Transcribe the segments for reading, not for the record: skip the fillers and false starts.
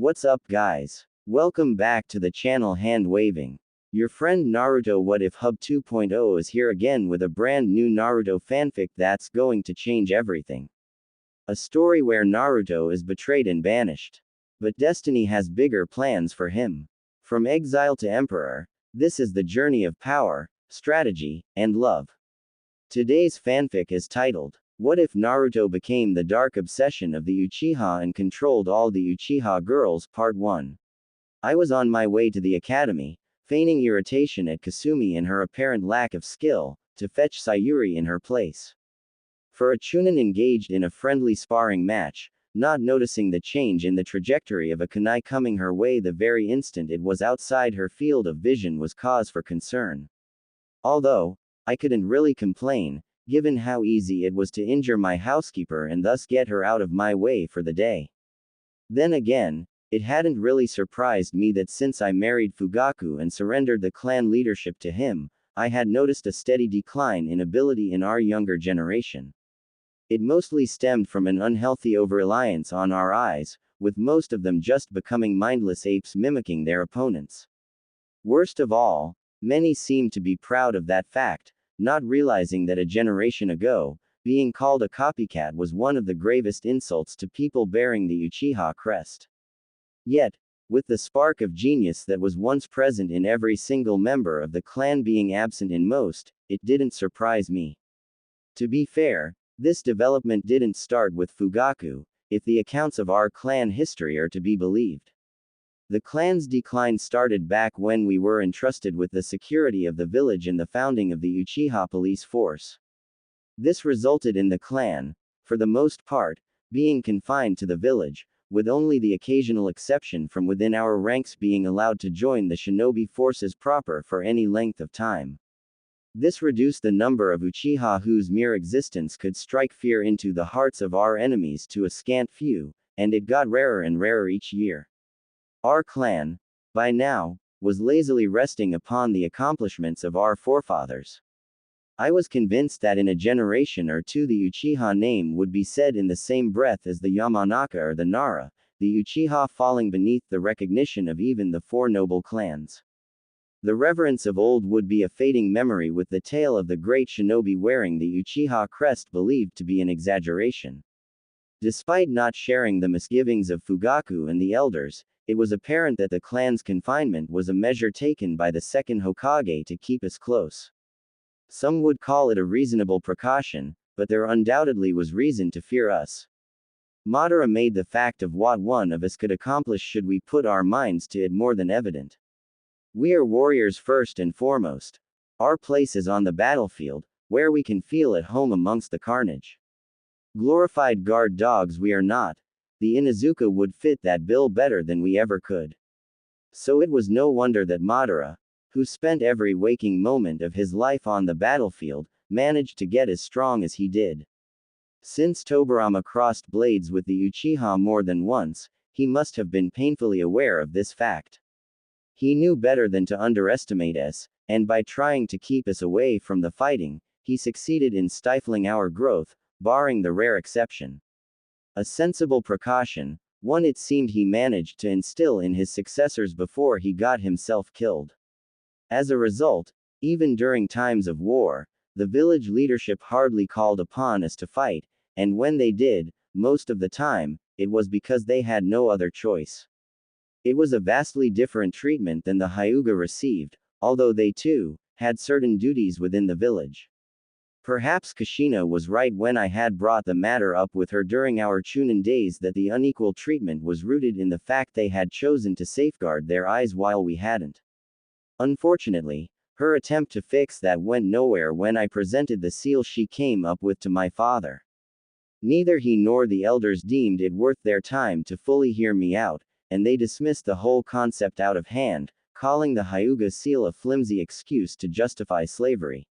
What's up guys? Welcome back to the channel Hand Waving. Your friend Naruto What If Hub 2.0 is here again with a brand new Naruto fanfic that's going to change everything. A story where Naruto is betrayed and banished. But destiny has bigger plans for him. From exile to emperor, this is the journey of power, strategy, and love. Today's fanfic is titled, What If Naruto Became the Dark Obsession of the Uchiha and Controlled All the Uchiha Girls Part 1. I was on my way to the academy, feigning irritation at Kasumi and her apparent lack of skill, to fetch Sayuri in her place. For a Chunin engaged in a friendly sparring match, not noticing the change in the trajectory of a kunai coming her way the very instant it was outside her field of vision was cause for concern. Although, I couldn't really complain, given how easy it was to injure my housekeeper and thus get her out of my way for the day. Then again, it hadn't really surprised me that since I married Fugaku and surrendered the clan leadership to him, I had noticed a steady decline in ability in our younger generation. It mostly stemmed from an unhealthy over-reliance on our eyes, with most of them just becoming mindless apes mimicking their opponents. Worst of all, many seemed to be proud of that fact, not realizing that a generation ago, being called a copycat was one of the gravest insults to people bearing the Uchiha crest. Yet, with the spark of genius that was once present in every single member of the clan being absent in most, it didn't surprise me. To be fair, this development didn't start with Fugaku, if the accounts of our clan history are to be believed. The clan's decline started back when we were entrusted with the security of the village and the founding of the Uchiha police force. This resulted in the clan, for the most part, being confined to the village, with only the occasional exception from within our ranks being allowed to join the shinobi forces proper for any length of time. This reduced the number of Uchiha whose mere existence could strike fear into the hearts of our enemies to a scant few, and it got rarer and rarer each year. Our clan, by now, was lazily resting upon the accomplishments of our forefathers. I was convinced that in a generation or two the Uchiha name would be said in the same breath as the Yamanaka or the Nara, the Uchiha falling beneath the recognition of even the four noble clans. The reverence of old would be a fading memory with the tale of the great shinobi wearing the Uchiha crest believed to be an exaggeration. Despite not sharing the misgivings of Fugaku and the elders, it was apparent that the clan's confinement was a measure taken by the second Hokage to keep us close. Some would call it a reasonable precaution, but there undoubtedly was reason to fear us. Madara made the fact of what one of us could accomplish should we put our minds to it more than evident. We are warriors first and foremost. Our place is on the battlefield, where we can feel at home amongst the carnage. Glorified guard dogs we are not. The Inuzuka would fit that bill better than we ever could. So it was no wonder that Madara, who spent every waking moment of his life on the battlefield, managed to get as strong as he did. Since Tobirama crossed blades with the Uchiha more than once, he must have been painfully aware of this fact. He knew better than to underestimate us, and by trying to keep us away from the fighting, he succeeded in stifling our growth, barring the rare exception. A sensible precaution, one it seemed he managed to instill in his successors before he got himself killed. As a result, even during times of war, the village leadership hardly called upon us to fight, and when they did, most of the time, it was because they had no other choice. It was a vastly different treatment than the Hyuga received, although they too had certain duties within the village. Perhaps Kushina was right when I had brought the matter up with her during our Chunin days that the unequal treatment was rooted in the fact they had chosen to safeguard their eyes while we hadn't. Unfortunately, her attempt to fix that went nowhere when I presented the seal she came up with to my father. Neither he nor the elders deemed it worth their time to fully hear me out, and they dismissed the whole concept out of hand, calling the Hyuga seal a flimsy excuse to justify slavery.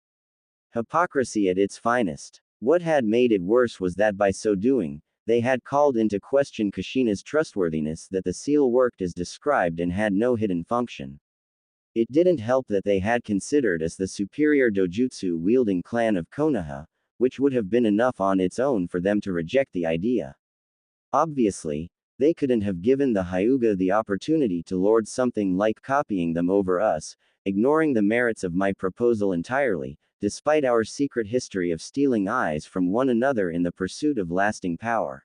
Hypocrisy at its finest. What had made it worse was that by so doing, they had called into question Kushina's trustworthiness that the seal worked as described and had no hidden function. It didn't help that they had considered us the superior dojutsu-wielding clan of Konoha, which would have been enough on its own for them to reject the idea. Obviously, They couldn't have given the Hyuga the opportunity to lord something like copying them over us, ignoring the merits of my proposal entirely, despite our secret history of stealing eyes from one another in the pursuit of lasting power.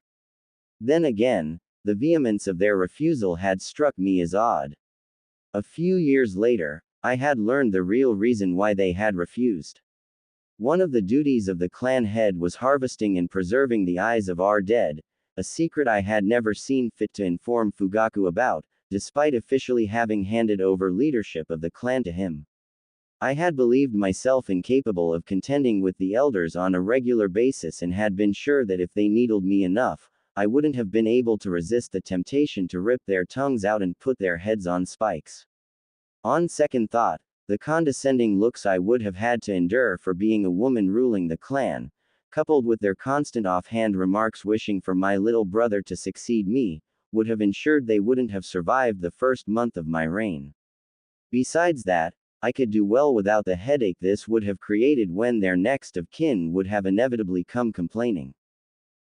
Then again, the vehemence of their refusal had struck me as odd. A few years later, I had learned the real reason why they had refused. One of the duties of the clan head was harvesting and preserving the eyes of our dead, a secret I had never seen fit to inform Fugaku about, despite officially having handed over leadership of the clan to him. I had believed myself incapable of contending with the elders on a regular basis and had been sure that if they needled me enough, I wouldn't have been able to resist the temptation to rip their tongues out and put their heads on spikes. On second thought, the condescending looks I would have had to endure for being a woman ruling the clan, coupled with their constant offhand remarks wishing for my little brother to succeed me, would have ensured they wouldn't have survived the first month of my reign. Besides that, I could do well without the headache this would have created when their next of kin would have inevitably come complaining.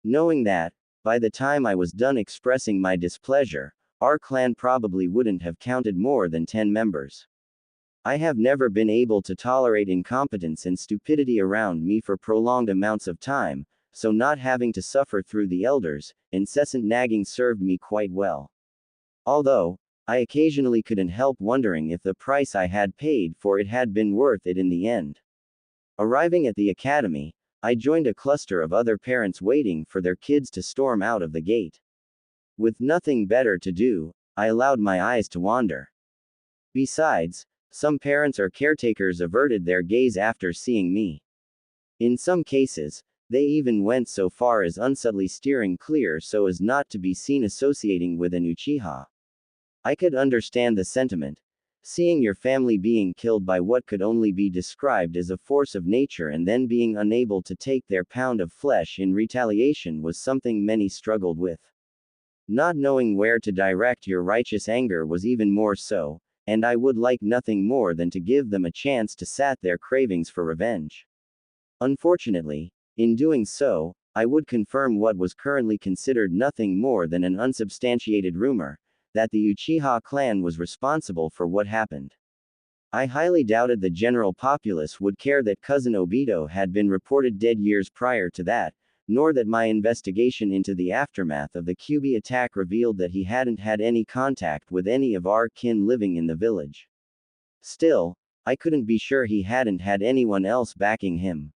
Knowing that, by the time I was done expressing my displeasure, our clan probably wouldn't have counted more than 10 members. I have never been able to tolerate incompetence and stupidity around me for prolonged amounts of time, so not having to suffer through the elders' incessant nagging served me quite well. Although, I occasionally couldn't help wondering if the price I had paid for it had been worth it in the end. Arriving at the academy, I joined a cluster of other parents waiting for their kids to storm out of the gate. With nothing better to do, I allowed my eyes to wander. Besides, some parents or caretakers averted their gaze after seeing me. In some cases, they even went so far as unsubtly steering clear so as not to be seen associating with an Uchiha. I could understand the sentiment. Seeing your family being killed by what could only be described as a force of nature and then being unable to take their pound of flesh in retaliation was something many struggled with. Not knowing where to direct your righteous anger was even more so, and I would like nothing more than to give them a chance to sat their cravings for revenge. Unfortunately, in doing so, I would confirm what was currently considered nothing more than an unsubstantiated rumor, that the Uchiha clan was responsible for what happened. I highly doubted the general populace would care that cousin Obito had been reported dead years prior to that, nor that my investigation into the aftermath of the Kyuubi attack revealed that he hadn't had any contact with any of our kin living in the village. Still, I couldn't be sure he hadn't had anyone else backing him.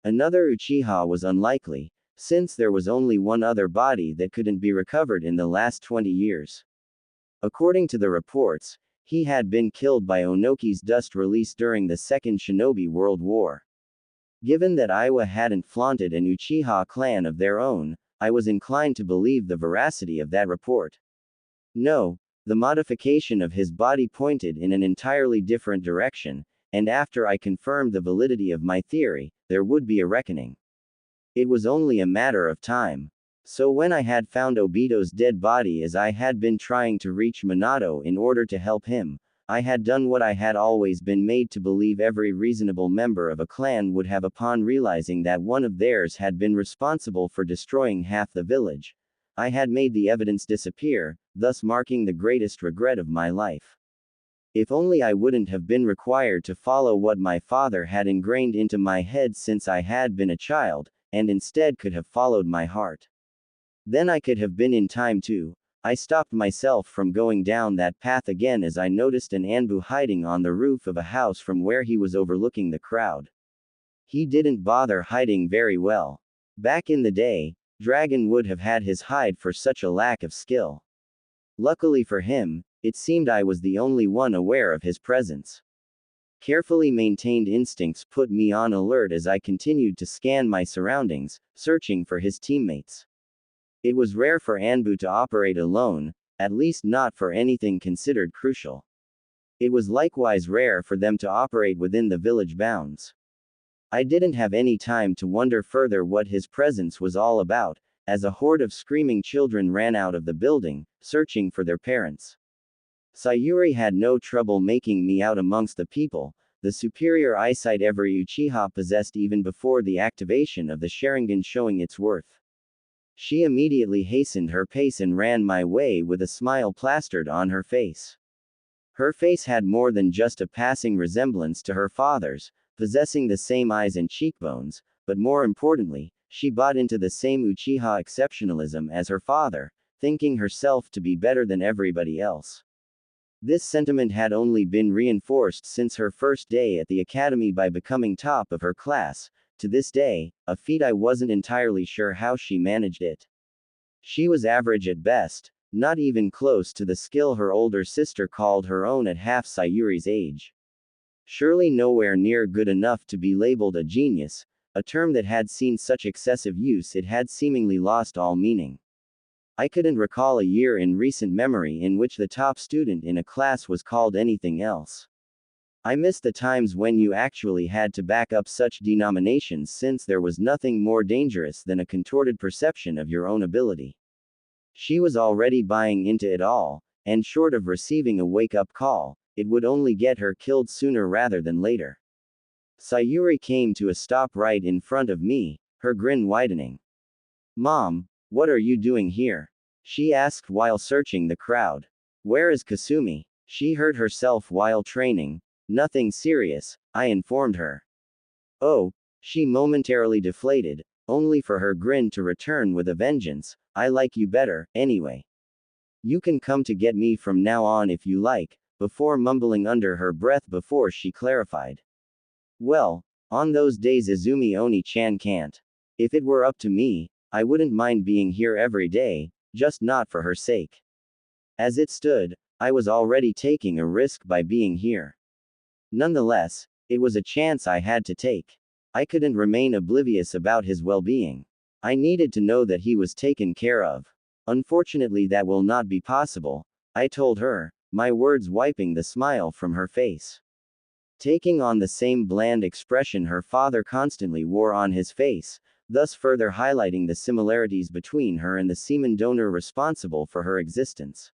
Another Uchiha was unlikely, since there was only one other body that couldn't be recovered in the last 20 years. According to the reports, he had been killed by Onoki's dust release during the Second Shinobi World War. Given that Iwa hadn't flaunted an Uchiha clan of their own, I was inclined to believe the veracity of that report. No, the modification of his body pointed in an entirely different direction, and after I confirmed the validity of my theory, there would be a reckoning. It was only a matter of time. So when I had found Obito's dead body as I had been trying to reach Minato in order to help him, I had done what I had always been made to believe every reasonable member of a clan would have upon realizing that one of theirs had been responsible for destroying half the village. I had made the evidence disappear, thus marking the greatest regret of my life. If only I wouldn't have been required to follow what my father had ingrained into my head since I had been a child, and instead could have followed my heart. Then I could have been in time too. I stopped myself from going down that path again as I noticed an Anbu hiding on the roof of a house from where he was overlooking the crowd. He didn't bother hiding very well. Back in the day, Dragon would have had his hide for such a lack of skill. Luckily for him, it seemed I was the only one aware of his presence. Carefully maintained instincts put me on alert as I continued to scan my surroundings, searching for his teammates. It was rare for Anbu to operate alone, at least not for anything considered crucial. It was likewise rare for them to operate within the village bounds. I didn't have any time to wonder further what his presence was all about, as a horde of screaming children ran out of the building, searching for their parents. Sayuri had no trouble making me out amongst the people, the superior eyesight every Uchiha possessed even before the activation of the Sharingan showing its worth. She immediately hastened her pace and ran my way with a smile plastered on her face. Her face had more than just a passing resemblance to her father's, possessing the same eyes and cheekbones, but more importantly, she bought into the same Uchiha exceptionalism as her father, thinking herself to be better than everybody else. This sentiment had only been reinforced since her first day at the academy by becoming top of her class, to this day, a feat I wasn't entirely sure how she managed it. She was average at best, not even close to the skill her older sister called her own at half Sayuri's age. Surely nowhere near good enough to be labeled a genius, a term that had seen such excessive use it had seemingly lost all meaning. I couldn't recall a year in recent memory in which the top student in a class was called anything else. I missed the times when you actually had to back up such denominations since there was nothing more dangerous than a contorted perception of your own ability. She was already buying into it all, and short of receiving a wake-up call, it would only get her killed sooner rather than later. Sayuri came to a stop right in front of me, her grin widening. "Mom, what are you doing here?" she asked while searching the crowd. "Where is Kasumi? She hurt herself while training." "Nothing serious," I informed her. "Oh," she momentarily deflated, only for her grin to return with a vengeance. "I like you better, anyway. You can come to get me from now on if you like," before mumbling under her breath before she clarified. "Well, on those days Izumi Oni-chan can't. If it were up to me, I wouldn't mind being here every day, just not for her sake." As it stood, I was already taking a risk by being here. Nonetheless, it was a chance I had to take. I couldn't remain oblivious about his well-being. I needed to know that he was taken care of. "Unfortunately, that will not be possible," I told her, my words wiping the smile from her face. Taking on the same bland expression her father constantly wore on his face, thus further highlighting the similarities between her and the semen donor responsible for her existence.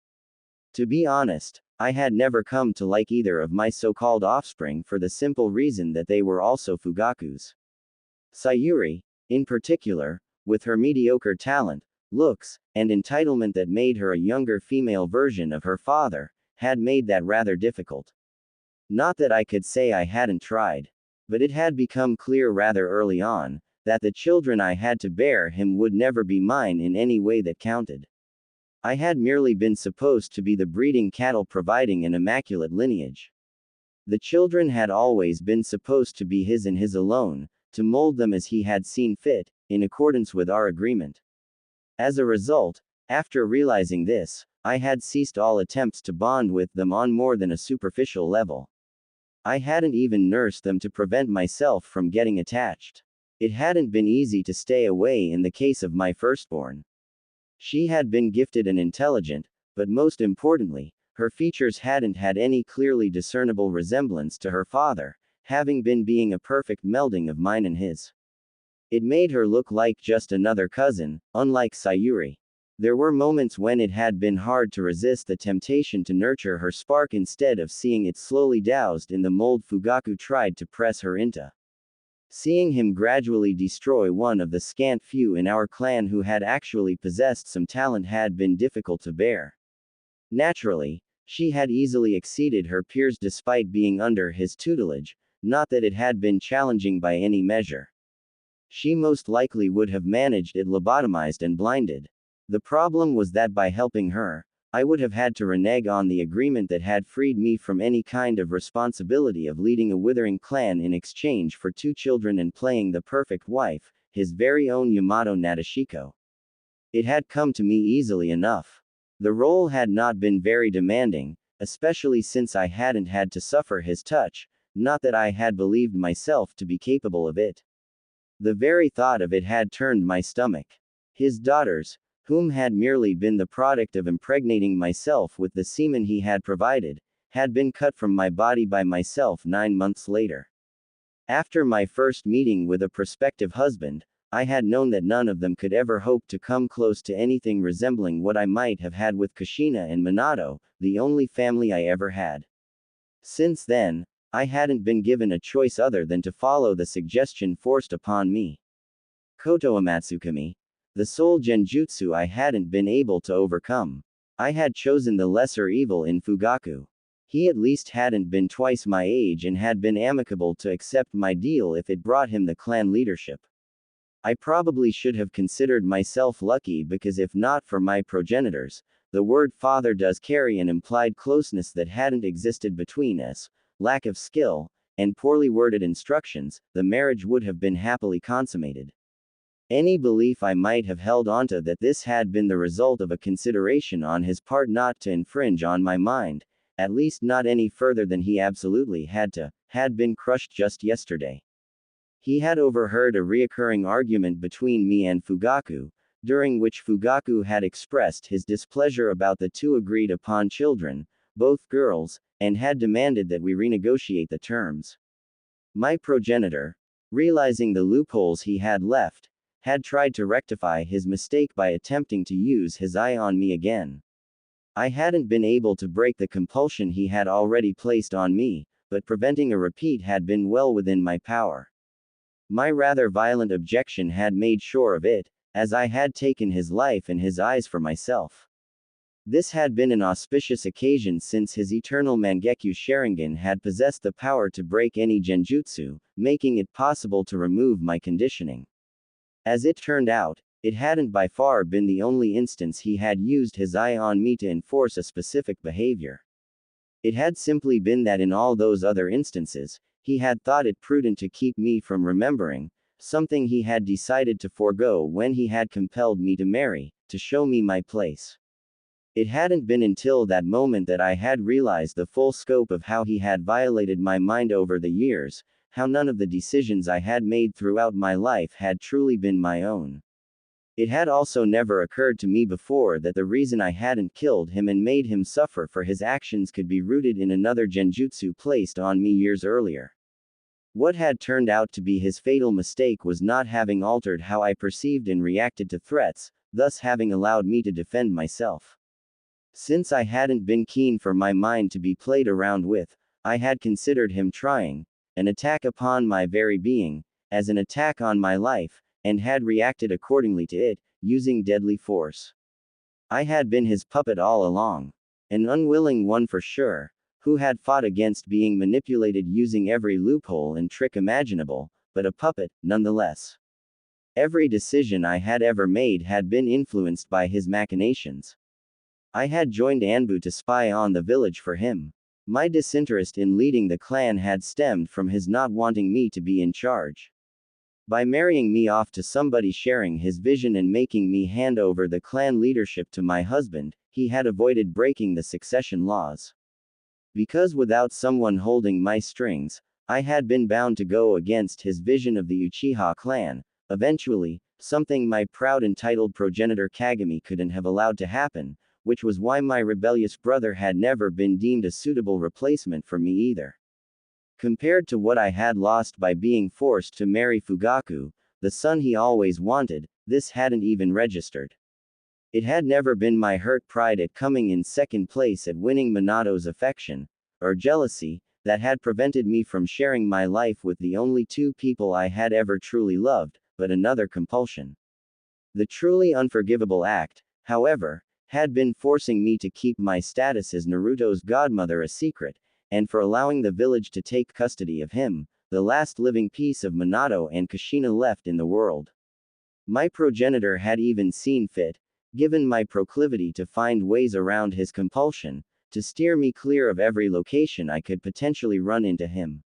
To be honest, I had never come to like either of my so-called offspring for the simple reason that they were also fugakus. Sayuri, in particular, with her mediocre talent, looks, and entitlement that made her a younger female version of her father, had made that rather difficult. Not that I could say I hadn't tried. But it had become clear rather early on, that the children I had to bear him would never be mine in any way that counted. I had merely been supposed to be the breeding cattle providing an immaculate lineage. The children had always been supposed to be his and his alone, to mold them as he had seen fit, in accordance with our agreement. As a result, after realizing this, I had ceased all attempts to bond with them on more than a superficial level. I hadn't even nursed them to prevent myself from getting attached. It hadn't been easy to stay away in the case of my firstborn. She had been gifted and intelligent, but most importantly, her features hadn't had any clearly discernible resemblance to her father, having been being a perfect melding of mine and his. It made her look like just another cousin, unlike Sayuri. There were moments when it had been hard to resist the temptation to nurture her spark instead of seeing it slowly doused in the mold Fugaku tried to press her into. Seeing him gradually destroy one of the scant few in our clan who had actually possessed some talent had been difficult to bear. Naturally, she had easily exceeded her peers despite being under his tutelage, not that it had been challenging by any measure. She most likely would have managed it lobotomized and blinded. The problem was that by helping her, I would have had to renege on the agreement that had freed me from any kind of responsibility of leading a withering clan in exchange for 2 children and playing the perfect wife, his very own Yamato Nadeshiko. It had come to me easily enough. The role had not been very demanding, especially since I hadn't had to suffer his touch, not that I had believed myself to be capable of it. The very thought of it had turned my stomach. His daughters, whom had merely been the product of impregnating myself with the semen he had provided, had been cut from my body by myself 9 months later. After my first meeting with a prospective husband, I had known that none of them could ever hope to come close to anything resembling what I might have had with Kushina and Minato, the only family I ever had. Since then, I hadn't been given a choice other than to follow the suggestion forced upon me. Koto Amatsukami, The sole genjutsu I hadn't been able to overcome. I had chosen the lesser evil in Fugaku. He at least hadn't been twice my age and had been amicable to accept my deal if it brought him the clan leadership. I probably should have considered myself lucky because if not for my progenitors, the word father does carry an implied closeness that hadn't existed between us, lack of skill, and poorly worded instructions, the marriage would have been happily consummated. Any belief I might have held onto that this had been the result of a consideration on his part not to infringe on my mind, at least not any further than he absolutely had to, had been crushed just yesterday. He had overheard a reoccurring argument between me and Fugaku, during which Fugaku had expressed his displeasure about the two agreed upon children, both girls, and had demanded that we renegotiate the terms. My progenitor, realizing the loopholes he had left, had tried to rectify his mistake by attempting to use his eye on me again. I hadn't been able to break the compulsion he had already placed on me, but preventing a repeat had been well within my power. My rather violent objection had made sure of it, as I had taken his life and his eyes for myself. This had been an auspicious occasion since his eternal Mangekyo Sharingan had possessed the power to break any genjutsu, making it possible to remove my conditioning. As it turned out, it hadn't by far been the only instance he had used his eye on me to enforce a specific behavior. It had simply been that in all those other instances, he had thought it prudent to keep me from remembering, something he had decided to forego when he had compelled me to marry, to show me my place. It hadn't been until that moment that I had realized the full scope of how he had violated my mind over the years, how none of the decisions I had made throughout my life had truly been my own. It had also never occurred to me before that the reason I hadn't killed him and made him suffer for his actions could be rooted in another genjutsu placed on me years earlier. What had turned out to be his fatal mistake was not having altered how I perceived and reacted to threats, thus having allowed me to defend myself. Since I hadn't been keen for my mind to be played around with, I had considered him trying an attack upon my very being, as an attack on my life, and had reacted accordingly to it, using deadly force. I had been his puppet all along. An unwilling one for sure, who had fought against being manipulated using every loophole and trick imaginable, but a puppet, nonetheless. Every decision I had ever made had been influenced by his machinations. I had joined Anbu to spy on the village for him. My disinterest in leading the clan had stemmed from his not wanting me to be in charge. By marrying me off to somebody sharing his vision and making me hand over the clan leadership to my husband, he had avoided breaking the succession laws. Because without someone holding my strings, I had been bound to go against his vision of the Uchiha clan, eventually, something my proud entitled progenitor Kagami couldn't have allowed to happen, which was why my rebellious brother had never been deemed a suitable replacement for me either. Compared to what I had lost by being forced to marry Fugaku, the son he always wanted, this hadn't even registered. It had never been my hurt pride at coming in second place at winning Minato's affection, or jealousy, that had prevented me from sharing my life with the only two people I had ever truly loved, but another compulsion. The truly unforgivable act, however, had been forcing me to keep my status as Naruto's godmother a secret, and for allowing the village to take custody of him, the last living piece of Minato and Kushina left in the world. My progenitor had even seen fit, given my proclivity to find ways around his compulsion, to steer me clear of every location I could potentially run into him.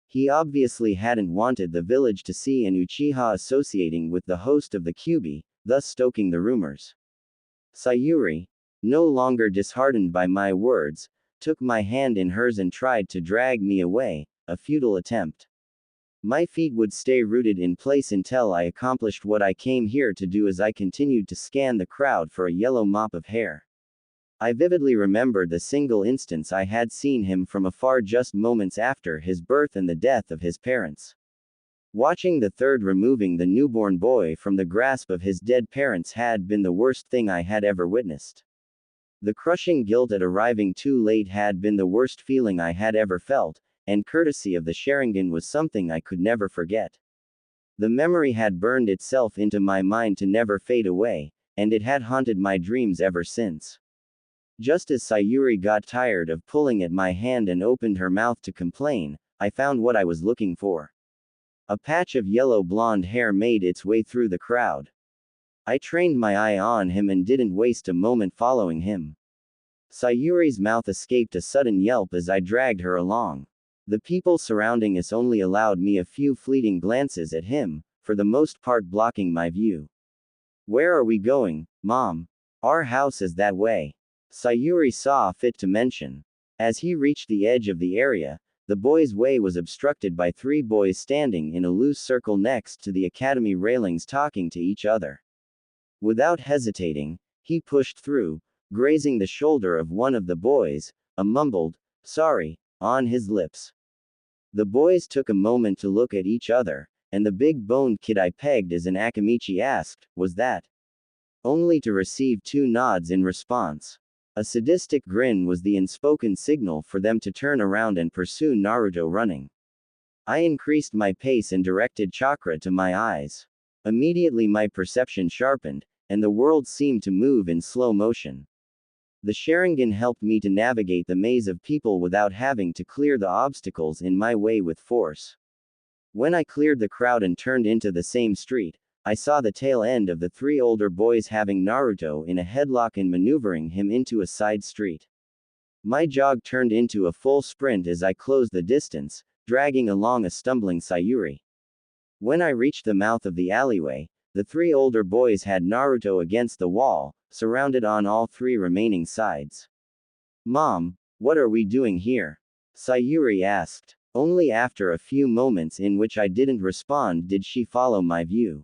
He obviously hadn't wanted the village to see an Uchiha associating with the host of the Kyuubi, thus stoking the rumors. Sayuri, no longer disheartened by my words, took my hand in hers and tried to drag me away, a futile attempt. My feet would stay rooted in place until I accomplished what I came here to do as I continued to scan the crowd for a yellow mop of hair. I vividly remembered the single instance I had seen him from afar just moments after his birth and the death of his parents. Watching the third removing the newborn boy from the grasp of his dead parents had been the worst thing I had ever witnessed. The crushing guilt at arriving too late had been the worst feeling I had ever felt, and courtesy of the Sharingan was something I could never forget. The memory had burned itself into my mind to never fade away, and it had haunted my dreams ever since. Just as Sayuri got tired of pulling at my hand and opened her mouth to complain, I found what I was looking for. A patch of yellow blonde hair made its way through the crowd. I trained my eye on him and didn't waste a moment following him. Sayuri's mouth escaped a sudden yelp as I dragged her along. The people surrounding us only allowed me a few fleeting glances at him, for the most part blocking my view. Where are we going, Mom? Our house is that way. Sayuri saw fit to mention. As he reached the edge of the area, the boy's way was obstructed by three boys standing in a loose circle next to the academy railings talking to each other. Without hesitating, he pushed through, grazing the shoulder of one of the boys, a mumbled, "Sorry," on his lips. The boys took a moment to look at each other, and the big-boned kid I pegged as an Akamichi asked, "Was that?" Only to receive two nods in response. A sadistic grin was the unspoken signal for them to turn around and pursue Naruto running. I increased my pace and directed chakra to my eyes. Immediately my perception sharpened, and the world seemed to move in slow motion. The Sharingan helped me to navigate the maze of people without having to clear the obstacles in my way with force. When I cleared the crowd and turned into the same street, I saw the tail end of the three older boys having Naruto in a headlock and maneuvering him into a side street. My jog turned into a full sprint as I closed the distance, dragging along a stumbling Sayuri. When I reached the mouth of the alleyway, the three older boys had Naruto against the wall, surrounded on all three remaining sides. "Mom, what are we doing here?" Sayuri asked. Only after a few moments in which I didn't respond did she follow my view.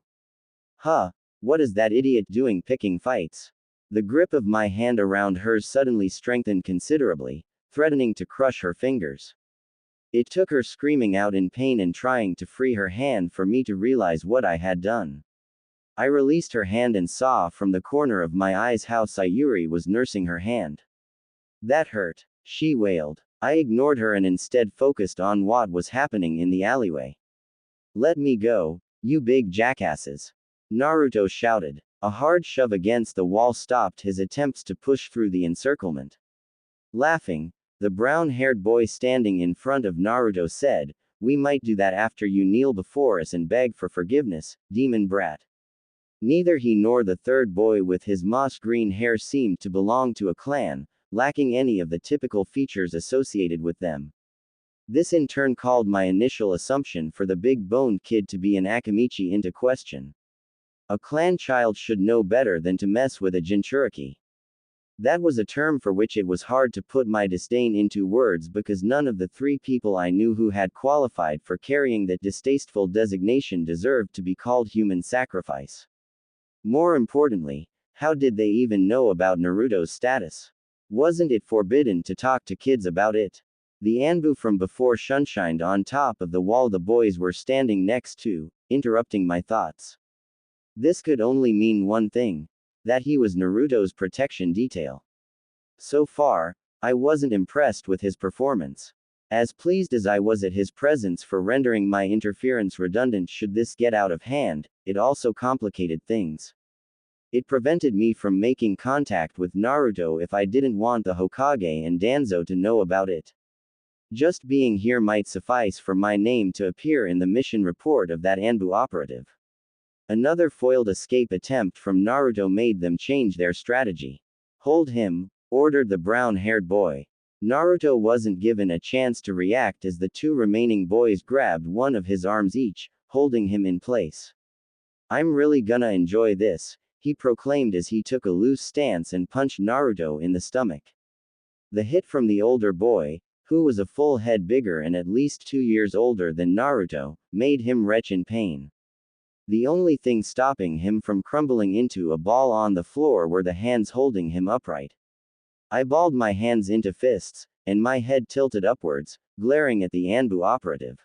"Huh, what is that idiot doing picking fights?" The grip of my hand around hers suddenly strengthened considerably, threatening to crush her fingers. It took her screaming out in pain and trying to free her hand for me to realize what I had done. I released her hand and saw from the corner of my eyes how Sayuri was nursing her hand. "That hurt," she wailed. I ignored her and instead focused on what was happening in the alleyway. "Let me go, you big jackasses!" Naruto shouted. A hard shove against the wall stopped his attempts to push through the encirclement. Laughing, the brown-haired boy standing in front of Naruto said, "We might do that after you kneel before us and beg for forgiveness, demon brat." Neither he nor the third boy with his moss-green hair seemed to belong to a clan, lacking any of the typical features associated with them. This in turn called my initial assumption for the big-boned kid to be an Akamichi into question. A clan child should know better than to mess with a Jinchuriki. That was a term for which it was hard to put my disdain into words because none of the three people I knew who had qualified for carrying that distasteful designation deserved to be called human sacrifice. More importantly, how did they even know about Naruto's status? Wasn't it forbidden to talk to kids about it? The Anbu from before sunshined on top of the wall the boys were standing next to, interrupting my thoughts. This could only mean one thing. That he was Naruto's protection detail. So far, I wasn't impressed with his performance. As pleased as I was at his presence for rendering my interference redundant should this get out of hand, it also complicated things. It prevented me from making contact with Naruto if I didn't want the Hokage and Danzo to know about it. Just being here might suffice for my name to appear in the mission report of that Anbu operative. Another foiled escape attempt from Naruto made them change their strategy. "Hold him," ordered the brown-haired boy. Naruto wasn't given a chance to react as the two remaining boys grabbed one of his arms each, holding him in place. "I'm really gonna enjoy this," he proclaimed as he took a loose stance and punched Naruto in the stomach. The hit from the older boy, who was a full head bigger and at least 2 years older than Naruto, made him retch in pain. The only thing stopping him from crumbling into a ball on the floor were the hands holding him upright. I balled my hands into fists, and my head tilted upwards, glaring at the Anbu operative.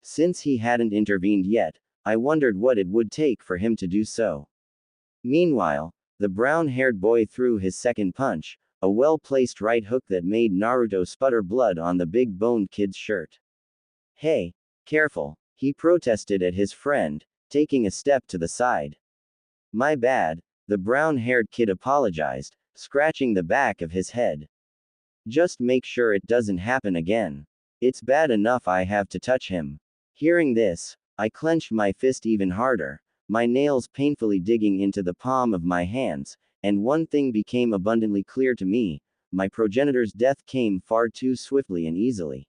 Since he hadn't intervened yet, I wondered what it would take for him to do so. Meanwhile, the brown-haired boy threw his second punch, a well-placed right hook that made Naruto sputter blood on the big-boned kid's shirt. "Hey, careful," He protested at his friend, taking a step to the side. My bad, the brown-haired kid apologized, scratching the back of his head. Just make sure it doesn't happen again. It's bad enough I have to touch him. Hearing this, I clenched my fist even harder, my nails painfully digging into the palm of my hands, and one thing became abundantly clear to me: my progenitor's death came far too swiftly and easily.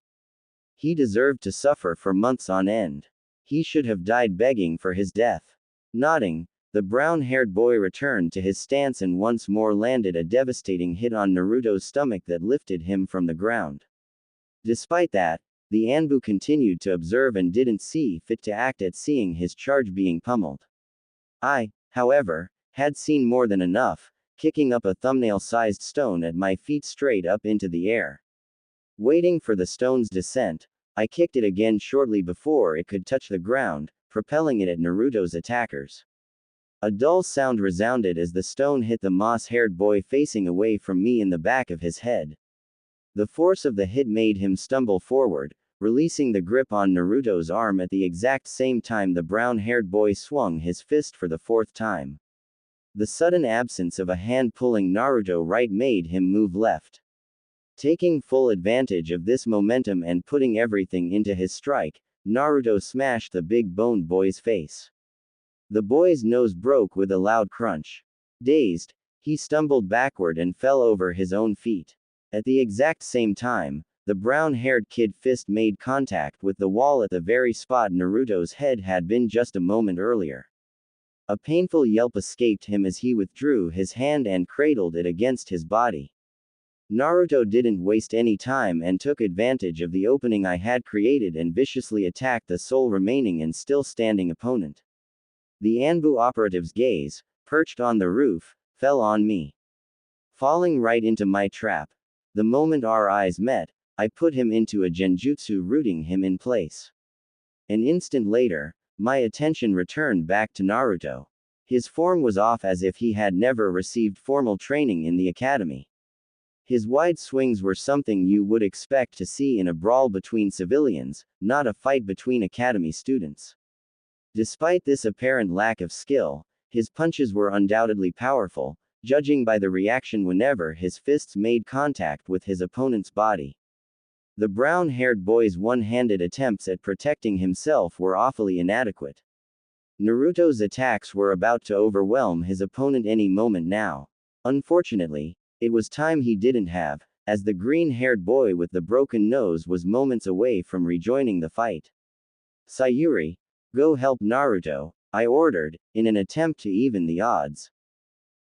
He deserved to suffer for months on end. He should have died begging for his death. Nodding, the brown-haired boy returned to his stance and once more landed a devastating hit on Naruto's stomach that lifted him from the ground. Despite that, the Anbu continued to observe and didn't see fit to act at seeing his charge being pummeled. I, however, had seen more than enough, kicking up a thumbnail-sized stone at my feet straight up into the air. Waiting for the stone's descent, I kicked it again shortly before it could touch the ground, propelling it at Naruto's attackers. A dull sound resounded as the stone hit the moss-haired boy facing away from me in the back of his head. The force of the hit made him stumble forward, releasing the grip on Naruto's arm at the exact same time the brown-haired boy swung his fist for the fourth time. The sudden absence of a hand pulling Naruto right made him move left. Taking full advantage of this momentum and putting everything into his strike, Naruto smashed the big-boned boy's face. The boy's nose broke with a loud crunch. Dazed, he stumbled backward and fell over his own feet. At the exact same time, the brown-haired kid fist made contact with the wall at the very spot Naruto's head had been just a moment earlier. A painful yelp escaped him as he withdrew his hand and cradled it against his body. Naruto didn't waste any time and took advantage of the opening I had created and viciously attacked the sole remaining and still standing opponent. The Anbu operative's gaze, perched on the roof, fell on me. Falling right into my trap. The moment our eyes met, I put him into a genjutsu rooting him in place. An instant later, my attention returned back to Naruto. His form was off as if he had never received formal training in the academy. His wide swings were something you would expect to see in a brawl between civilians, not a fight between academy students. Despite this apparent lack of skill, his punches were undoubtedly powerful, judging by the reaction whenever his fists made contact with his opponent's body. The brown-haired boy's one-handed attempts at protecting himself were awfully inadequate. Naruto's attacks were about to overwhelm his opponent any moment now. Unfortunately, it was time he didn't have, as the green-haired boy with the broken nose was moments away from rejoining the fight. Sayuri, go help Naruto, I ordered, in an attempt to even the odds.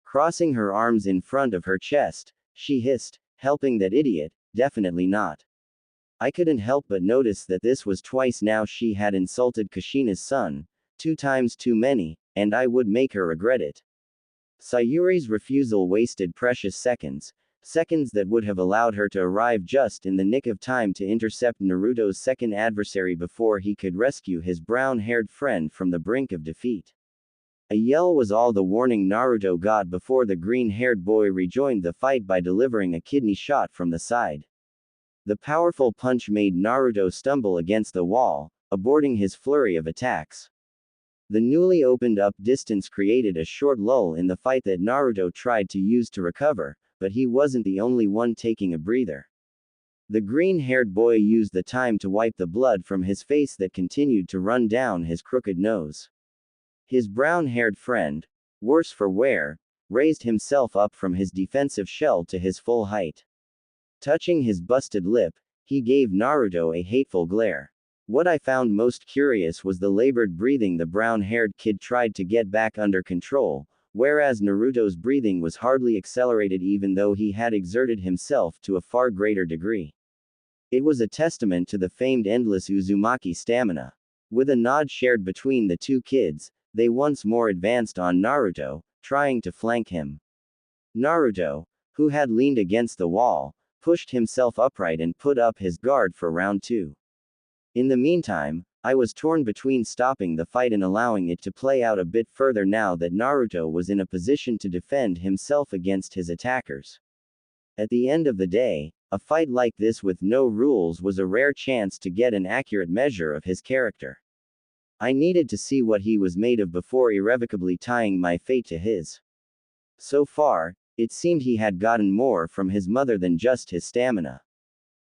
Crossing her arms in front of her chest, she hissed, helping that idiot? Definitely not. I couldn't help but notice that this was twice now she had insulted Kushina's son, 2 times too many, and I would make her regret it. Sayuri's refusal wasted precious seconds, seconds that would have allowed her to arrive just in the nick of time to intercept Naruto's second adversary before he could rescue his brown-haired friend from the brink of defeat. A yell was all the warning Naruto got before the green-haired boy rejoined the fight by delivering a kidney shot from the side. The powerful punch made Naruto stumble against the wall, aborting his flurry of attacks. The newly opened up distance created a short lull in the fight that Naruto tried to use to recover, but he wasn't the only one taking a breather. The green-haired boy used the time to wipe the blood from his face that continued to run down his crooked nose. His brown-haired friend, worse for wear, raised himself up from his defensive shell to his full height. Touching his busted lip, he gave Naruto a hateful glare. What I found most curious was the labored breathing the brown-haired kid tried to get back under control, whereas Naruto's breathing was hardly accelerated even though he had exerted himself to a far greater degree. It was a testament to the famed endless Uzumaki stamina. With a nod shared between the two kids, they once more advanced on Naruto, trying to flank him. Naruto, who had leaned against the wall, pushed himself upright and put up his guard for round 2. In the meantime, I was torn between stopping the fight and allowing it to play out a bit further now that Naruto was in a position to defend himself against his attackers. At the end of the day, a fight like this with no rules was a rare chance to get an accurate measure of his character. I needed to see what he was made of before irrevocably tying my fate to his. So far, it seemed he had gotten more from his mother than just his stamina.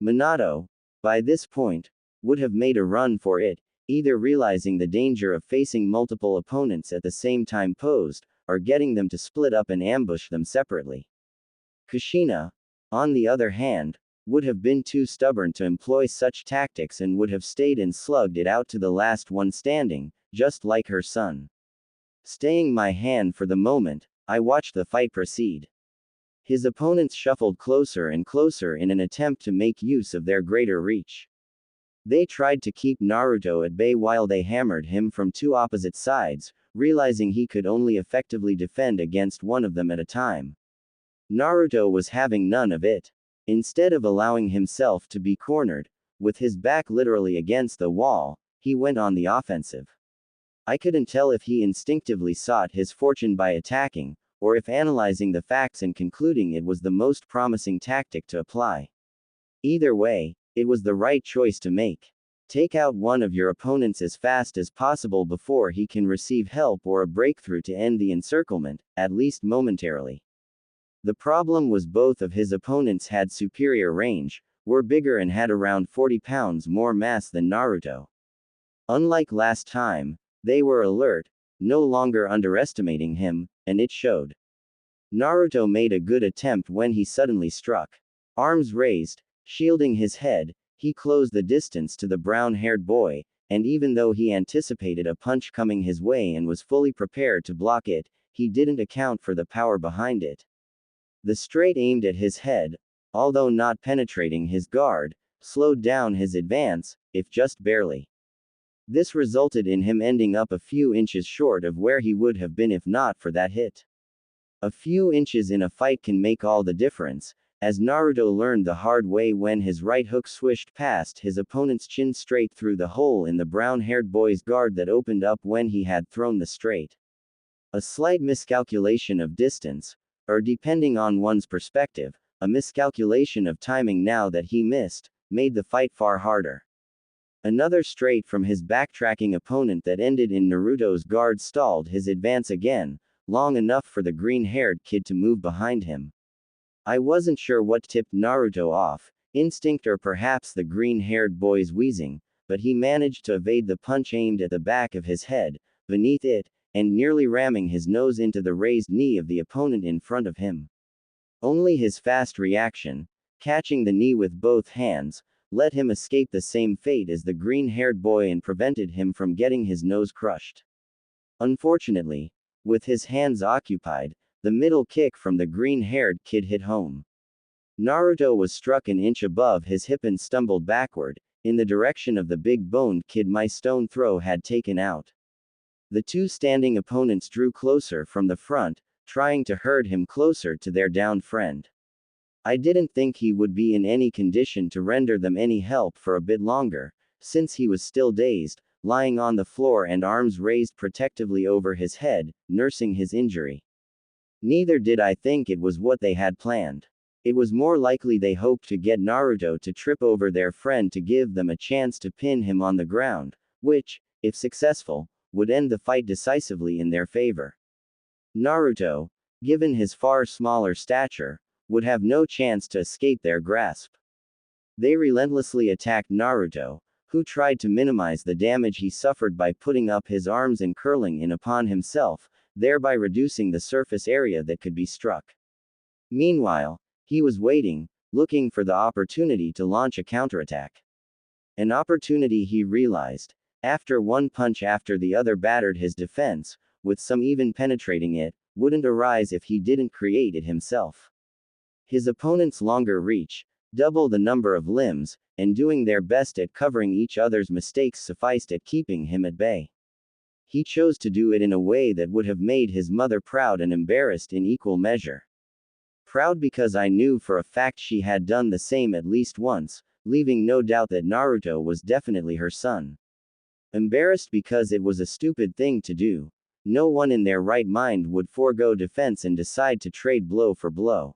Minato, by this point, would have made a run for it, either realizing the danger of facing multiple opponents at the same time posed, or getting them to split up and ambush them separately. Kushina, on the other hand, would have been too stubborn to employ such tactics and would have stayed and slugged it out to the last one standing, just like her son. Staying my hand for the moment, I watched the fight proceed. His opponents shuffled closer and closer in an attempt to make use of their greater reach. They tried to keep Naruto at bay while they hammered him from two opposite sides, realizing he could only effectively defend against one of them at a time. Naruto was having none of it. Instead of allowing himself to be cornered, with his back literally against the wall, he went on the offensive. I couldn't tell if he instinctively sought his fortune by attacking, or if analyzing the facts and concluding it was the most promising tactic to apply. Either way, it was the right choice to make. Take out one of your opponents as fast as possible before he can receive help or a breakthrough to end the encirclement, at least momentarily. The problem was both of his opponents had superior range, were bigger and had around 40 pounds more mass than Naruto. Unlike last time, they were alert, no longer underestimating him, and it showed. Naruto made a good attempt when he suddenly struck. Arms raised, shielding his head, he closed the distance to the brown-haired boy, and even though he anticipated a punch coming his way and was fully prepared to block it, he didn't account for the power behind it. The straight aimed at his head, although not penetrating his guard, slowed down his advance, if just barely. This resulted in him ending up a few inches short of where he would have been if not for that hit. A few inches in a fight can make all the difference, as Naruto learned the hard way when his right hook swished past his opponent's chin straight through the hole in the brown-haired boy's guard that opened up when he had thrown the straight. A slight miscalculation of distance, or depending on one's perspective, a miscalculation of timing now that he missed, made the fight far harder. Another straight from his backtracking opponent that ended in Naruto's guard stalled his advance again, long enough for the green-haired kid to move behind him. I wasn't sure what tipped Naruto off, instinct or perhaps the green-haired boy's wheezing, but he managed to evade the punch aimed at the back of his head, beneath it, and nearly ramming his nose into the raised knee of the opponent in front of him. Only his fast reaction, catching the knee with both hands, let him escape the same fate as the green-haired boy and prevented him from getting his nose crushed. Unfortunately, with his hands occupied, the middle kick from the green-haired kid hit home. Naruto was struck an inch above his hip and stumbled backward, in the direction of the big-boned kid my stone throw had taken out. The two standing opponents drew closer from the front, trying to herd him closer to their downed friend. I didn't think he would be in any condition to render them any help for a bit longer, since he was still dazed, lying on the floor and arms raised protectively over his head, nursing his injury. Neither did I think it was what they had planned. It was more likely they hoped to get Naruto to trip over their friend to give them a chance to pin him on the ground, which, if successful, would end the fight decisively in their favor. Naruto, given his far smaller stature, would have no chance to escape their grasp. They relentlessly attacked Naruto, who tried to minimize the damage he suffered by putting up his arms and curling in upon himself, thereby reducing the surface area that could be struck. Meanwhile, he was waiting, looking for the opportunity to launch a counterattack. An opportunity he realized, after one punch after the other battered his defense, with some even penetrating it, wouldn't arise if he didn't create it himself. His opponent's longer reach, double the number of limbs, and doing their best at covering each other's mistakes sufficed at keeping him at bay. He chose to do it in a way that would have made his mother proud and embarrassed in equal measure. Proud because I knew for a fact she had done the same at least once, leaving no doubt that Naruto was definitely her son. Embarrassed because it was a stupid thing to do. No one in their right mind would forego defense and decide to trade blow for blow.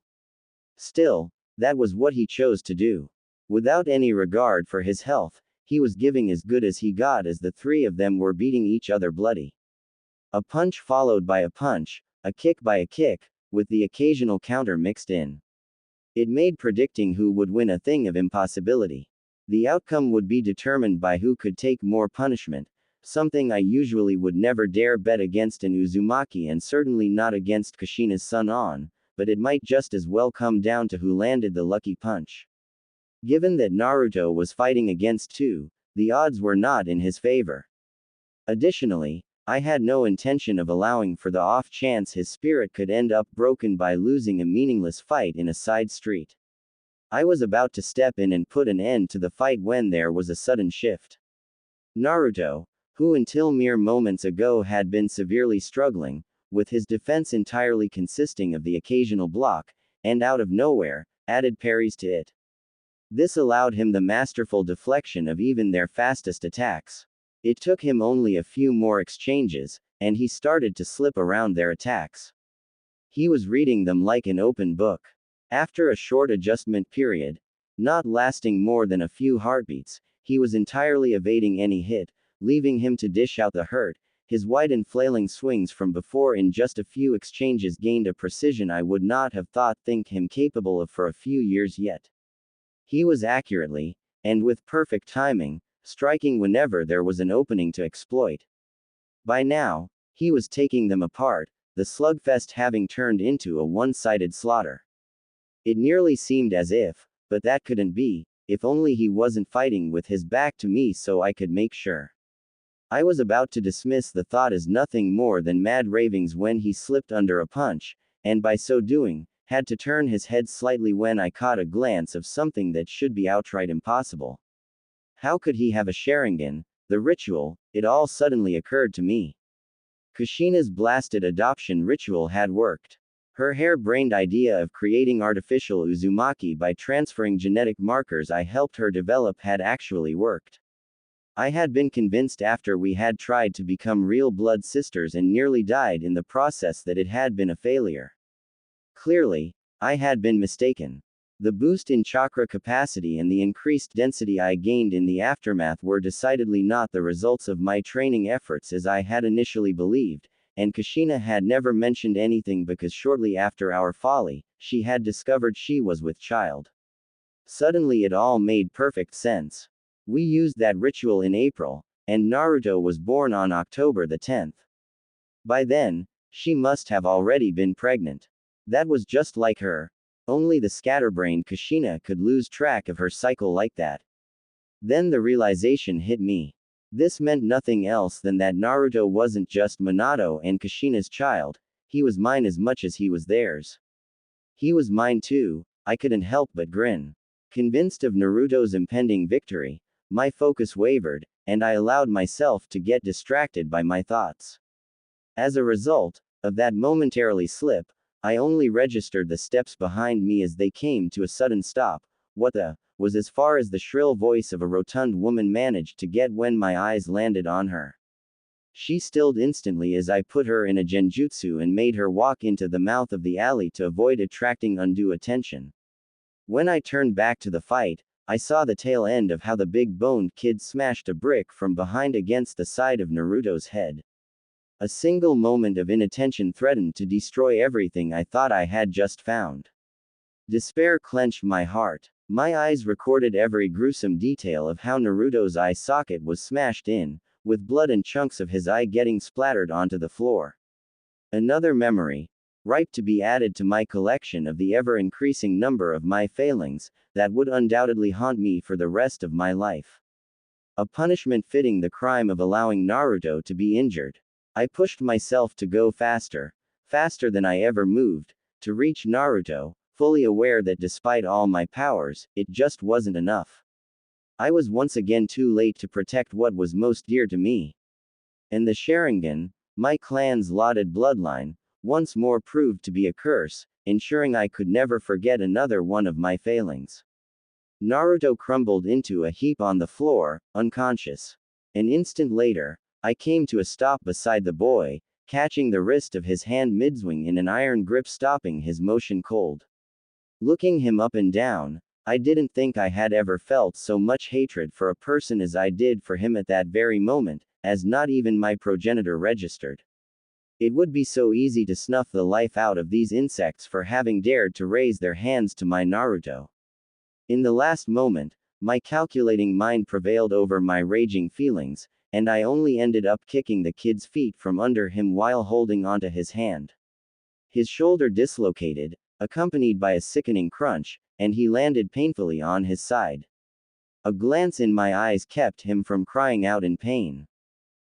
Still, that was what he chose to do. Without any regard for his health, he was giving as good as he got as the three of them were beating each other bloody. A punch followed by a punch, a kick by a kick, with the occasional counter mixed in. It made predicting who would win a thing of impossibility. The outcome would be determined by who could take more punishment, something I usually would never dare bet against an Uzumaki and certainly not against Kushina's son On, but it might just as well come down to who landed the lucky punch. Given that Naruto was fighting against two, the odds were not in his favor. Additionally, I had no intention of allowing for the off chance his spirit could end up broken by losing a meaningless fight in a side street. I was about to step in and put an end to the fight when there was a sudden shift. Naruto, who until mere moments ago had been severely struggling, with his defense entirely consisting of the occasional block, and out of nowhere, added parries to it. This allowed him the masterful deflection of even their fastest attacks. It took him only a few more exchanges, and he started to slip around their attacks. He was reading them like an open book. After a short adjustment period, not lasting more than a few heartbeats, he was entirely evading any hit, leaving him to dish out the hurt. His wide and flailing swings from before in just a few exchanges gained a precision I would not have think him capable of for a few years yet. He was accurately, and with perfect timing, striking whenever there was an opening to exploit. By now, he was taking them apart, the slugfest having turned into a one-sided slaughter. It nearly seemed as if, but that couldn't be, if only he wasn't fighting with his back to me so I could make sure. I was about to dismiss the thought as nothing more than mad ravings when he slipped under a punch, and by so doing, had to turn his head slightly when I caught a glance of something that should be outright impossible. How could he have a Sharingan, the ritual? It all suddenly occurred to me. Kushina's blasted adoption ritual had worked. Her harebrained idea of creating artificial Uzumaki by transferring genetic markers I helped her develop had actually worked. I had been convinced after we had tried to become real blood sisters and nearly died in the process that it had been a failure. Clearly, I had been mistaken. The boost in chakra capacity and the increased density I gained in the aftermath were decidedly not the results of my training efforts as I had initially believed, and Kushina had never mentioned anything because shortly after our folly, she had discovered she was with child. Suddenly it all made perfect sense. We used that ritual in April, and Naruto was born on October the 10th. By then, she must have already been pregnant. That was just like her. Only the scatterbrained Kushina could lose track of her cycle like that. Then the realization hit me. This meant nothing else than that Naruto wasn't just Minato and Kushina's child, he was mine as much as he was theirs. He was mine too, I couldn't help but grin. Convinced of Naruto's impending victory, my focus wavered, and I allowed myself to get distracted by my thoughts. As a result of that momentarily slip, I only registered the steps behind me as they came to a sudden stop. What the was as far as the shrill voice of a rotund woman managed to get when my eyes landed on her. She stilled instantly as I put her in a genjutsu and made her walk into the mouth of the alley to avoid attracting undue attention. When I turned back to the fight, I saw the tail end of how the big-boned kid smashed a brick from behind against the side of Naruto's head. A single moment of inattention threatened to destroy everything I thought I had just found. Despair clenched my heart. My eyes recorded every gruesome detail of how Naruto's eye socket was smashed in, with blood and chunks of his eye getting splattered onto the floor. Another memory, ripe to be added to my collection of the ever-increasing number of my failings, that would undoubtedly haunt me for the rest of my life. A punishment fitting the crime of allowing Naruto to be injured. I pushed myself to go faster, faster than I ever moved, to reach Naruto, fully aware that despite all my powers, it just wasn't enough. I was once again too late to protect what was most dear to me. And the Sharingan, my clan's lauded bloodline, once more proved to be a curse, ensuring I could never forget another one of my failings. Naruto crumbled into a heap on the floor, unconscious. An instant later, I came to a stop beside the boy, catching the wrist of his hand midswing in an iron grip, stopping his motion cold. Looking him up and down, I didn't think I had ever felt so much hatred for a person as I did for him at that very moment, as not even my progenitor registered. It would be so easy to snuff the life out of these insects for having dared to raise their hands to my Naruto. In the last moment, my calculating mind prevailed over my raging feelings, and I only ended up kicking the kid's feet from under him while holding onto his hand. His shoulder dislocated, accompanied by a sickening crunch, and he landed painfully on his side. A glance in my eyes kept him from crying out in pain.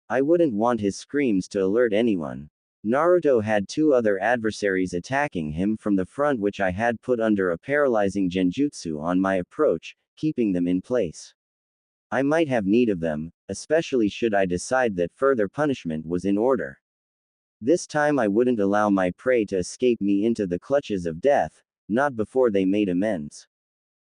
I wouldn't want his screams to alert anyone. Naruto had two other adversaries attacking him from the front, which I had put under a paralyzing genjutsu on my approach, keeping them in place. I might have need of them, especially should I decide that further punishment was in order. This time I wouldn't allow my prey to escape me into the clutches of death, not before they made amends.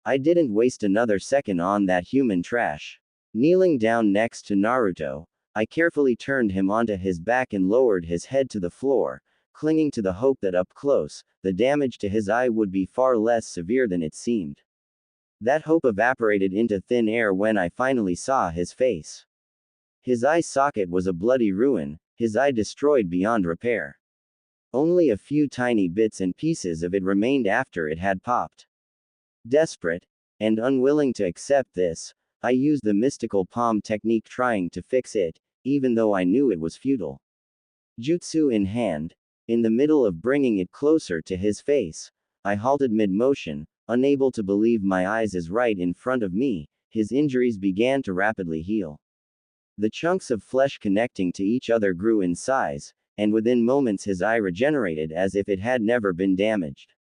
I didn't waste another second on that human trash. Kneeling down next to Naruto, I carefully turned him onto his back and lowered his head to the floor, clinging to the hope that up close, the damage to his eye would be far less severe than it seemed. That hope evaporated into thin air when I finally saw his face. His eye socket was a bloody ruin, his eye destroyed beyond repair. Only a few tiny bits and pieces of it remained after it had popped. Desperate, and unwilling to accept this, I used the mystical palm technique trying to fix it, even though I knew it was futile. Jutsu in hand, in the middle of bringing it closer to his face, I halted mid-motion, unable to believe my eyes as right in front of me, his injuries began to rapidly heal. The chunks of flesh connecting to each other grew in size, and within moments his eye regenerated as if it had never been damaged.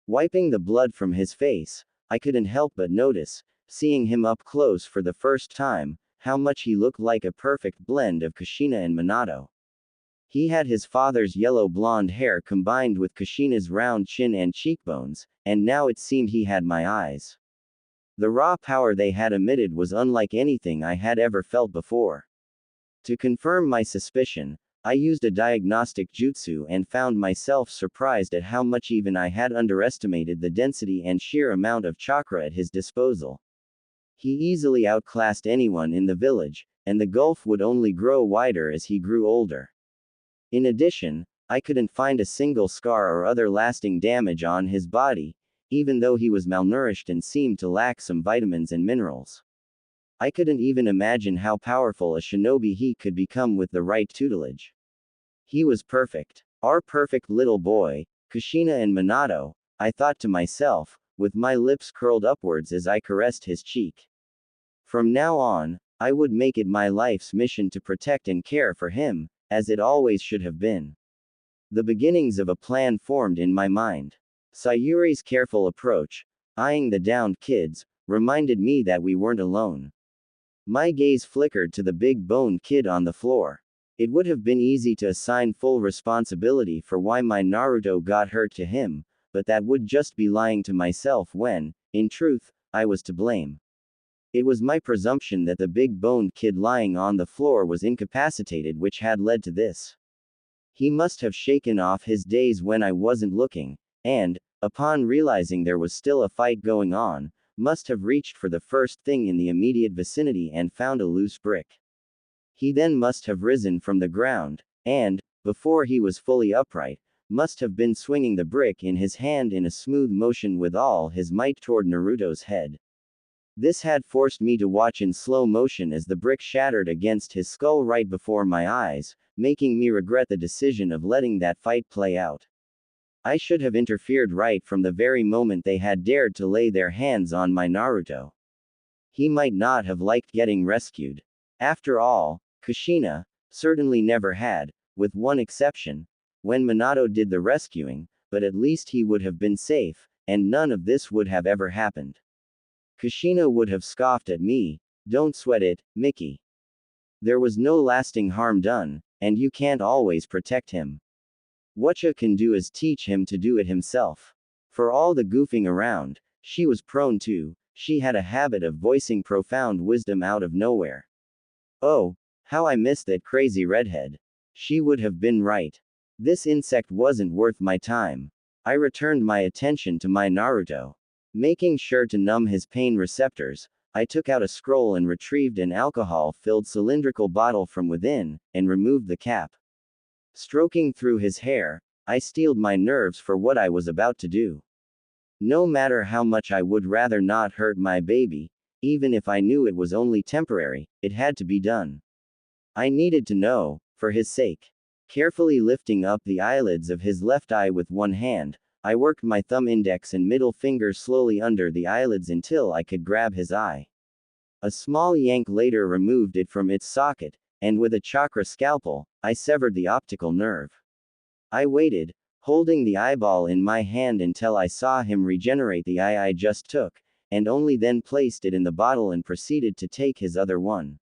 Wiping the blood from his face, I couldn't help but notice, seeing him up close for the first time, how much he looked like a perfect blend of Kushina and Minato. He had his father's yellow blonde hair combined with Kushina's round chin and cheekbones, and now it seemed he had my eyes. The raw power they had emitted was unlike anything I had ever felt before. To confirm my suspicion, I used a diagnostic jutsu and found myself surprised at how much even I had underestimated the density and sheer amount of chakra at his disposal. He easily outclassed anyone in the village, and the gulf would only grow wider as he grew older. In addition, I couldn't find a single scar or other lasting damage on his body, even though he was malnourished and seemed to lack some vitamins and minerals. I couldn't even imagine how powerful a shinobi he could become with the right tutelage. He was perfect. Our perfect little boy, Kushina and Minato, I thought to myself, with my lips curled upwards as I caressed his cheek. From now on, I would make it my life's mission to protect and care for him, as it always should have been. The beginnings of a plan formed in my mind. Sayuri's careful approach, eyeing the downed kids, reminded me that we weren't alone. My gaze flickered to the big-boned kid on the floor. It would have been easy to assign full responsibility for why my Naruto got hurt to him, but that would just be lying to myself when, in truth, I was to blame. It was my presumption that the big-boned kid lying on the floor was incapacitated which had led to this. He must have shaken off his daze when I wasn't looking, and, upon realizing there was still a fight going on, must have reached for the first thing in the immediate vicinity and found a loose brick. He then must have risen from the ground, and, before he was fully upright, must have been swinging the brick in his hand in a smooth motion with all his might toward Naruto's head. This had forced me to watch in slow motion as the brick shattered against his skull right before my eyes, making me regret the decision of letting that fight play out. I should have interfered right from the very moment they had dared to lay their hands on my Naruto. He might not have liked getting rescued. After all, Kushina certainly never had, with one exception, when Minato did the rescuing, but at least he would have been safe, and none of this would have ever happened. Kushina would have scoffed at me, "Don't sweat it, Mickey. There was no lasting harm done, and you can't always protect him. What you can do is teach him to do it himself." For all the goofing around she was prone to, she had a habit of voicing profound wisdom out of nowhere. Oh, how I missed that crazy redhead. She would have been right. This insect wasn't worth my time. I returned my attention to my Naruto. Making sure to numb his pain receptors, I took out a scroll and retrieved an alcohol-filled cylindrical bottle from within, and removed the cap. Stroking through his hair, I steeled my nerves for what I was about to do. No matter how much I would rather not hurt my baby, even if I knew it was only temporary, it had to be done. I needed to know, for his sake. Carefully lifting up the eyelids of his left eye with one hand, I worked my thumb index and middle fingers slowly under the eyelids until I could grab his eye. A small yank later removed it from its socket, and with a chakra scalpel, I severed the optical nerve. I waited, holding the eyeball in my hand until I saw him regenerate the eye I just took, and only then placed it in the bottle and proceeded to take his other one.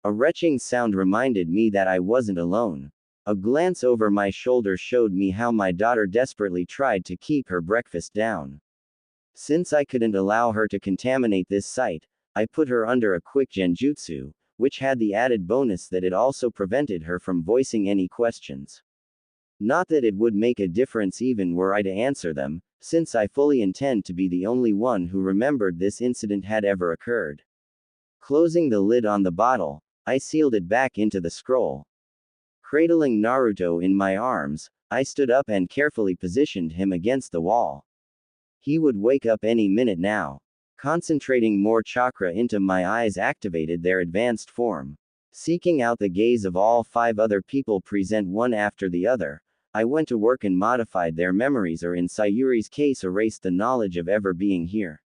A retching sound reminded me that I wasn't alone. A glance over my shoulder showed me how my daughter desperately tried to keep her breakfast down. Since I couldn't allow her to contaminate this site, I put her under a quick genjutsu, which had the added bonus that it also prevented her from voicing any questions. Not that it would make a difference even were I to answer them, since I fully intend to be the only one who remembered this incident had ever occurred. Closing the lid on the bottle, I sealed it back into the scroll. Cradling Naruto in my arms, I stood up and carefully positioned him against the wall. He would wake up any minute now. Concentrating more chakra into my eyes activated their advanced form. Seeking out the gaze of all 5 other people present one after the other, I went to work and modified their memories, or in Sayuri's case erased the knowledge of ever being here.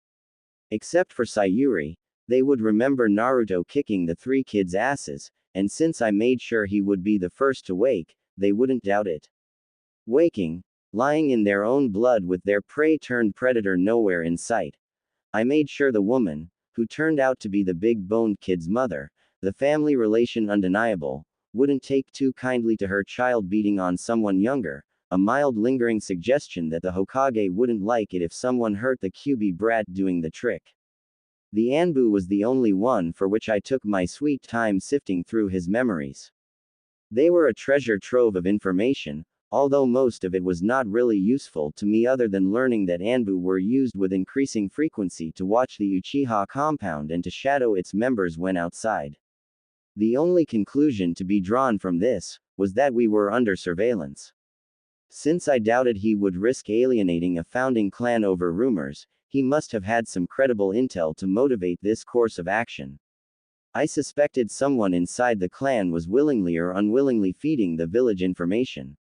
Except for Sayuri, they would remember Naruto kicking the 3 kids' asses, and since I made sure he would be the first to wake, they wouldn't doubt it. Waking, lying in their own blood with their prey-turned-predator nowhere in sight, I made sure the woman, who turned out to be the big-boned kid's mother, the family relation undeniable, wouldn't take too kindly to her child beating on someone younger, a mild lingering suggestion that the Hokage wouldn't like it if someone hurt the QB brat doing the trick. The Anbu was the only one for which I took my sweet time sifting through his memories. They were a treasure trove of information, although most of it was not really useful to me other than learning that Anbu were used with increasing frequency to watch the Uchiha compound and to shadow its members when outside. The only conclusion to be drawn from this was that we were under surveillance. Since I doubted he would risk alienating a founding clan over rumors, he must have had some credible intel to motivate this course of action. I suspected someone inside the clan was willingly or unwillingly feeding the village information.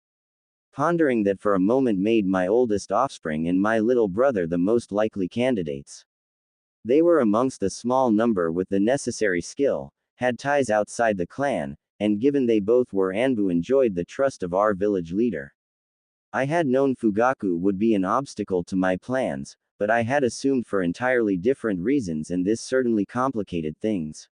Pondering that for a moment made my oldest offspring and my little brother the most likely candidates. They were amongst the small number with the necessary skill, had ties outside the clan, and given they both were Anbu enjoyed the trust of our village leader. I had known Fugaku would be an obstacle to my plans, but I had assumed for entirely different reasons, and this certainly complicated things.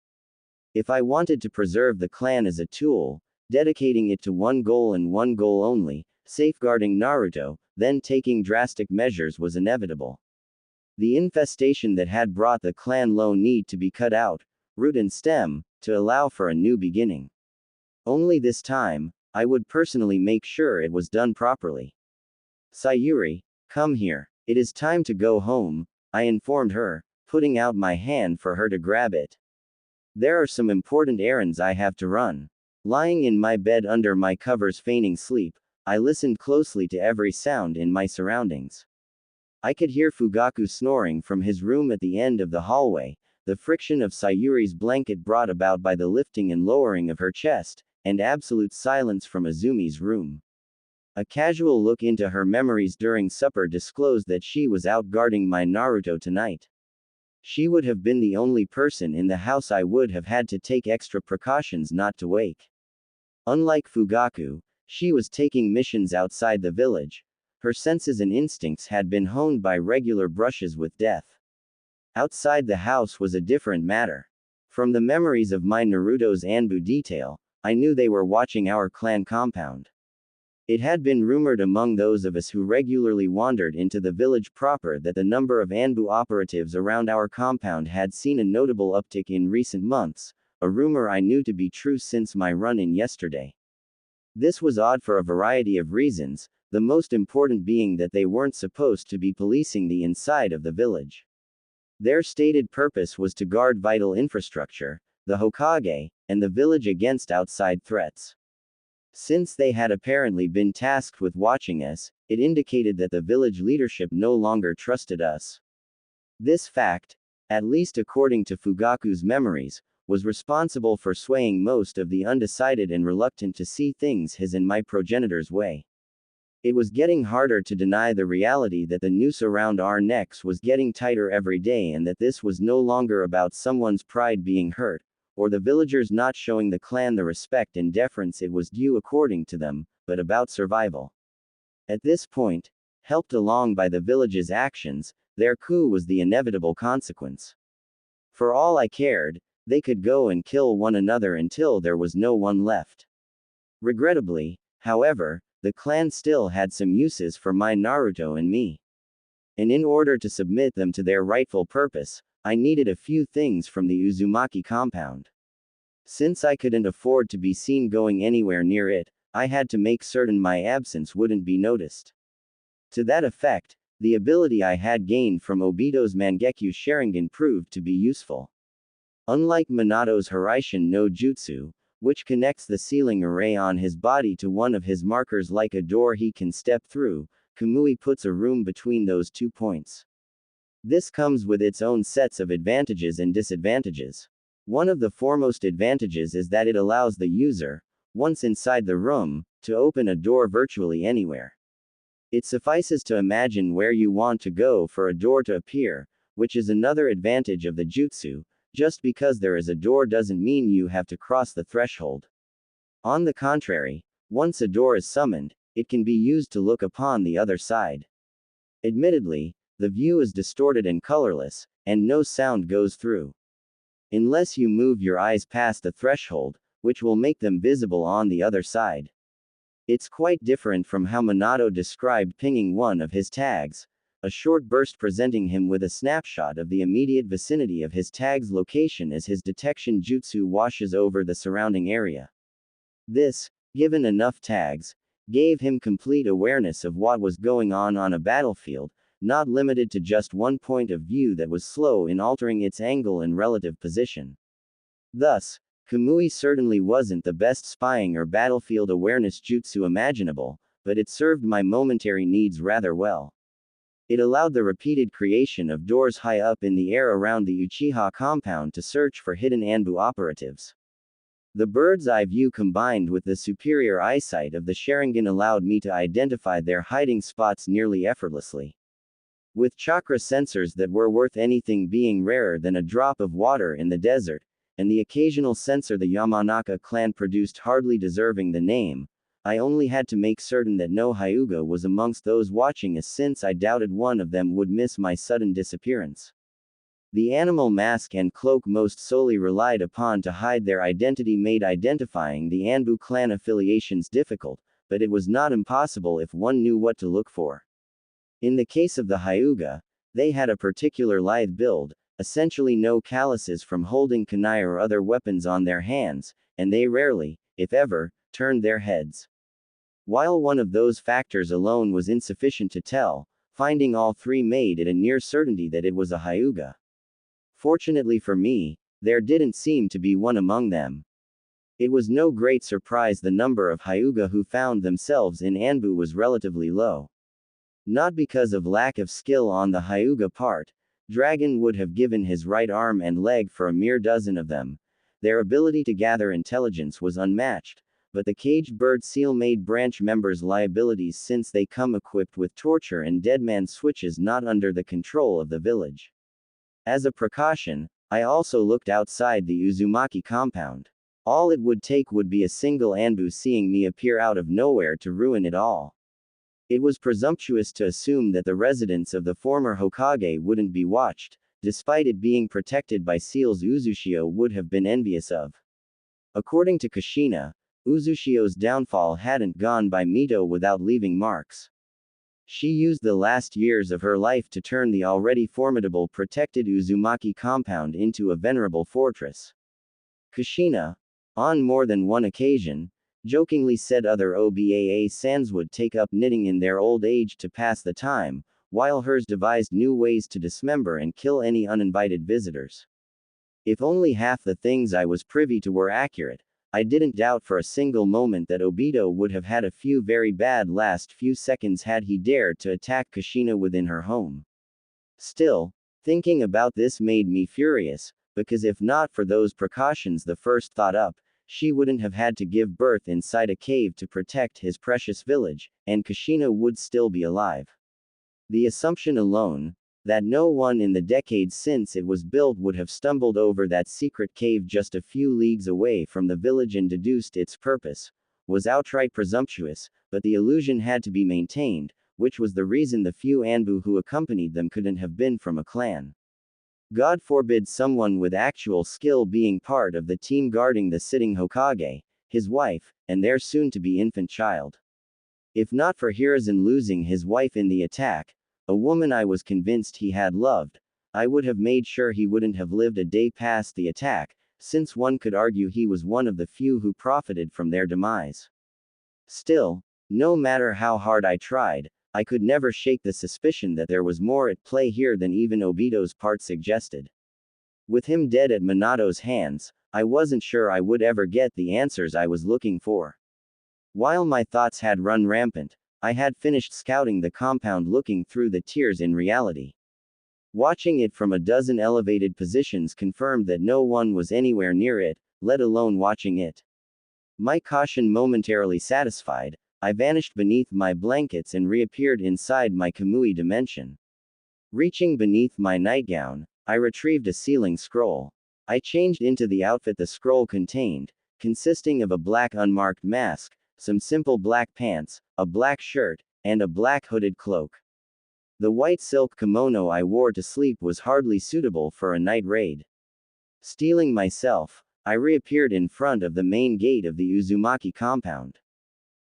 If I wanted to preserve the clan as a tool, dedicating it to one goal and one goal only, safeguarding Naruto, then taking drastic measures was inevitable. The infestation that had brought the clan low need to be cut out, root and stem, to allow for a new beginning. Only this time, I would personally make sure it was done properly. Sayuri, come here. It is time to go home, I informed her, putting out my hand for her to grab it. There are some important errands I have to run. Lying in my bed under my covers feigning sleep, I listened closely to every sound in my surroundings. I could hear Fugaku snoring from his room at the end of the hallway, the friction of Sayuri's blanket brought about by the lifting and lowering of her chest, and absolute silence from Azumi's room. A casual look into her memories during supper disclosed that she was out guarding my Naruto tonight. She would have been the only person in the house I would have had to take extra precautions not to wake. Unlike Fugaku, she was taking missions outside the village. Her senses and instincts had been honed by regular brushes with death. Outside the house was a different matter. From the memories of my Naruto's Anbu detail, I knew they were watching our clan compound. It had been rumored among those of us who regularly wandered into the village proper that the number of Anbu operatives around our compound had seen a notable uptick in recent months, a rumor I knew to be true since my run-in yesterday. This was odd for a variety of reasons, the most important being that they weren't supposed to be policing the inside of the village. Their stated purpose was to guard vital infrastructure, the Hokage, and the village against outside threats. Since they had apparently been tasked with watching us, it indicated that the village leadership no longer trusted us. This fact, at least according to Fugaku's memories, was responsible for swaying most of the undecided and reluctant to see things his and my progenitor's way. It was getting harder to deny the reality that the noose around our necks was getting tighter every day and that this was no longer about someone's pride being hurt, or the villagers not showing the clan the respect and deference it was due according to them, but about survival. At this point, helped along by the village's actions, their coup was the inevitable consequence. For all I cared, they could go and kill one another until there was no one left. Regrettably, however, the clan still had some uses for my Naruto and me. And in order to submit them to their rightful purpose, I needed a few things from the Uzumaki compound. Since I couldn't afford to be seen going anywhere near it, I had to make certain my absence wouldn't be noticed. To that effect, the ability I had gained from Obito's Mangekyo Sharingan proved to be useful. Unlike Minato's Hiraishin no Jutsu, which connects the ceiling array on his body to one of his markers like a door he can step through, Kamui puts a room between those 2 points. This comes with its own sets of advantages and disadvantages. One of the foremost advantages is that it allows the user, once inside the room, to open a door virtually anywhere. It suffices to imagine where you want to go for a door to appear, which is another advantage of the jutsu. Just because there is a door doesn't mean you have to cross the threshold. On the contrary, once a door is summoned, it can be used to look upon the other side. Admittedly, the view is distorted and colorless, and no sound goes through. Unless you move your eyes past the threshold, which will make them visible on the other side. It's quite different from how Minato described pinging one of his tags, a short burst presenting him with a snapshot of the immediate vicinity of his tag's location as his detection jutsu washes over the surrounding area. This, given enough tags, gave him complete awareness of what was going on a battlefield, not limited to just one point of view that was slow in altering its angle and relative position. Thus, Kamui certainly wasn't the best spying or battlefield awareness jutsu imaginable, but it served my momentary needs rather well. It allowed the repeated creation of doors high up in the air around the Uchiha compound to search for hidden Anbu operatives. The bird's eye view combined with the superior eyesight of the Sharingan allowed me to identify their hiding spots nearly effortlessly. With chakra sensors that were worth anything being rarer than a drop of water in the desert, and the occasional sensor the Yamanaka clan produced hardly deserving the name, I only had to make certain that no Hyuga was amongst those watching us since I doubted one of them would miss my sudden disappearance. The animal mask and cloak most solely relied upon to hide their identity made identifying the Anbu clan affiliations difficult, but it was not impossible if one knew what to look for. In the case of the Hyuga, they had a particular lithe build, essentially no calluses from holding kunai or other weapons on their hands, and they rarely, if ever, turned their heads. While one of those factors alone was insufficient to tell, finding all three made it a near certainty that it was a Hyuga. Fortunately for me, there didn't seem to be one among them. It was no great surprise the number of Hyuga who found themselves in Anbu was relatively low. Not because of lack of skill on the Hyuga part, Dragon would have given his right arm and leg for a mere dozen of them. Their ability to gather intelligence was unmatched, but the caged bird seal made branch members liabilities since they come equipped with torture and deadman switches not under the control of the village. As a precaution, I also looked outside the Uzumaki compound. All it would take would be a single Anbu seeing me appear out of nowhere to ruin it all. It was presumptuous to assume that the residence of the former Hokage wouldn't be watched, despite it being protected by seals Uzushio would have been envious of. According to Kushina, Uzushio's downfall hadn't gone by Mito without leaving marks. She used the last years of her life to turn the already formidable protected Uzumaki compound into a venerable fortress. Kushina, on more than one occasion, Jokingly said other OBAA sans would take up knitting in their old age to pass the time, while hers devised new ways to dismember and kill any uninvited visitors. If only half the things I was privy to were accurate, I didn't doubt for a single moment that Obito would have had a few very bad last few seconds had he dared to attack Kushina within her home. Still, thinking about this made me furious, because if not for those precautions the first thought up, she wouldn't have had to give birth inside a cave to protect his precious village, and Kushina would still be alive. The assumption alone, that no one in the decades since it was built would have stumbled over that secret cave just a few leagues away from the village and deduced its purpose, was outright presumptuous, but the illusion had to be maintained, which was the reason the few Anbu who accompanied them couldn't have been from a clan. God forbid someone with actual skill being part of the team guarding the sitting Hokage, his wife, and their soon-to-be infant child. If not for Hiruzen losing his wife in the attack, a woman I was convinced he had loved, I would have made sure he wouldn't have lived a day past the attack, since one could argue he was one of the few who profited from their demise. Still, no matter how hard I tried, I could never shake the suspicion that there was more at play here than even Obito's part suggested. With him dead at Minato's hands, I wasn't sure I would ever get the answers I was looking for. While my thoughts had run rampant, I had finished scouting the compound looking through the tiers in reality. Watching it from a dozen elevated positions confirmed that no one was anywhere near it, let alone watching it. My caution momentarily satisfied, I vanished beneath my blankets and reappeared inside my Kamui dimension. Reaching beneath my nightgown, I retrieved a sealing scroll. I changed into the outfit the scroll contained, consisting of a black unmarked mask, some simple black pants, a black shirt, and a black hooded cloak. The white silk kimono I wore to sleep was hardly suitable for a night raid. Steeling myself, I reappeared in front of the main gate of the Uzumaki compound.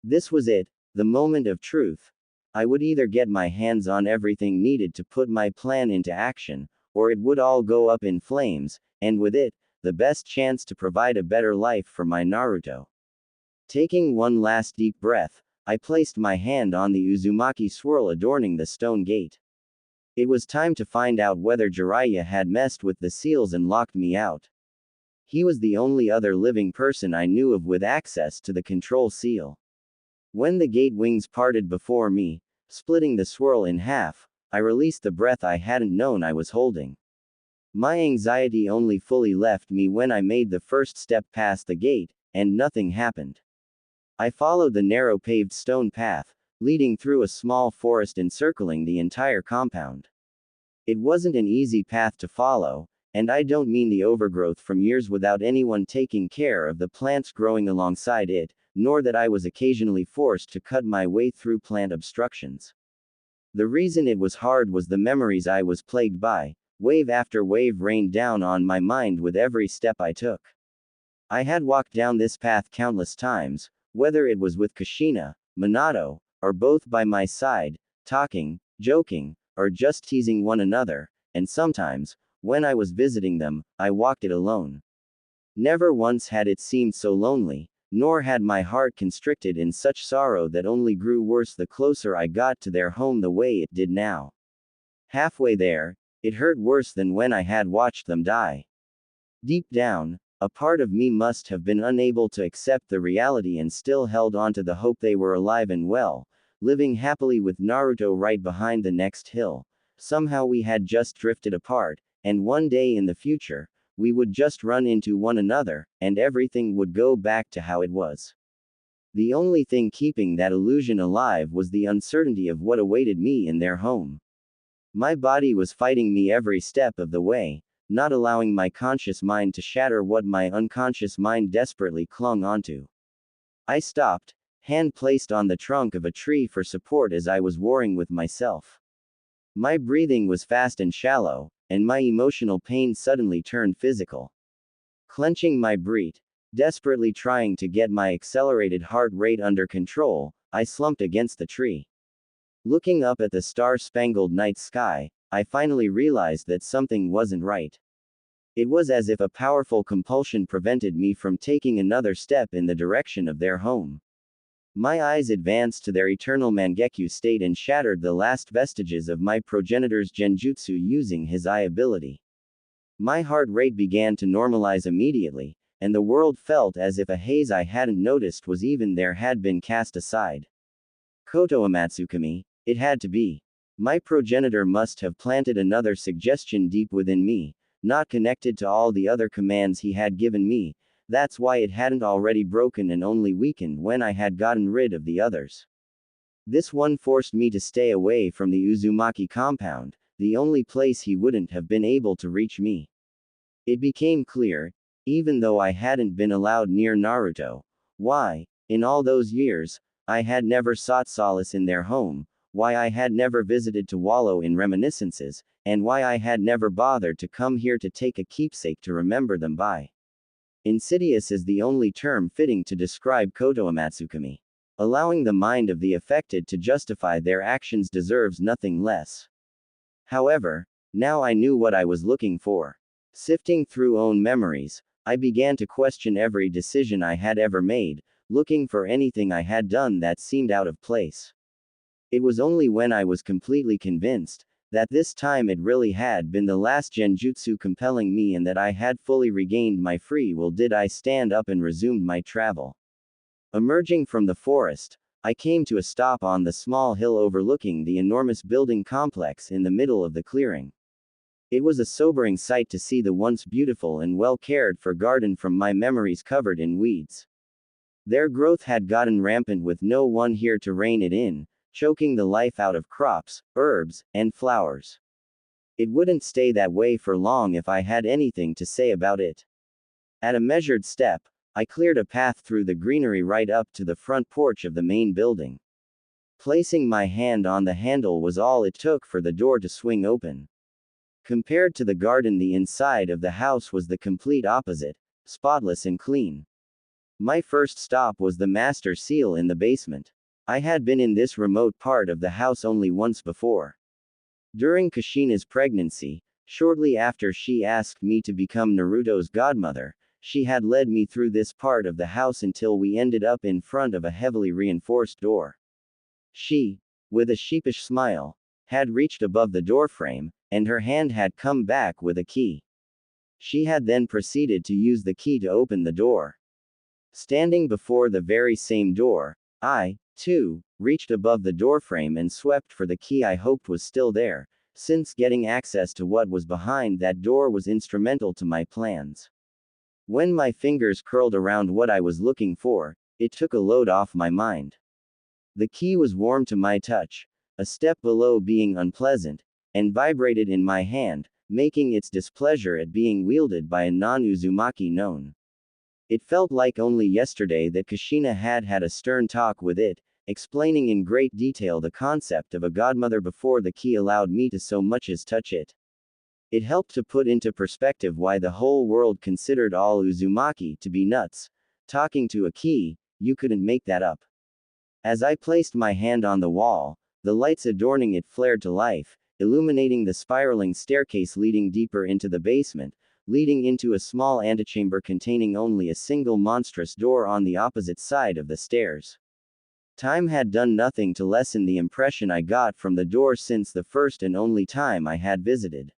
This was it, the moment of truth. I would either get my hands on everything needed to put my plan into action, or it would all go up in flames, and with it, the best chance to provide a better life for my Naruto. Taking one last deep breath, I placed my hand on the Uzumaki swirl adorning the stone gate. It was time to find out whether Jiraiya had messed with the seals and locked me out. He was the only other living person I knew of with access to the control seal. When the gate wings parted before me, splitting the swirl in half, I released the breath I hadn't known I was holding. My anxiety only fully left me when I made the first step past the gate, and nothing happened. I followed the narrow paved stone path, leading through a small forest encircling the entire compound. It wasn't an easy path to follow, and I don't mean the overgrowth from years without anyone taking care of the plants growing alongside it, nor that I was occasionally forced to cut my way through plant obstructions. The reason it was hard was the memories I was plagued by. Wave after wave rained down on my mind with every step I took. I had walked down this path countless times, whether it was with Kushina, Minato, or both by my side, talking, joking, or just teasing one another, and sometimes, when I was visiting them, I walked it alone. Never once had it seemed so lonely, nor had my heart constricted in such sorrow that only grew worse the closer I got to their home the way it did now. Halfway there, it hurt worse than when I had watched them die. Deep down, a part of me must have been unable to accept the reality and still held on to the hope they were alive and well, living happily with Naruto right behind the next hill. Somehow we had just drifted apart, and one day in the future, we would just run into one another, and everything would go back to how it was. The only thing keeping that illusion alive was the uncertainty of what awaited me in their home. My body was fighting me every step of the way, not allowing my conscious mind to shatter what my unconscious mind desperately clung onto. I stopped, hand placed on the trunk of a tree for support as I was warring with myself. My breathing was fast and shallow, and my emotional pain suddenly turned physical. Clenching my breath, desperately trying to get my accelerated heart rate under control, I slumped against the tree. Looking up at the star-spangled night sky, I finally realized that something wasn't right. It was as if a powerful compulsion prevented me from taking another step in the direction of their home. My eyes advanced to their eternal Mangekyo state and shattered the last vestiges of my progenitor's genjutsu using his eye ability. My heart rate began to normalize immediately, and the world felt as if a haze I hadn't noticed was even there had been cast aside. Koto Amatsukami, it had to be. My progenitor must have planted another suggestion deep within me, not connected to all the other commands he had given me. That's why it hadn't already broken and only weakened when I had gotten rid of the others. This one forced me to stay away from the Uzumaki compound, the only place he wouldn't have been able to reach me. It became clear, even though I hadn't been allowed near Naruto, why, in all those years, I had never sought solace in their home, why I had never visited to wallow in reminiscences, and why I had never bothered to come here to take a keepsake to remember them by. Insidious is the only term fitting to describe Koto Amatsukami. Allowing the mind of the affected to justify their actions deserves nothing less. However, now I knew what I was looking for. Sifting through own memories, I began to question every decision I had ever made, looking for anything I had done that seemed out of place. It was only when I was completely convinced that this time it really had been the last genjutsu compelling me and that I had fully regained my free will did I stand up and resumed my travel. Emerging from the forest, I came to a stop on the small hill overlooking the enormous building complex in the middle of the clearing. It was a sobering sight to see the once beautiful and well cared for garden from my memories covered in weeds. Their growth had gotten rampant with no one here to rein it in, choking the life out of crops, herbs, and flowers. It wouldn't stay that way for long if I had anything to say about it. At a measured step, I cleared a path through the greenery right up to the front porch of the main building. Placing my hand on the handle was all it took for the door to swing open. Compared to the garden, the inside of the house was the complete opposite, spotless and clean. My first stop was the master seal in the basement. I had been in this remote part of the house only once before. During Kushina's pregnancy, shortly after she asked me to become Naruto's godmother, she had led me through this part of the house until we ended up in front of a heavily reinforced door. She, with a sheepish smile, had reached above the doorframe, and her hand had come back with a key. She had then proceeded to use the key to open the door. Standing before the very same door, I, too, reached above the doorframe and swept for the key I hoped was still there, since getting access to what was behind that door was instrumental to my plans. When my fingers curled around what I was looking for, it took a load off my mind. The key was warm to my touch, a step below being unpleasant, and vibrated in my hand, making its displeasure at being wielded by a non-Uzumaki known. It felt like only yesterday that Kushina had had a stern talk with it, explaining in great detail the concept of a godmother before the key allowed me to so much as touch it. It helped to put into perspective why the whole world considered all Uzumaki to be nuts. Talking to a key, you couldn't make that up. As I placed my hand on the wall, the lights adorning it flared to life, illuminating the spiraling staircase leading deeper into the basement, leading into a small antechamber containing only a single monstrous door on the opposite side of the stairs. Time had done nothing to lessen the impression I got from the door since the first and only time I had visited.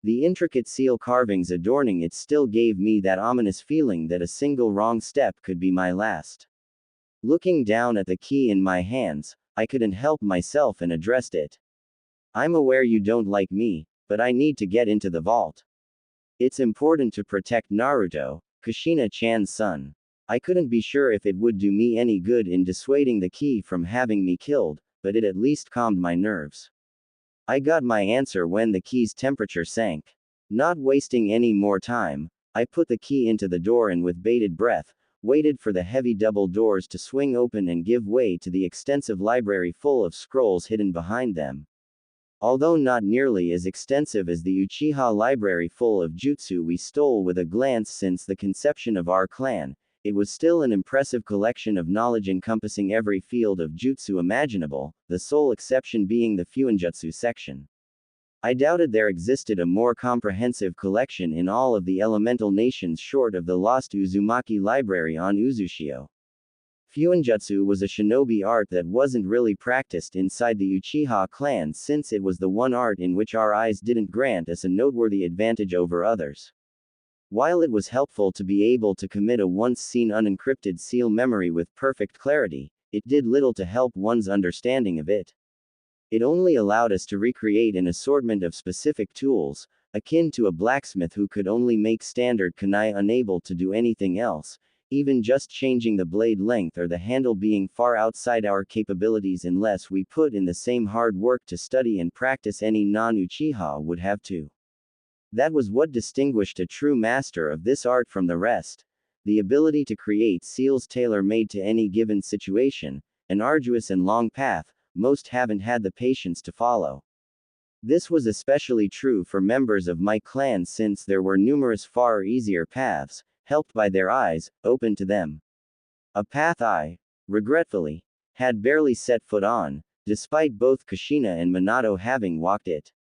The intricate seal carvings adorning it still gave me that ominous feeling that a single wrong step could be my last. Looking down at the key in my hands, I couldn't help myself and addressed it. I'm aware you don't like me, but I need to get into the vault. It's important to protect Naruto, Kushina-chan's son. I couldn't be sure if it would do me any good in dissuading the key from having me killed, but it at least calmed my nerves. I got my answer when the key's temperature sank. Not wasting any more time, I put the key into the door and with bated breath, waited for the heavy double doors to swing open and give way to the extensive library full of scrolls hidden behind them. Although not nearly as extensive as the Uchiha library full of jutsu we stole with a glance since the conception of our clan, it was still an impressive collection of knowledge encompassing every field of jutsu imaginable, the sole exception being the fuinjutsu section. I doubted there existed a more comprehensive collection in all of the elemental nations short of the lost Uzumaki library on Uzushio. Fuinjutsu was a shinobi art that wasn't really practiced inside the Uchiha clan since it was the one art in which our eyes didn't grant us a noteworthy advantage over others. While it was helpful to be able to commit a once-seen unencrypted seal memory with perfect clarity, it did little to help one's understanding of it. It only allowed us to recreate an assortment of specific tools, akin to a blacksmith who could only make standard kunai unable to do anything else, even just changing the blade length or the handle being far outside our capabilities unless we put in the same hard work to study and practice any non-Uchiha would have to. That was what distinguished a true master of this art from the rest: the ability to create seals tailor-made to any given situation, an arduous and long path most haven't had the patience to follow. This was especially true for members of my clan since there were numerous far easier paths, helped by their eyes, open to them. A path I, regretfully, had barely set foot on, despite both Kushina and Minato having walked it.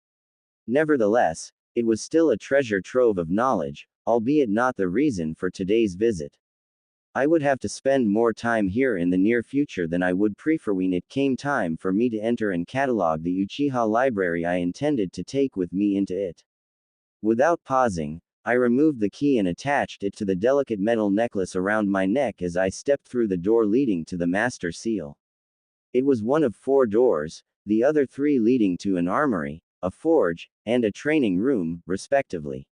Nevertheless, it was still a treasure trove of knowledge, albeit not the reason for today's visit. I would have to spend more time here in the near future than I would prefer when it came time for me to enter and catalog the Uchiha library I intended to take with me into it. Without pausing, I removed the key and attached it to the delicate metal necklace around my neck as I stepped through the door leading to the master seal. It was one of 4 doors, the other 3 leading to an armory, a forge, and a training room, respectively.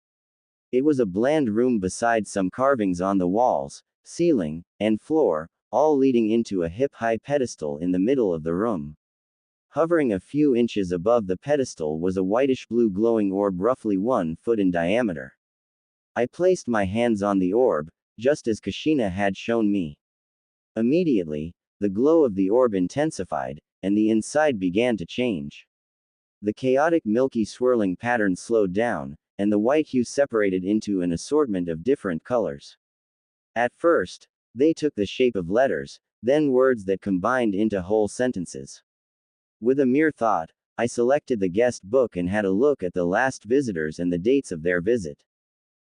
It was a bland room beside some carvings on the walls, ceiling, and floor, all leading into a hip-high pedestal in the middle of the room. Hovering a few inches above the pedestal was a whitish-blue glowing orb roughly 1 foot in diameter. I placed my hands on the orb, just as Kushina had shown me. Immediately, the glow of the orb intensified, and the inside began to change. The chaotic milky swirling pattern slowed down, and the white hue separated into an assortment of different colors. At first, they took the shape of letters, then words that combined into whole sentences. With a mere thought, I selected the guest book and had a look at the last visitors and the dates of their visit.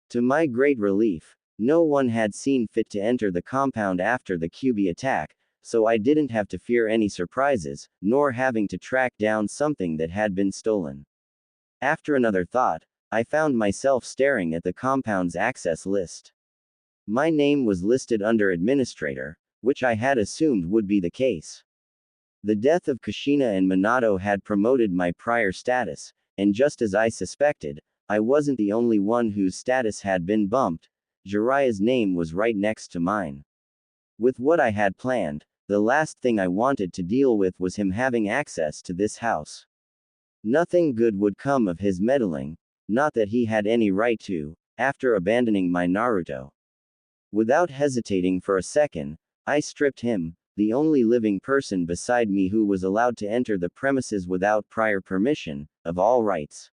To my great relief, no one had seen fit to enter the compound after the Kyuubi attack, so I didn't have to fear any surprises, nor having to track down something that had been stolen. After another thought, I found myself staring at the compound's access list. My name was listed under Administrator, which I had assumed would be the case. The death of Kushina and Minato had promoted my prior status, and just as I suspected, I wasn't the only one whose status had been bumped. Jiraiya's name was right next to mine. With what I had planned, the last thing I wanted to deal with was him having access to this house. Nothing good would come of his meddling, not that he had any right to, after abandoning my Naruto. Without hesitating for a second, I stripped him, the only living person beside me who was allowed to enter the premises without prior permission, of all rights.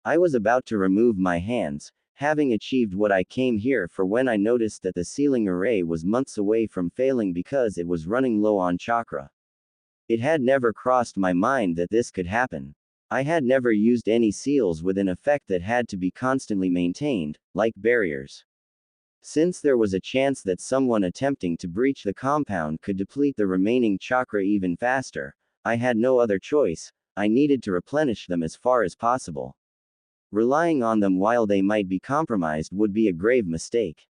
I was about to remove my hands, having achieved what I came here for, when I noticed that the sealing array was months away from failing because it was running low on chakra. It had never crossed my mind that this could happen. I had never used any seals with an effect that had to be constantly maintained, like barriers. Since there was a chance that someone attempting to breach the compound could deplete the remaining chakra even faster, I had no other choice. I needed to replenish them as far as possible. Relying on them while they might be compromised would be a grave mistake.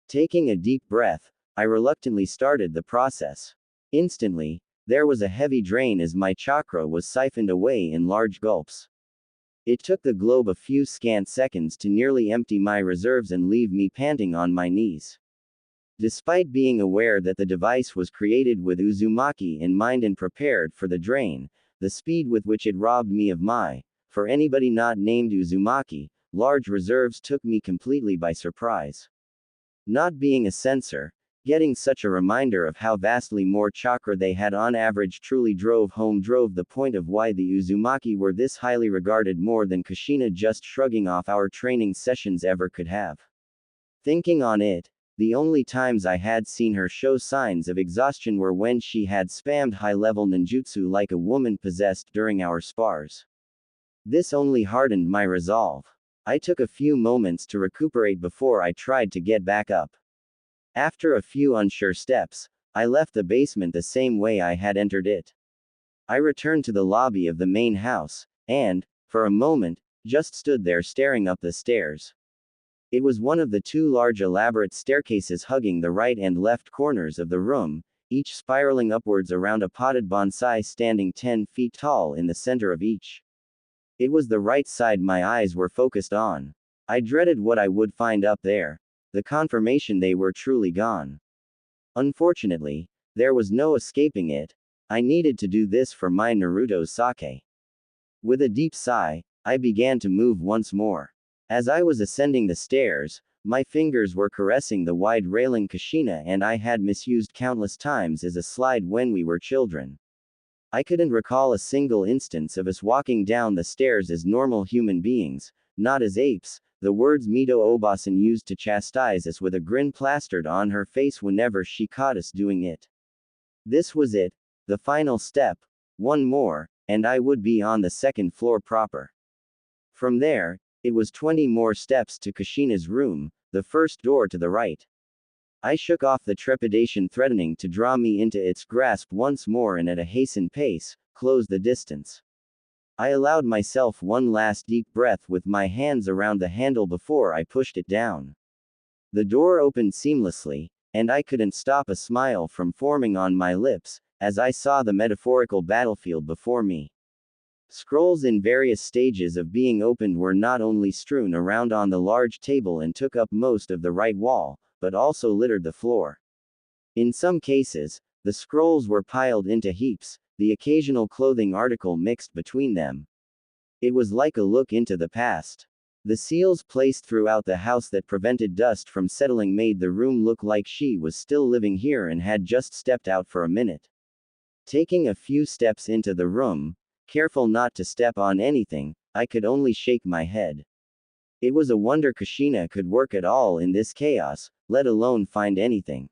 Taking a deep breath, I reluctantly started the process. Instantly, there was a heavy drain as my chakra was siphoned away in large gulps. It took the globe a few scant seconds to nearly empty my reserves and leave me panting on my knees. Despite being aware that the device was created with Uzumaki in mind and prepared for the drain, the speed with which it robbed me of my, for anybody not named Uzumaki, large reserves took me completely by surprise. Not being a censor, getting such a reminder of how vastly more chakra they had on average truly drove the point of why the Uzumaki were this highly regarded more than Kushina just shrugging off our training sessions ever could have. Thinking on it, the only times I had seen her show signs of exhaustion were when she had spammed high-level ninjutsu like a woman possessed during our spars. This only hardened my resolve. I took a few moments to recuperate before I tried to get back up. After a few unsure steps, I left the basement the same way I had entered it. I returned to the lobby of the main house, and, for a moment, just stood there staring up the stairs. It was one of the two large elaborate staircases hugging the right and left corners of the room, each spiraling upwards around a potted bonsai standing 10 feet tall in the center of each. It was the right side my eyes were focused on. I dreaded what I would find up there, the confirmation they were truly gone. Unfortunately, there was no escaping it. I needed to do this for my Naruto's sake. With a deep sigh, I began to move once more. As I was ascending the stairs, my fingers were caressing the wide railing Kushina and I had misused countless times as a slide when we were children. I couldn't recall a single instance of us walking down the stairs as normal human beings, not as apes, the words Mito Obasan used to chastise us with a grin plastered on her face whenever she caught us doing it. This was it, the final step, one more, and I would be on the second floor proper. From there, it was 20 more steps to Kushina's room, the first door to the right. I shook off the trepidation threatening to draw me into its grasp once more and at a hastened pace, closed the distance. I allowed myself one last deep breath with my hands around the handle before I pushed it down. The door opened seamlessly, and I couldn't stop a smile from forming on my lips, as I saw the metaphorical battlefield before me. Scrolls in various stages of being opened were not only strewn around on the large table and took up most of the right wall, but also littered the floor. In some cases, the scrolls were piled into heaps, the occasional clothing article mixed between them. It was like a look into the past. The seals placed throughout the house that prevented dust from settling made the room look like she was still living here and had just stepped out for a minute. Taking a few steps into the room, careful not to step on anything, I could only shake my head. It was a wonder Kushina could work at all in this chaos, let alone find anything.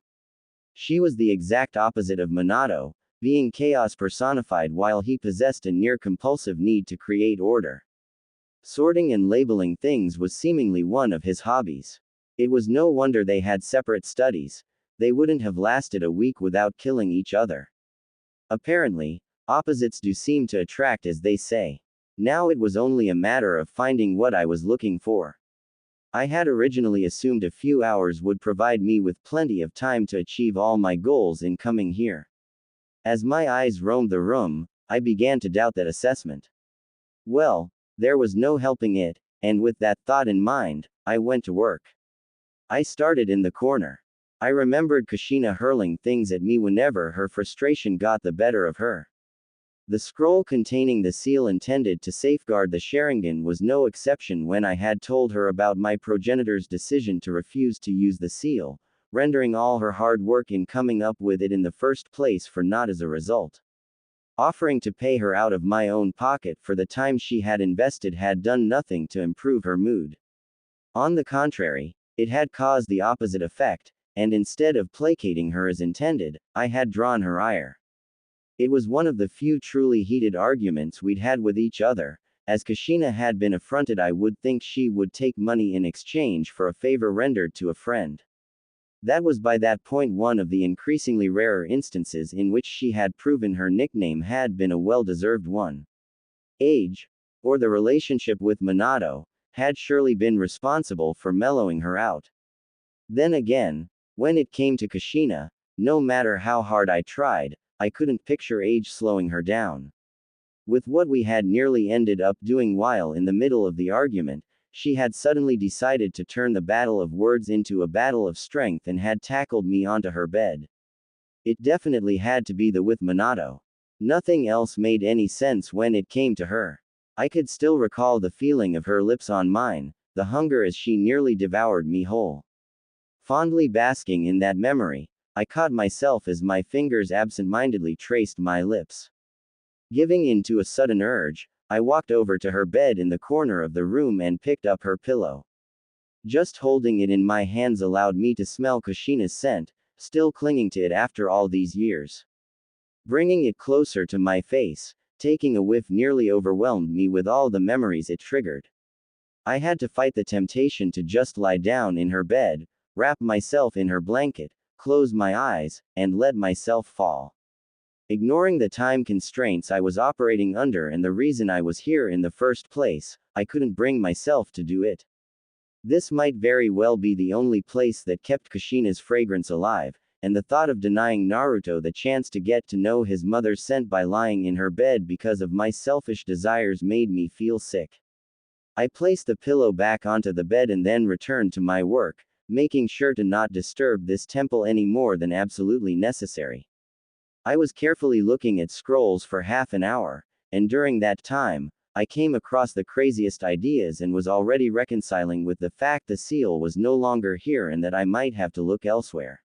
She was the exact opposite of Minato, being chaos personified while he possessed a near-compulsive need to create order. Sorting and labeling things was seemingly one of his hobbies. It was no wonder they had separate studies. They wouldn't have lasted a week without killing each other. Apparently, opposites do seem to attract, as they say. Now it was only a matter of finding what I was looking for. I had originally assumed a few hours would provide me with plenty of time to achieve all my goals in coming here. As my eyes roamed the room, I began to doubt that assessment. Well, there was no helping it, and with that thought in mind, I went to work. I started in the corner. I remembered Kushina hurling things at me whenever her frustration got the better of her. The scroll containing the seal intended to safeguard the Sharingan was no exception when I had told her about my progenitor's decision to refuse to use the seal, rendering all her hard work in coming up with it in the first place for naught as a result. Offering to pay her out of my own pocket for the time she had invested had done nothing to improve her mood. On the contrary, it had caused the opposite effect, and instead of placating her as intended, I had drawn her ire. It was one of the few truly heated arguments we'd had with each other. As Kushina had been affronted, I would think she would take money in exchange for a favor rendered to a friend. That was by that point one of the increasingly rarer instances in which she had proven her nickname had been a well-deserved one. Age, or the relationship with Minato, had surely been responsible for mellowing her out. Then again, when it came to Kushina, no matter how hard I tried, I couldn't picture age slowing her down. With what we had nearly ended up doing while in the middle of the argument, she had suddenly decided to turn the battle of words into a battle of strength and had tackled me onto her bed. It definitely had to be the with Minato. Nothing else made any sense when it came to her. I could still recall the feeling of her lips on mine, the hunger as she nearly devoured me whole. Fondly basking in that memory, I caught myself as my fingers absent-mindedly traced my lips. Giving in to a sudden urge, I walked over to her bed in the corner of the room and picked up her pillow. Just holding it in my hands allowed me to smell Kushina's scent, still clinging to it after all these years. Bringing it closer to my face, taking a whiff nearly overwhelmed me with all the memories it triggered. I had to fight the temptation to just lie down in her bed, wrap myself in her blanket, close my eyes, and let myself fall. Ignoring the time constraints I was operating under and the reason I was here in the first place, I couldn't bring myself to do it. This might very well be the only place that kept Kushina's fragrance alive, and the thought of denying Naruto the chance to get to know his mother's scent by lying in her bed because of my selfish desires made me feel sick. I placed the pillow back onto the bed and then returned to my work, making sure to not disturb this temple any more than absolutely necessary. I was carefully looking at scrolls for half an hour, and during that time, I came across the craziest ideas and was already reconciling with the fact the seal was no longer here and that I might have to look elsewhere.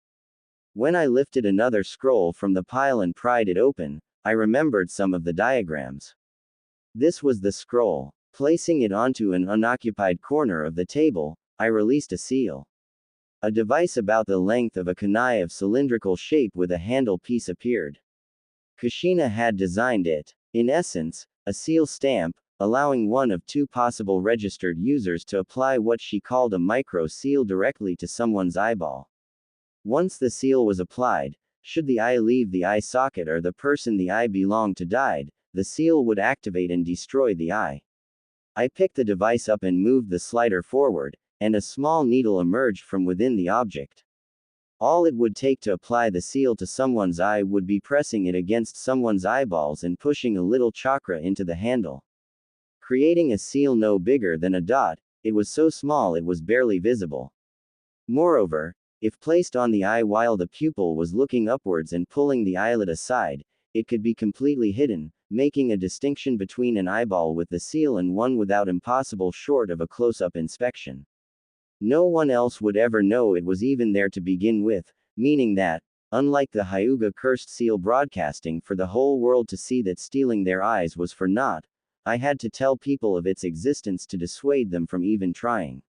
When I lifted another scroll from the pile and pried it open, I remembered some of the diagrams. This was the scroll. Placing it onto an unoccupied corner of the table, I released a seal. A device about the length of a kunai of cylindrical shape with a handle piece appeared. Kushina had designed it. In essence, a seal stamp, allowing one of two possible registered users to apply what she called a micro seal directly to someone's eyeball. Once the seal was applied, should the eye leave the eye socket or the person the eye belonged to died, the seal would activate and destroy the eye. I picked the device up and moved the slider forward, and a small needle emerged from within the object. All it would take to apply the seal to someone's eye would be pressing it against someone's eyeballs and pushing a little chakra into the handle. Creating a seal no bigger than a dot, it was so small it was barely visible. Moreover, if placed on the eye while the pupil was looking upwards and pulling the eyelid aside, it could be completely hidden, making a distinction between an eyeball with the seal and one without impossible short of a close-up inspection. No one else would ever know it was even there to begin with, meaning that, unlike the Hyuga cursed seal broadcasting for the whole world to see that stealing their eyes was for naught, I had to tell people of its existence to dissuade them from even trying.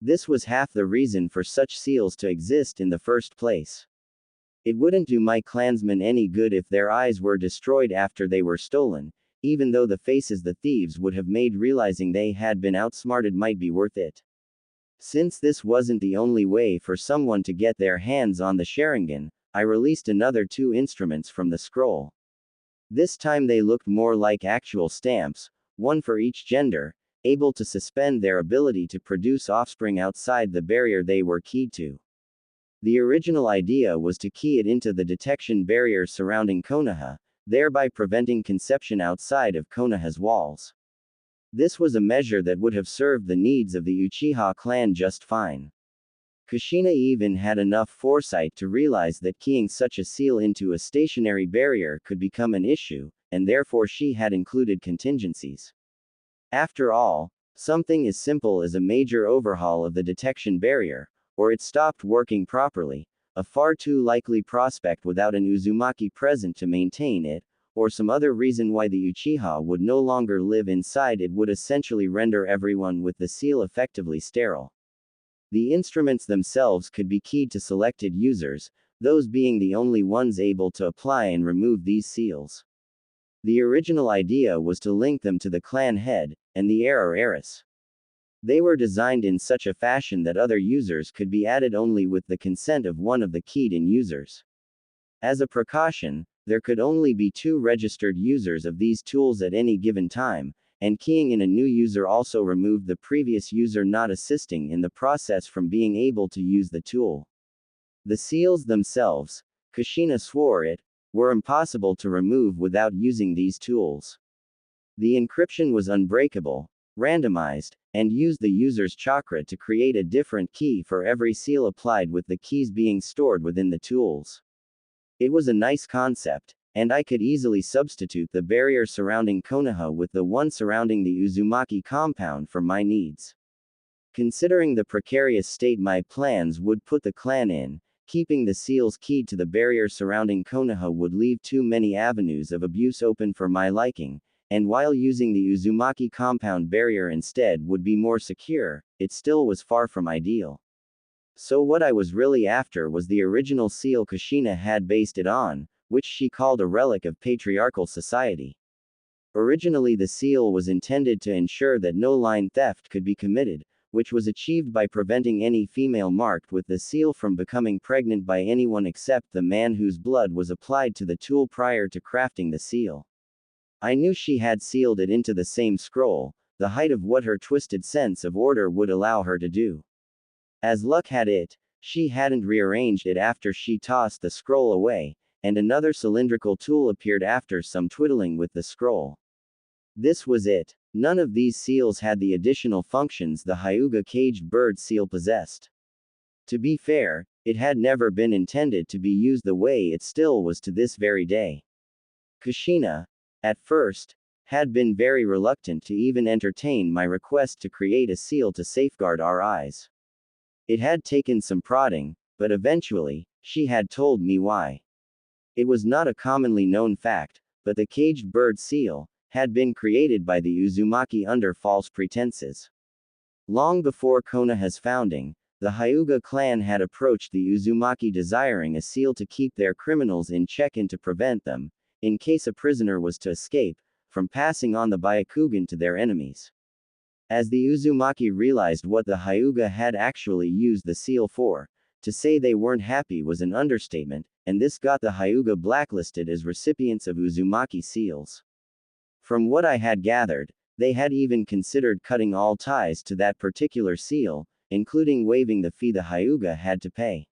This was half the reason for such seals to exist in the first place. It wouldn't do my clansmen any good if their eyes were destroyed after they were stolen, even though the faces the thieves would have made realizing they had been outsmarted might be worth it. Since this wasn't the only way for someone to get their hands on the Sharingan, I released another two instruments from the scroll. This time they looked more like actual stamps, one for each gender, able to suspend their ability to produce offspring outside the barrier they were keyed to. The original idea was to key it into the detection barrier surrounding Konoha, thereby preventing conception outside of Konoha's walls. This was a measure that would have served the needs of the Uchiha clan just fine. Kushina even had enough foresight to realize that keying such a seal into a stationary barrier could become an issue, and therefore she had included contingencies. After all, something as simple as a major overhaul of the detection barrier, or it stopped working properly, a far too likely prospect without an Uzumaki present to maintain it, or some other reason why the Uchiha would no longer live inside it would essentially render everyone with the seal effectively sterile. The instruments themselves could be keyed to selected users, those being the only ones able to apply and remove these seals. The original idea was to link them to the clan head, and the heir or heiress. They were designed in such a fashion that other users could be added only with the consent of one of the keyed-in users. As a precaution, there could only be two registered users of these tools at any given time, and keying in a new user also removed the previous user not assisting in the process from being able to use the tool. The seals themselves, Kushina swore it, were impossible to remove without using these tools. The encryption was unbreakable, randomized, and used the user's chakra to create a different key for every seal applied with the keys being stored within the tools. It was a nice concept, and I could easily substitute the barrier surrounding Konoha with the one surrounding the Uzumaki compound for my needs. Considering the precarious state my plans would put the clan in, keeping the seals keyed to the barrier surrounding Konoha would leave too many avenues of abuse open for my liking, and while using the Uzumaki compound barrier instead would be more secure, it still was far from ideal. So what I was really after was the original seal Kushina had based it on, which she called a relic of patriarchal society. Originally, the seal was intended to ensure that no line theft could be committed, which was achieved by preventing any female marked with the seal from becoming pregnant by anyone except the man whose blood was applied to the tool prior to crafting the seal. I knew she had sealed it into the same scroll, the height of what her twisted sense of order would allow her to do. As luck had it, she hadn't rearranged it after she tossed the scroll away, and another cylindrical tool appeared after some twiddling with the scroll. This was it. None of these seals had the additional functions the Hyuga caged bird seal possessed. To be fair, it had never been intended to be used the way it still was to this very day. Kushina, at first, had been very reluctant to even entertain my request to create a seal to safeguard our eyes. It had taken some prodding, but eventually, she had told me why. It was not a commonly known fact, but the caged bird seal had been created by the Uzumaki under false pretenses. Long before Konoha's founding, the Hyuga clan had approached the Uzumaki desiring a seal to keep their criminals in check and to prevent them, in case a prisoner was to escape, from passing on the Byakugan to their enemies. As the Uzumaki realized what the Hyuga had actually used the seal for, to say they weren't happy was an understatement, and this got the Hyuga blacklisted as recipients of Uzumaki seals. From what I had gathered, they had even considered cutting all ties to that particular seal, including waiving the fee the Hyuga had to pay.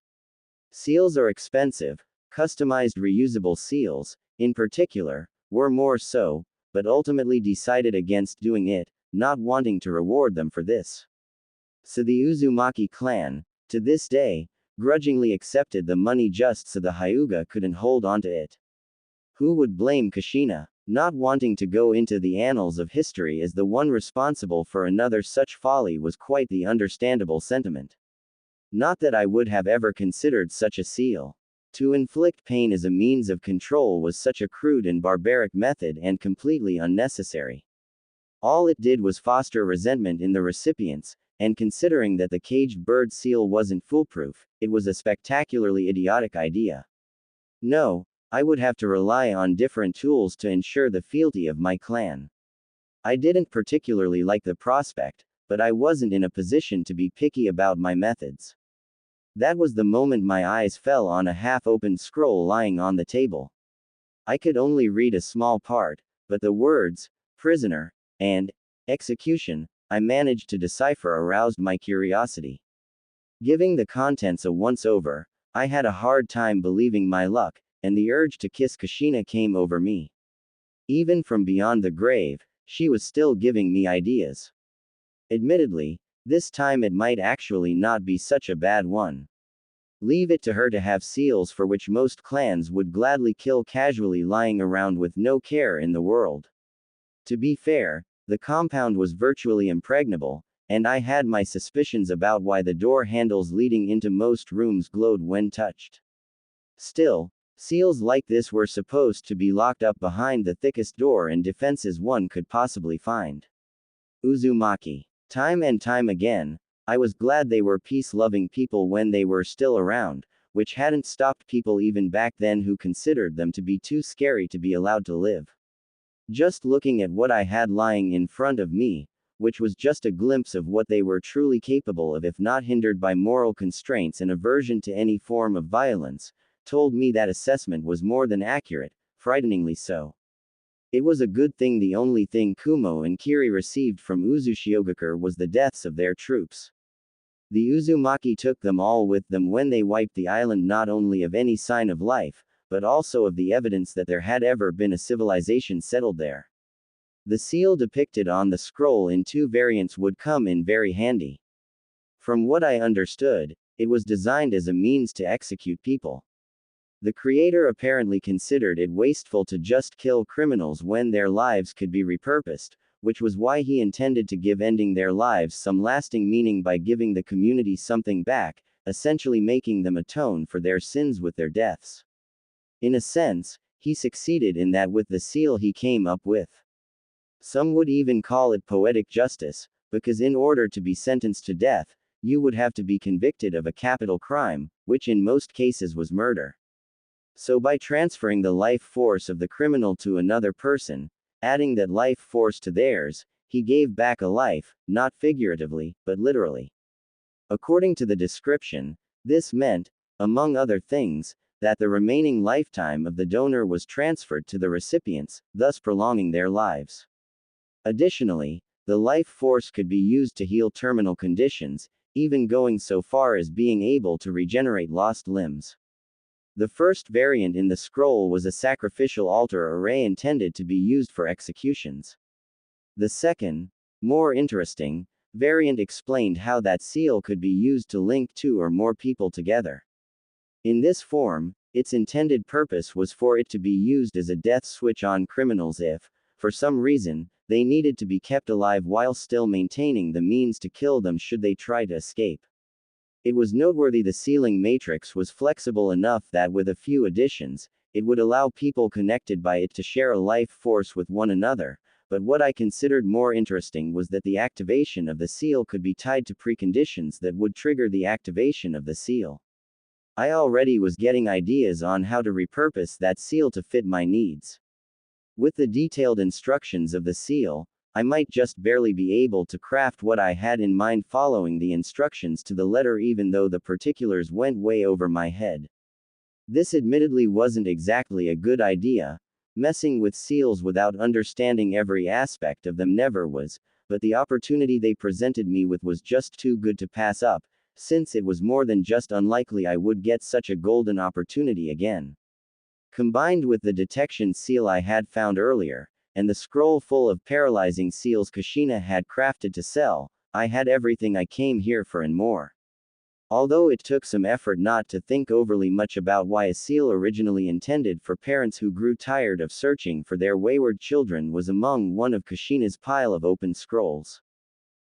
Seals are expensive. Customized reusable seals, in particular, were more so, but ultimately decided against doing it, not wanting to reward them for this. So the Uzumaki clan, to this day, grudgingly accepted the money just so the Hyuga couldn't hold onto it. Who would blame Kushina? Not wanting to go into the annals of history as the one responsible for another such folly was quite the understandable sentiment. Not that I would have ever considered such a seal. To inflict pain as a means of control was such a crude and barbaric method and completely unnecessary. All it did was foster resentment in the recipients, and considering that the caged bird seal wasn't foolproof, it was a spectacularly idiotic idea. No, I would have to rely on different tools to ensure the fealty of my clan. I didn't particularly like the prospect, but I wasn't in a position to be picky about my methods. That was the moment my eyes fell on a half-opened scroll lying on the table. I could only read a small part, but the words, prisoner, and execution, I managed to decipher aroused my curiosity. Giving the contents a once-over, I had a hard time believing my luck, and the urge to kiss Kushina came over me. Even from beyond the grave, she was still giving me ideas. Admittedly, this time it might actually not be such a bad one. Leave it to her to have seals for which most clans would gladly kill casually lying around with no care in the world. To be fair, the compound was virtually impregnable, and I had my suspicions about why the door handles leading into most rooms glowed when touched. Still, seals like this were supposed to be locked up behind the thickest door and defenses one could possibly find. Uzumaki. Time and time again, I was glad they were peace-loving people when they were still around, which hadn't stopped people even back then who considered them to be too scary to be allowed to live. Just looking at what I had lying in front of me, which was just a glimpse of what they were truly capable of if not hindered by moral constraints and aversion to any form of violence, told me that assessment was more than accurate, frighteningly so. It was a good thing the only thing Kumo and Kiri received from Uzushiogakure was the deaths of their troops. The Uzumaki took them all with them when they wiped the island not only of any sign of life, but also of the evidence that there had ever been a civilization settled there. The seal depicted on the scroll in two variants would come in very handy. From what I understood, it was designed as a means to execute people. The creator apparently considered it wasteful to just kill criminals when their lives could be repurposed, which was why he intended to give ending their lives some lasting meaning by giving the community something back, essentially making them atone for their sins with their deaths. In a sense, he succeeded in that with the seal he came up with. Some would even call it poetic justice, because in order to be sentenced to death, you would have to be convicted of a capital crime, which in most cases was murder. So by transferring the life force of the criminal to another person, adding that life force to theirs, he gave back a life, not figuratively, but literally. According to the description, this meant, among other things, that the remaining lifetime of the donor was transferred to the recipients, thus prolonging their lives. Additionally, the life force could be used to heal terminal conditions, even going so far as being able to regenerate lost limbs. The first variant in the scroll was a sacrificial altar array intended to be used for executions. The second, more interesting, variant explained how that seal could be used to link two or more people together. In this form, its intended purpose was for it to be used as a death switch on criminals if, for some reason, they needed to be kept alive while still maintaining the means to kill them should they try to escape. It was noteworthy the sealing matrix was flexible enough that with a few additions, it would allow people connected by it to share a life force with one another, but what I considered more interesting was that the activation of the seal could be tied to preconditions that would trigger the activation of the seal. I already was getting ideas on how to repurpose that seal to fit my needs. With the detailed instructions of the seal, I might just barely be able to craft what I had in mind following the instructions to the letter even though the particulars went way over my head. This admittedly wasn't exactly a good idea. Messing with seals without understanding every aspect of them never was, but the opportunity they presented me with was just too good to pass up, since it was more than just unlikely I would get such a golden opportunity again. Combined with the detection seal I had found earlier, and the scroll full of paralyzing seals Kushina had crafted to sell, I had everything I came here for and more. Although it took some effort not to think overly much about why a seal originally intended for parents who grew tired of searching for their wayward children was among one of Kushina's pile of open scrolls.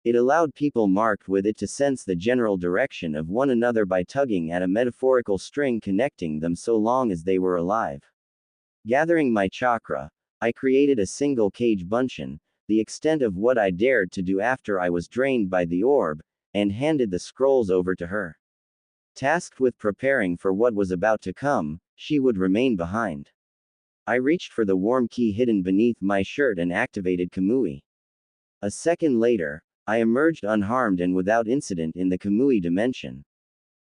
It allowed people marked with it to sense the general direction of one another by tugging at a metaphorical string connecting them so long as they were alive. Gathering my chakra, I created a single cage buncheon, the extent of what I dared to do after I was drained by the orb, and handed the scrolls over to her. Tasked with preparing for what was about to come, she would remain behind. I reached for the warm key hidden beneath my shirt and activated Kamui. A second later, I emerged unharmed and without incident in the Kamui dimension.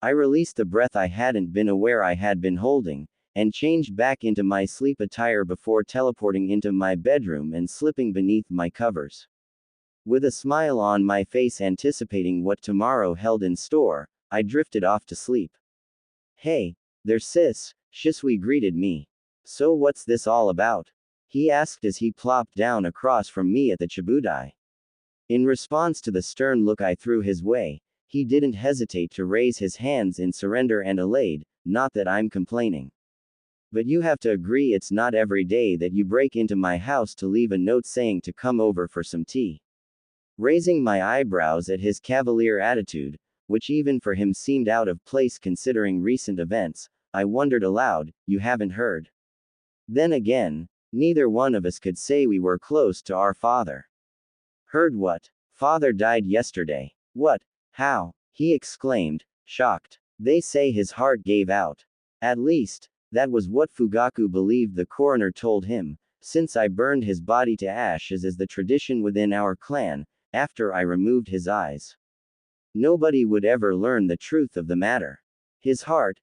I released the breath I hadn't been aware I had been holding, and changed back into my sleep attire before teleporting into my bedroom and slipping beneath my covers. With a smile on my face anticipating what tomorrow held in store, I drifted off to sleep. Hey, there sis, Shisui greeted me. So what's this all about? He asked as he plopped down across from me at the Chibudai. In response to the stern look I threw his way, he didn't hesitate to raise his hands in surrender and allayed, not that I'm complaining. But you have to agree it's not every day that you break into my house to leave a note saying to come over for some tea. Raising my eyebrows at his cavalier attitude, which even for him seemed out of place considering recent events, I wondered aloud, you haven't heard. Then again, neither one of us could say we were close to our father. Heard what? Father died yesterday. What? How? He exclaimed, shocked. They say his heart gave out. At least, that was what Fugaku believed the coroner told him, since I burned his body to ashes as the tradition within our clan, after I removed his eyes. Nobody would ever learn the truth of the matter. His heart,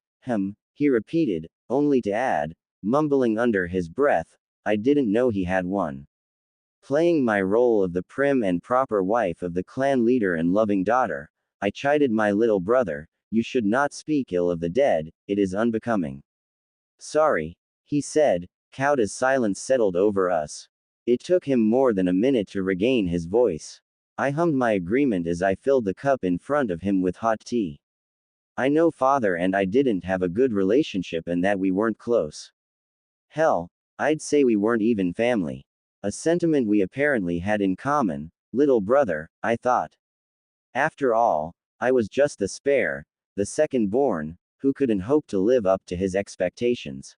he repeated, only to add, mumbling under his breath, I didn't know he had one. Playing my role of the prim and proper wife of the clan leader and loving daughter, I chided my little brother, you should not speak ill of the dead, it is unbecoming. Sorry, he said, cowed as silence settled over us. It took him more than a minute to regain his voice. I hummed my agreement as I filled the cup in front of him with hot tea. I know father and I didn't have a good relationship and that we weren't close. Hell, I'd say we weren't even family. A sentiment we apparently had in common, little brother, I thought. After all, I was just the spare, the second born, who couldn't hope to live up to his expectations.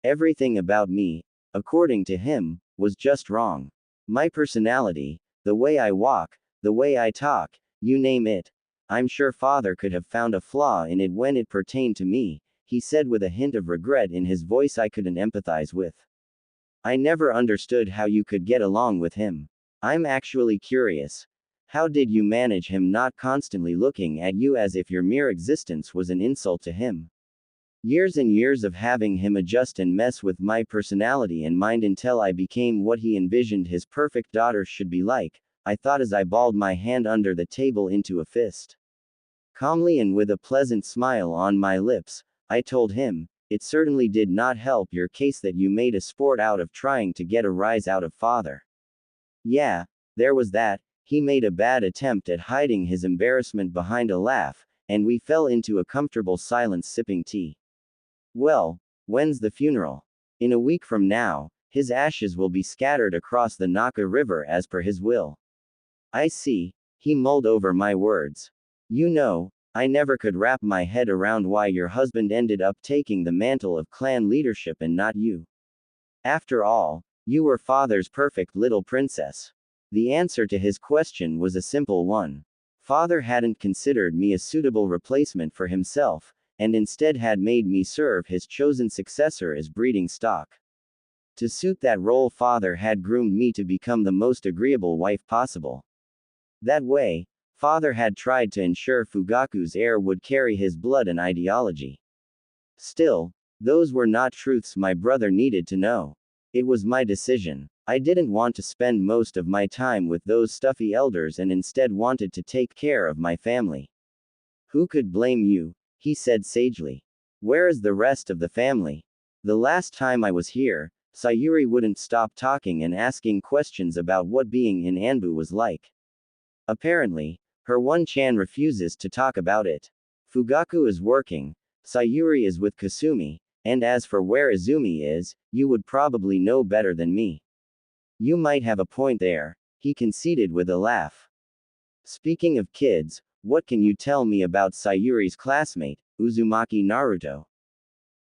Everything about me, according to him, was just wrong. My personality, the way I walk, the way I talk, you name it. I'm sure father could have found a flaw in it when it pertained to me, he said with a hint of regret in his voice I couldn't empathize with. I never understood how you could get along with him. I'm actually curious. How did you manage him not constantly looking at you as if your mere existence was an insult to him? Years and years of having him adjust and mess with my personality and mind until I became what he envisioned his perfect daughter should be like, I thought as I balled my hand under the table into a fist. Calmly and with a pleasant smile on my lips, I told him, it certainly did not help your case that you made a sport out of trying to get a rise out of father. Yeah, there was that. He made a bad attempt at hiding his embarrassment behind a laugh, and we fell into a comfortable silence sipping tea. Well, when's the funeral? In a week from now, his ashes will be scattered across the Naka River as per his will. I see, he mulled over my words. You know, I never could wrap my head around why your husband ended up taking the mantle of clan leadership and not you. After all, you were father's perfect little princess. The answer to his question was a simple one. Father hadn't considered me a suitable replacement for himself, and instead had made me serve his chosen successor as breeding stock. To suit that role, father had groomed me to become the most agreeable wife possible. That way, father had tried to ensure Fugaku's heir would carry his blood and ideology. Still, those were not truths my brother needed to know. It was my decision. I didn't want to spend most of my time with those stuffy elders and instead wanted to take care of my family. Who could blame you? He said sagely. Where is the rest of the family? The last time I was here, Sayuri wouldn't stop talking and asking questions about what being in Anbu was like. Apparently, her one-chan refuses to talk about it. Fugaku is working, Sayuri is with Kasumi, and as for where Izumi is, you would probably know better than me. You might have a point there, he conceded with a laugh. Speaking of kids, what can you tell me about Sayuri's classmate, Uzumaki Naruto?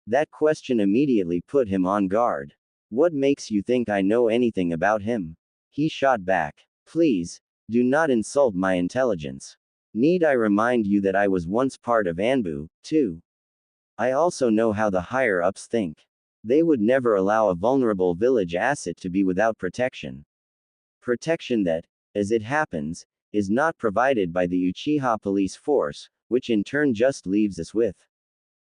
That question immediately put him on guard. What makes you think I know anything about him? He shot back. Please, do not insult my intelligence. Need I remind you that I was once part of Anbu, too? I also know how the higher-ups think. They would never allow a vulnerable village asset to be without protection. Protection that, as it happens, is not provided by the Uchiha police force, which in turn just leaves us with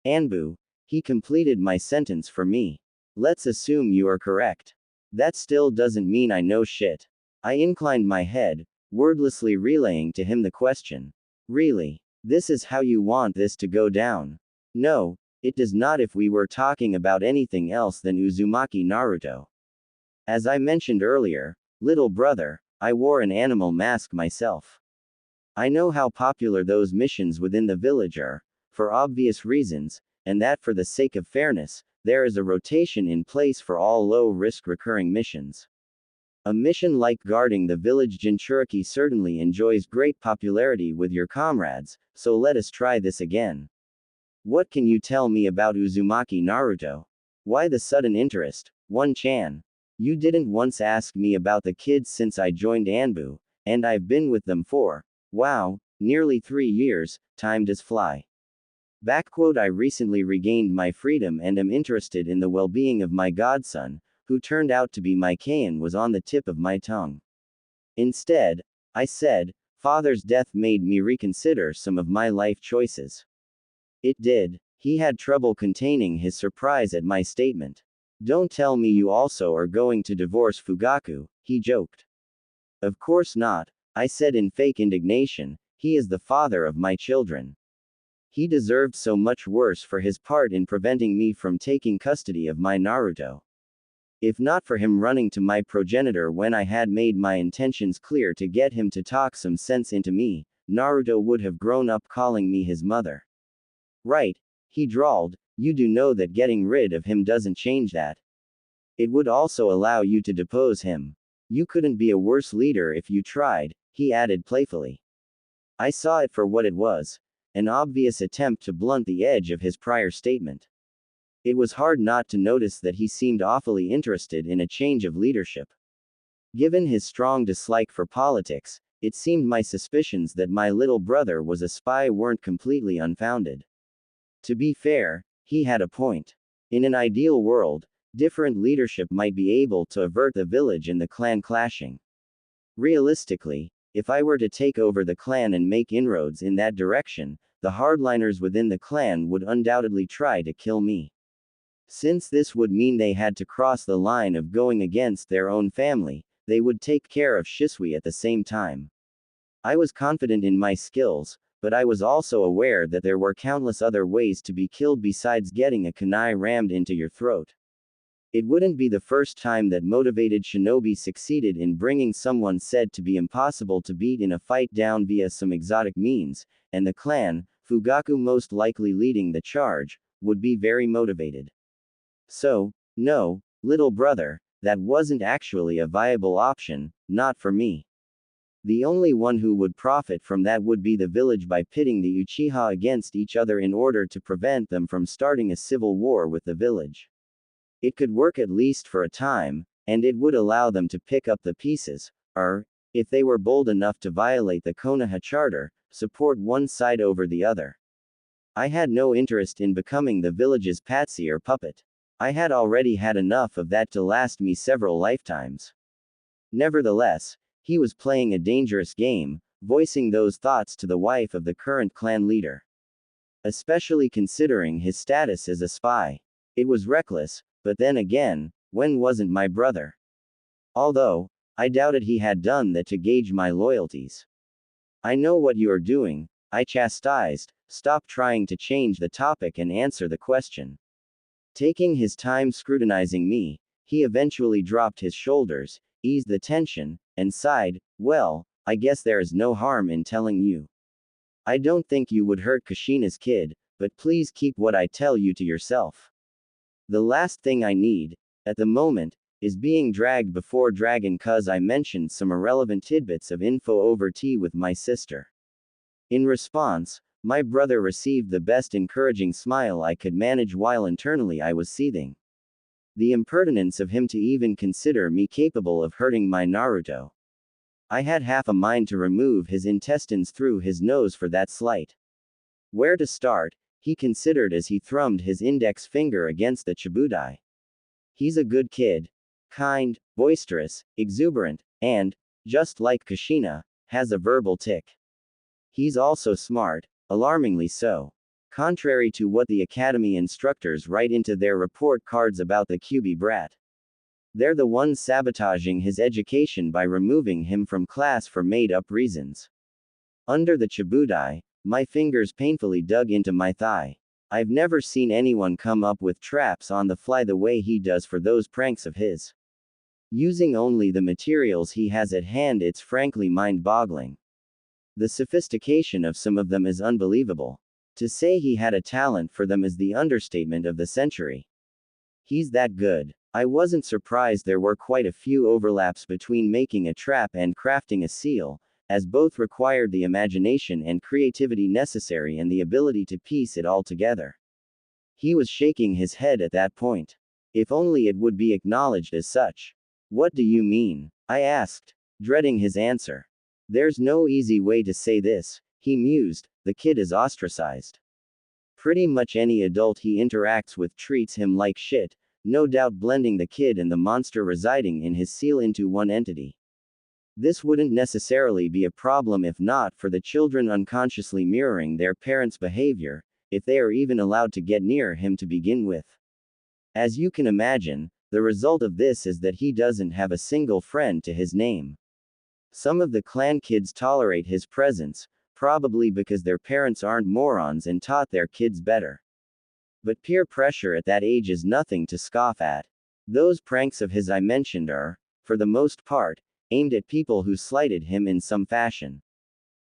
Anbu. He completed my sentence for me. Let's assume you are correct. That still doesn't mean I know shit. I inclined my head, wordlessly relaying to him the question. Really? This is how you want this to go down? No, it does not if we were talking about anything else than Uzumaki Naruto. As I mentioned earlier, little brother, I wore an animal mask myself. I know how popular those missions within the village are, for obvious reasons, and that for the sake of fairness, there is a rotation in place for all low-risk recurring missions. A mission like guarding the village Jinchuriki certainly enjoys great popularity with your comrades, so let us try this again. What can you tell me about Uzumaki Naruto? Why the sudden interest, one-chan? You didn't once ask me about the kids since I joined Anbu, and I've been with them for, wow, nearly 3 years, time does fly. I recently regained my freedom and am interested in the well-being of my godson, who turned out to be my Kain was on the tip of my tongue. Instead, I said, father's death made me reconsider some of my life choices. It did. He had trouble containing his surprise at my statement. Don't tell me you also are going to divorce Fugaku, he joked. Of course not, I said in fake indignation, he is the father of my children. He deserved so much worse for his part in preventing me from taking custody of my Naruto. If not for him running to my progenitor when I had made my intentions clear to get him to talk some sense into me, Naruto would have grown up calling me his mother. Right, he drawled, you do know that getting rid of him doesn't change that. It would also allow you to depose him. You couldn't be a worse leader if you tried, he added playfully. I saw it for what it was, an obvious attempt to blunt the edge of his prior statement. It was hard not to notice that he seemed awfully interested in a change of leadership. Given his strong dislike for politics, it seemed my suspicions that my little brother was a spy weren't completely unfounded. To be fair, he had a point. In an ideal world, Different leadership might be able to avert the village and the clan clashing. Realistically, if I were to take over the clan and make inroads in that direction, the hardliners within the clan would undoubtedly try to kill me. Since this would mean they had to cross the line of going against their own family, they would take care of Shisui at the same time. I was confident in my skills, but I was also aware that there were countless other ways to be killed besides getting a kunai rammed into your throat. It wouldn't be the first time that motivated shinobi succeeded in bringing someone said to be impossible to beat in a fight down via some exotic means, and the clan, Fugaku most likely leading the charge, would be very motivated. So, no, little brother, that wasn't actually a viable option, not for me. The only one who would profit from that would be the village by pitting the Uchiha against each other in order to prevent them from starting a civil war with the village. It could work at least for a time, and it would allow them to pick up the pieces, or, if they were bold enough to violate the Konoha charter, support one side over the other. I had no interest in becoming the village's patsy or puppet. I had already had enough of that to last me several lifetimes. Nevertheless, he was playing a dangerous game, voicing those thoughts to the wife of the current clan leader. Especially considering his status as a spy. It was reckless, but then again, when wasn't my brother? Although, I doubted he had done that to gauge my loyalties. I know what you are doing, I chastised. Stop trying to change the topic and answer the question. Taking his time scrutinizing me, he eventually dropped his shoulders, eased the tension, and sighed, well, I guess there is no harm in telling you. I don't think you would hurt Kushina's kid, but please keep what I tell you to yourself. The last thing I need, at the moment, is being dragged before Dragon cuz I mentioned some irrelevant tidbits of info over tea with my sister. In response, my brother received the best encouraging smile I could manage while internally I was seething. The impertinence of him to even consider me capable of hurting my Naruto. I had half a mind to remove his intestines through his nose for that slight. Where to start, he considered as he thrummed his index finger against the Chibudai. He's a good kid. Kind, boisterous, exuberant, and, just like Kushina, has a verbal tick. He's also smart, alarmingly so. Contrary to what the academy instructors write into their report cards about the QB brat. They're the ones sabotaging his education by removing him from class for made-up reasons. Under the Chibudai, my fingers painfully dug into my thigh. I've never seen anyone come up with traps on the fly the way he does for those pranks of his. Using only the materials he has at hand, it's frankly mind-boggling. The sophistication of some of them is unbelievable. To say he had a talent for them is the understatement of the century. He's that good. I wasn't surprised there were quite a few overlaps between making a trap and crafting a seal, as both required the imagination and creativity necessary and the ability to piece it all together. He was shaking his head at that point. If only it would be acknowledged as such. What do you mean? I asked, dreading his answer. There's no easy way to say this, he mused, the kid is ostracized. Pretty much any adult he interacts with treats him like shit, no doubt blending the kid and the monster residing in his seal into one entity. This wouldn't necessarily be a problem if not for the children unconsciously mirroring their parents' behavior, if they are even allowed to get near him to begin with. As you can imagine, the result of this is that he doesn't have a single friend to his name. Some of the clan kids tolerate his presence, probably because their parents aren't morons and taught their kids better. But peer pressure at that age is nothing to scoff at. Those pranks of his I mentioned are, for the most part, aimed at people who slighted him in some fashion.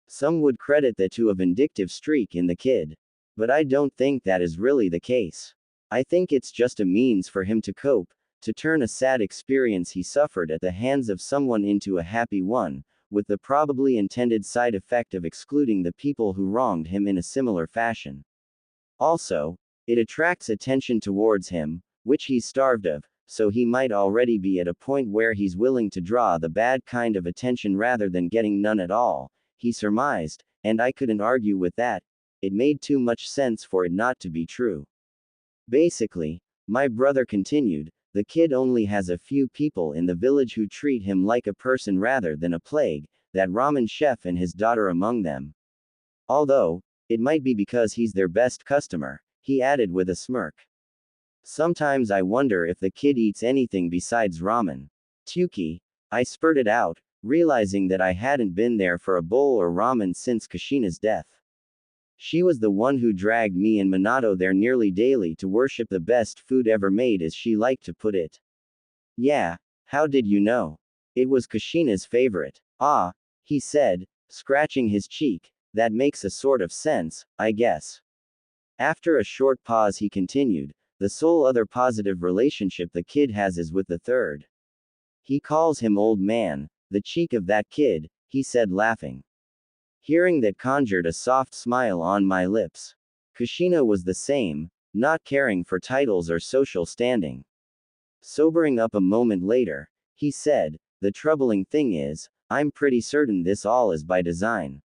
Some would credit that to a vindictive streak in the kid. But I don't think that is really the case. I think it's just a means for him to cope, to turn a sad experience he suffered at the hands of someone into a happy one, with the probably intended side effect of excluding the people who wronged him in a similar fashion. Also, it attracts attention towards him, which he's starved of, so he might already be at a point where he's willing to draw the bad kind of attention rather than getting none at all, he surmised, and I couldn't argue with that. It made too much sense for it not to be true. Basically, my brother continued, the kid only has a few people in the village who treat him like a person rather than a plague, that ramen chef and his daughter among them. Although, it might be because he's their best customer, he added with a smirk. Sometimes I wonder if the kid eats anything besides ramen. Tuki, I spurted out, realizing that I hadn't been there for a bowl or ramen since Kushina's death. She was the one who dragged me and Minato there nearly daily to worship the best food ever made, as she liked to put it. Yeah, how did you know? It was Kushina's favorite. Ah, he said, scratching his cheek, that makes a sort of sense, I guess. After a short pause he continued, the sole other positive relationship the kid has is with the third. He calls him old man, the cheek of that kid, he said laughing. Hearing that conjured a soft smile on my lips. Kushina was the same, not caring for titles or social standing. Sobering up a moment later, he said, the troubling thing is, I'm pretty certain this all is by design.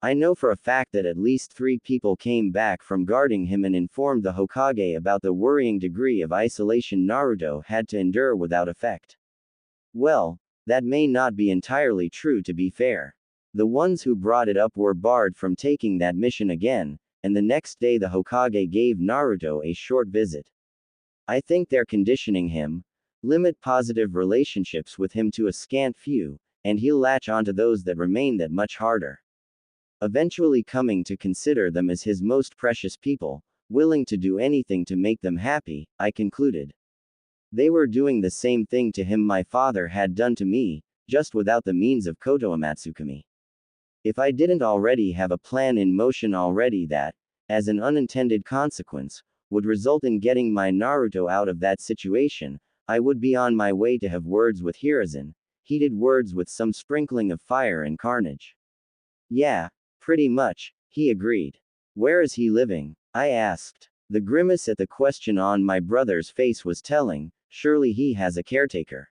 I know for a fact that at least 3 people came back from guarding him and informed the Hokage about the worrying degree of isolation Naruto had to endure without effect. Well, that may not be entirely true, to be fair. The ones who brought it up were barred from taking that mission again, and the next day the Hokage gave Naruto a short visit. I think they're conditioning him, limit positive relationships with him to a scant few, and he'll latch onto those that remain that much harder. Eventually coming to consider them as his most precious people, willing to do anything to make them happy, I concluded. They were doing the same thing to him my father had done to me, just without the means of Kotoamatsukami. If I didn't already have a plan in motion already that, as an unintended consequence, would result in getting my Naruto out of that situation, I would be on my way to have words with Hiruzen, heated words with some sprinkling of fire and carnage. Yeah, pretty much, he agreed. Where is he living? I asked. The grimace at the question on my brother's face was telling, surely he has a caretaker.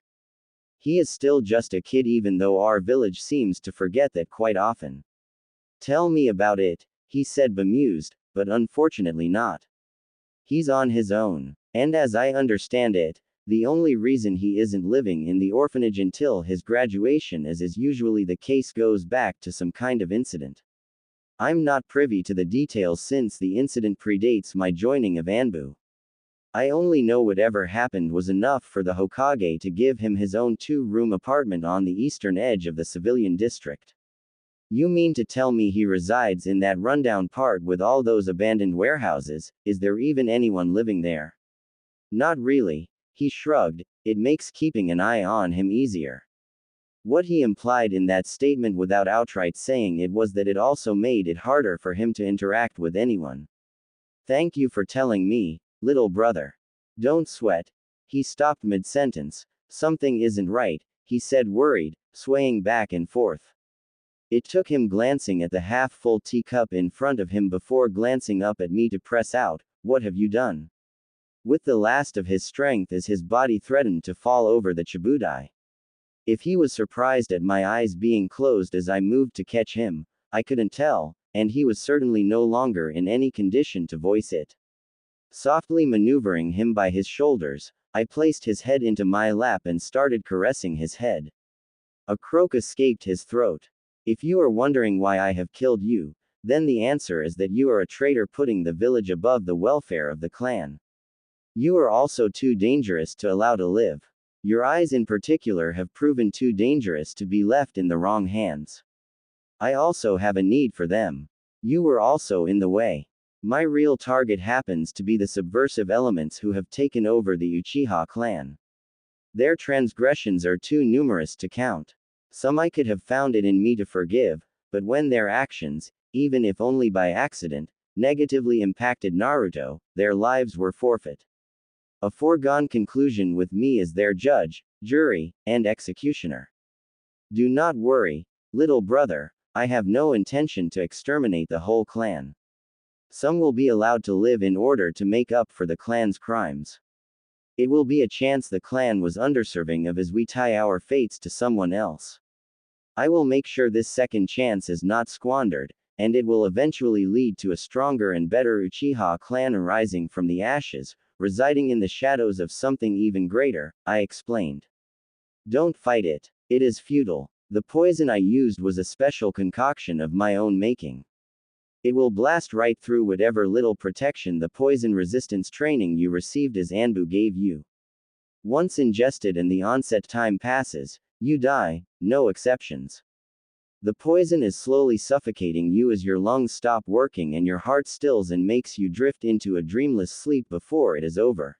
He is still just a kid, even though our village seems to forget that quite often. Tell me about it, he said bemused, but unfortunately not. He's on his own, and as I understand it, the only reason he isn't living in the orphanage until his graduation, as is usually the case, goes back to some kind of incident. I'm not privy to the details since the incident predates my joining of Anbu. I only know whatever happened was enough for the Hokage to give him his own 2-room apartment on the eastern edge of the civilian district. You mean to tell me he resides in that rundown part with all those abandoned warehouses? Is there even anyone living there? Not really, he shrugged, it makes keeping an eye on him easier. What he implied in that statement without outright saying it was that it also made it harder for him to interact with anyone. Thank you for telling me, little brother. Don't sweat. He stopped mid-sentence. Something isn't right, he said worried, swaying back and forth. It took him glancing at the half-full teacup in front of him before glancing up at me to press out, what have you done? With the last of his strength as his body threatened to fall over the Chibudai. If he was surprised at my eyes being closed as I moved to catch him, I couldn't tell, and he was certainly no longer in any condition to voice it. Softly maneuvering him by his shoulders, I placed his head into my lap and started caressing his head. A croak escaped his throat. If you are wondering why I have killed you, then the answer is that you are a traitor putting the village above the welfare of the clan. You are also too dangerous to allow to live. Your eyes in particular have proven too dangerous to be left in the wrong hands. I also have a need for them. You were also in the way. My real target happens to be the subversive elements who have taken over the Uchiha Clan. Their transgressions are too numerous to count. Some I could have found it in me to forgive, but when their actions, even if only by accident, negatively impacted Naruto, their lives were forfeit. A foregone conclusion with me as their judge, jury, and executioner. Do not worry, little brother, I have no intention to exterminate the whole clan. Some will be allowed to live in order to make up for the clan's crimes. It will be a chance the clan was underserving of as we tie our fates to someone else. I will make sure this second chance is not squandered, and it will eventually lead to a stronger and better Uchiha clan arising from the ashes, residing in the shadows of something even greater, I explained. Don't fight it. It is futile. The poison I used was a special concoction of my own making. It will blast right through whatever little protection the poison resistance training you received as Anbu gave you. Once ingested and the onset time passes, you die, no exceptions. The poison is slowly suffocating you as your lungs stop working and your heart stills and makes you drift into a dreamless sleep before it is over.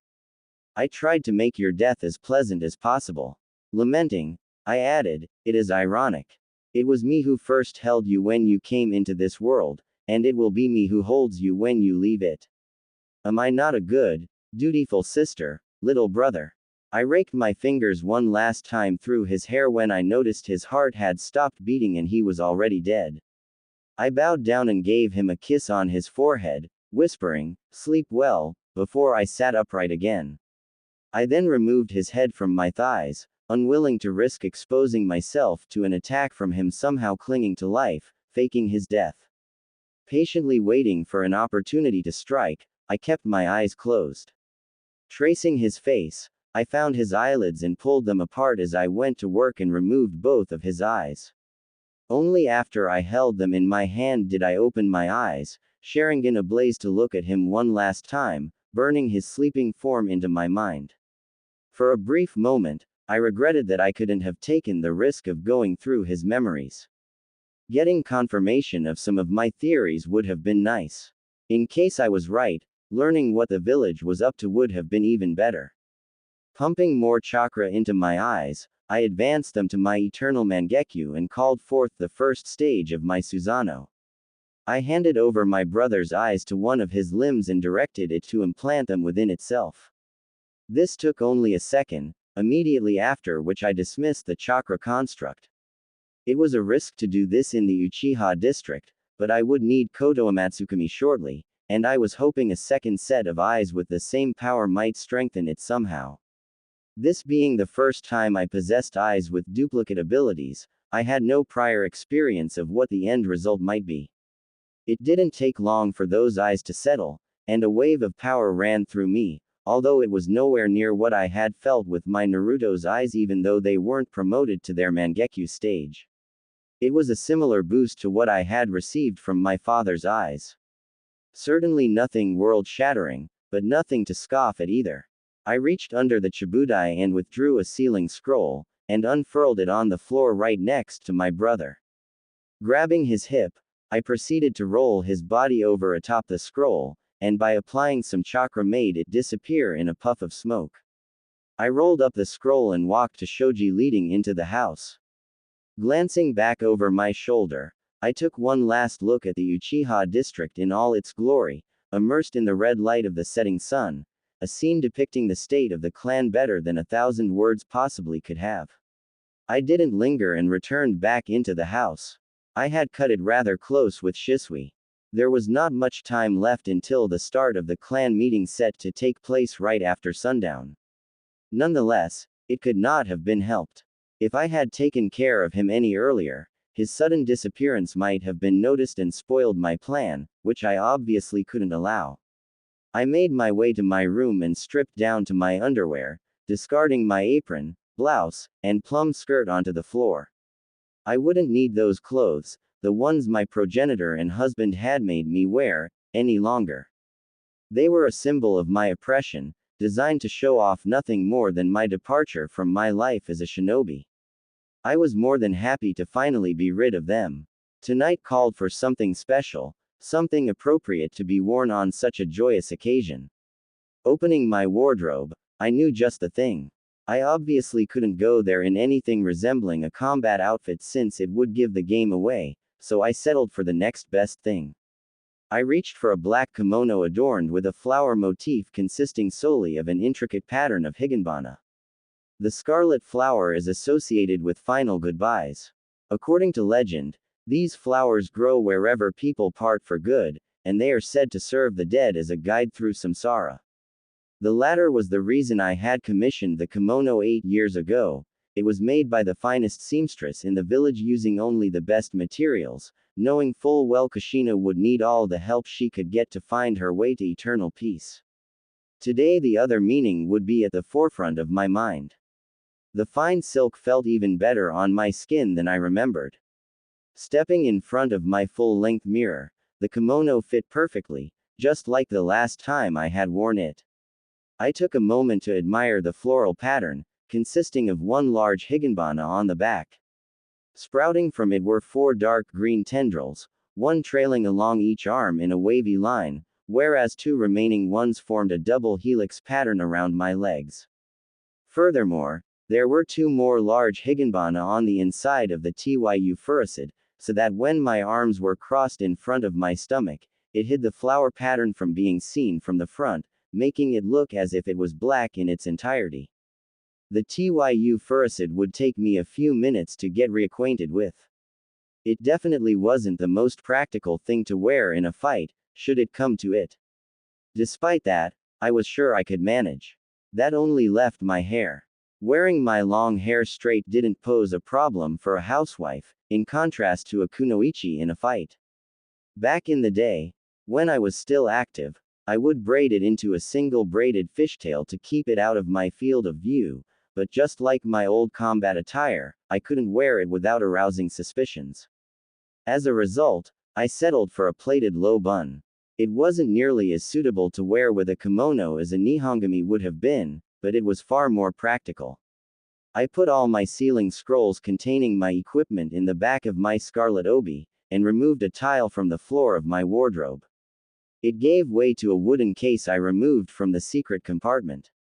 I tried to make your death as pleasant as possible. Lamenting, I added, it is ironic. It was me who first held you when you came into this world, and it will be me who holds you when you leave it. Am I not a good, dutiful sister, little brother? I raked my fingers one last time through his hair when I noticed his heart had stopped beating and he was already dead. I bowed down and gave him a kiss on his forehead, whispering, "Sleep well," before I sat upright again. I then removed his head from my thighs, unwilling to risk exposing myself to an attack from him somehow clinging to life, faking his death. Patiently waiting for an opportunity to strike, I kept my eyes closed. Tracing his face, I found his eyelids and pulled them apart as I went to work and removed both of his eyes. Only after I held them in my hand did I open my eyes, Sharingan ablaze to look at him one last time, burning his sleeping form into my mind. For a brief moment, I regretted that I couldn't have taken the risk of going through his memories. Getting confirmation of some of my theories would have been nice. In case I was right, learning what the village was up to would have been even better. Pumping more chakra into my eyes, I advanced them to my eternal Mangekyo and called forth the first stage of my Susanoo. I handed over my brother's eyes to one of his limbs and directed it to implant them within itself. This took only a second, immediately after which I dismissed the chakra construct. It was a risk to do this in the Uchiha district, but I would need Kotoa Matsukami shortly, and I was hoping a second set of eyes with the same power might strengthen it somehow. This being the first time I possessed eyes with duplicate abilities, I had no prior experience of what the end result might be. It didn't take long for those eyes to settle, and a wave of power ran through me, although it was nowhere near what I had felt with my Naruto's eyes even though they weren't promoted to their Mangekyo stage. It was a similar boost to what I had received from my father's eyes. Certainly nothing world-shattering, but nothing to scoff at either. I reached under the Chibudai and withdrew a sealing scroll, and unfurled it on the floor right next to my brother. Grabbing his hip, I proceeded to roll his body over atop the scroll, and by applying some chakra made it disappear in a puff of smoke. I rolled up the scroll and walked to Shoji leading into the house. Glancing back over my shoulder, I took one last look at the Uchiha district in all its glory, immersed in the red light of the setting sun, a scene depicting the state of the clan better than 1,000 words possibly could have. I didn't linger and returned back into the house. I had cut it rather close with Shisui. There was not much time left until the start of the clan meeting set to take place right after sundown. Nonetheless, it could not have been helped. If I had taken care of him any earlier, his sudden disappearance might have been noticed and spoiled my plan, which I obviously couldn't allow. I made my way to my room and stripped down to my underwear, discarding my apron, blouse, and plum skirt onto the floor. I wouldn't need those clothes, the ones my progenitor and husband had made me wear, any longer. They were a symbol of my oppression, designed to show off nothing more than my departure from my life as a shinobi. I was more than happy to finally be rid of them. Tonight called for something special, something appropriate to be worn on such a joyous occasion. Opening my wardrobe, I knew just the thing. I obviously couldn't go there in anything resembling a combat outfit since it would give the game away, so I settled for the next best thing. I reached for a black kimono adorned with a flower motif consisting solely of an intricate pattern of higanbana. The scarlet flower is associated with final goodbyes. According to legend, these flowers grow wherever people part for good, and they are said to serve the dead as a guide through samsara. The latter was the reason I had commissioned the kimono 8 years ago. It was made by the finest seamstress in the village using only the best materials, knowing full well Kushina would need all the help she could get to find her way to eternal peace. Today the other meaning would be at the forefront of my mind. The fine silk felt even better on my skin than I remembered. Stepping in front of my full-length mirror, the kimono fit perfectly, just like the last time I had worn it. I took a moment to admire the floral pattern, consisting of one large higanbana on the back. Sprouting from it were 4 dark green tendrils, one trailing along each arm in a wavy line, whereas 2 remaining ones formed a double helix pattern around my legs. Furthermore, there were 2 more large higanbana on the inside of the tyu furicid, so that when my arms were crossed in front of my stomach, it hid the flower pattern from being seen from the front, making it look as if it was black in its entirety. The tyu furicid would take me a few minutes to get reacquainted with. It definitely wasn't the most practical thing to wear in a fight, should it come to it. Despite that, I was sure I could manage. That only left my hair. Wearing my long hair straight didn't pose a problem for a housewife, in contrast to a kunoichi in a fight. Back in the day, when I was still active, I would braid it into a single braided fishtail to keep it out of my field of view, but just like my old combat attire, I couldn't wear it without arousing suspicions. As a result, I settled for a plaited low bun. It wasn't nearly as suitable to wear with a kimono as a nihongami would have been, but it was far more practical. I put all my sealing scrolls containing my equipment in the back of my scarlet obi, and removed a tile from the floor of my wardrobe. It gave way to a wooden case I removed from the secret compartment.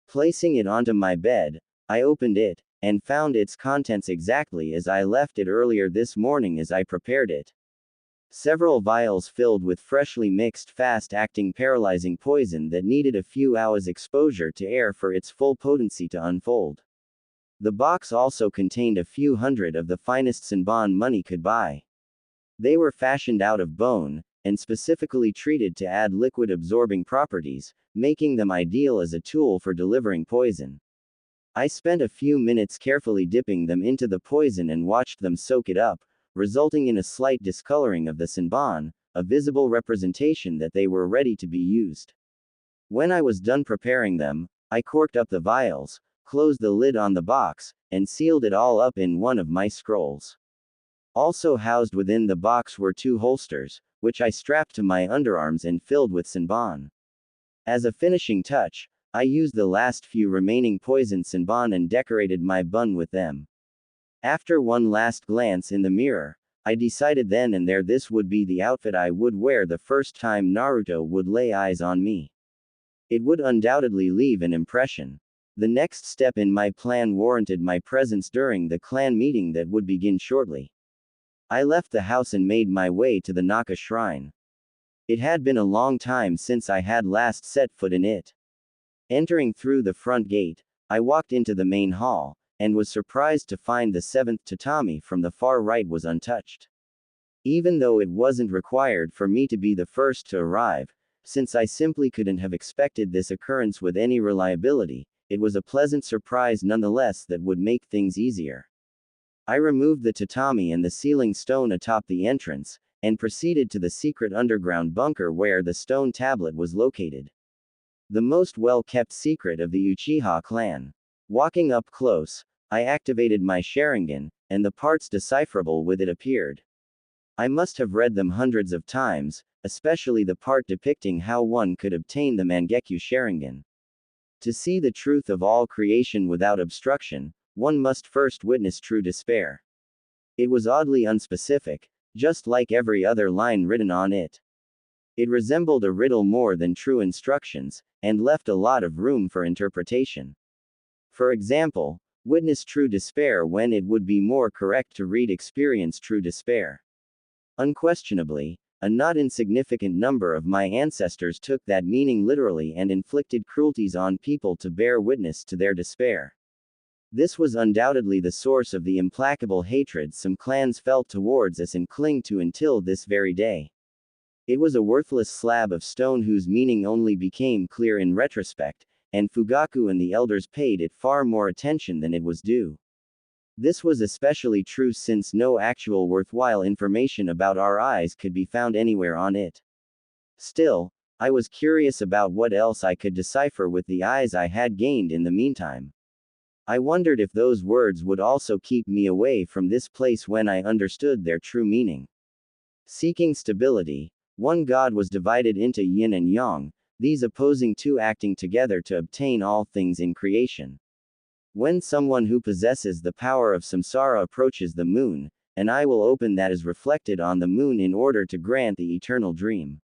Placing it onto my bed, I opened it, and found its contents exactly as I left it earlier this morning as I prepared it. Several vials filled with freshly mixed fast-acting paralyzing poison that needed a few hours exposure to air for its full potency to unfold. The box also contained a few hundred of the finest senbon money could buy. They were fashioned out of bone, and specifically treated to add liquid-absorbing properties, making them ideal as a tool for delivering poison. I spent a few minutes carefully dipping them into the poison and watched them soak it up, resulting in a slight discoloring of the senbon, a visible representation that they were ready to be used. When I was done preparing them, I corked up the vials, closed the lid on the box, and sealed it all up in one of my scrolls. Also housed within the box were 2 holsters, which I strapped to my underarms and filled with senbon. As a finishing touch, I used the last few remaining poison senbon and decorated my bun with them. After one last glance in the mirror, I decided then and there this would be the outfit I would wear the first time Naruto would lay eyes on me. It would undoubtedly leave an impression. The next step in my plan warranted my presence during the clan meeting that would begin shortly. I left the house and made my way to the Naka shrine. It had been a long time since I had last set foot in it. Entering through the front gate, I walked into the main hall, and was surprised to find the 7th tatami from the far right was untouched. Even though it wasn't required for me to be the first to arrive, since I simply couldn't have expected this occurrence with any reliability, it was a pleasant surprise nonetheless that would make things easier. I removed the tatami and the sealing stone atop the entrance, and proceeded to the secret underground bunker where the stone tablet was located. The most well-kept secret of the Uchiha Clan. Walking up close, I activated my Sharingan, and the parts decipherable with it appeared. I must have read them hundreds of times, especially the part depicting how one could obtain the Mangekyo Sharingan. To see the truth of all creation without obstruction, one must first witness true despair. It was oddly unspecific, just like every other line written on it. It resembled a riddle more than true instructions, and left a lot of room for interpretation. For example, witness true despair when it would be more correct to read experience true despair. Unquestionably, a not insignificant number of my ancestors took that meaning literally and inflicted cruelties on people to bear witness to their despair. This was undoubtedly the source of the implacable hatred some clans felt towards us and cling to until this very day. It was a worthless slab of stone whose meaning only became clear in retrospect, and Fugaku and the elders paid it far more attention than it was due. This was especially true since no actual worthwhile information about our eyes could be found anywhere on it. Still, I was curious about what else I could decipher with the eyes I had gained in the meantime. I wondered if those words would also keep me away from this place when I understood their true meaning. Seeking stability, one god was divided into yin and yang, these opposing two acting together to obtain all things in creation. When someone who possesses the power of samsara approaches the moon, an eye will open that is reflected on the moon in order to grant the eternal dream.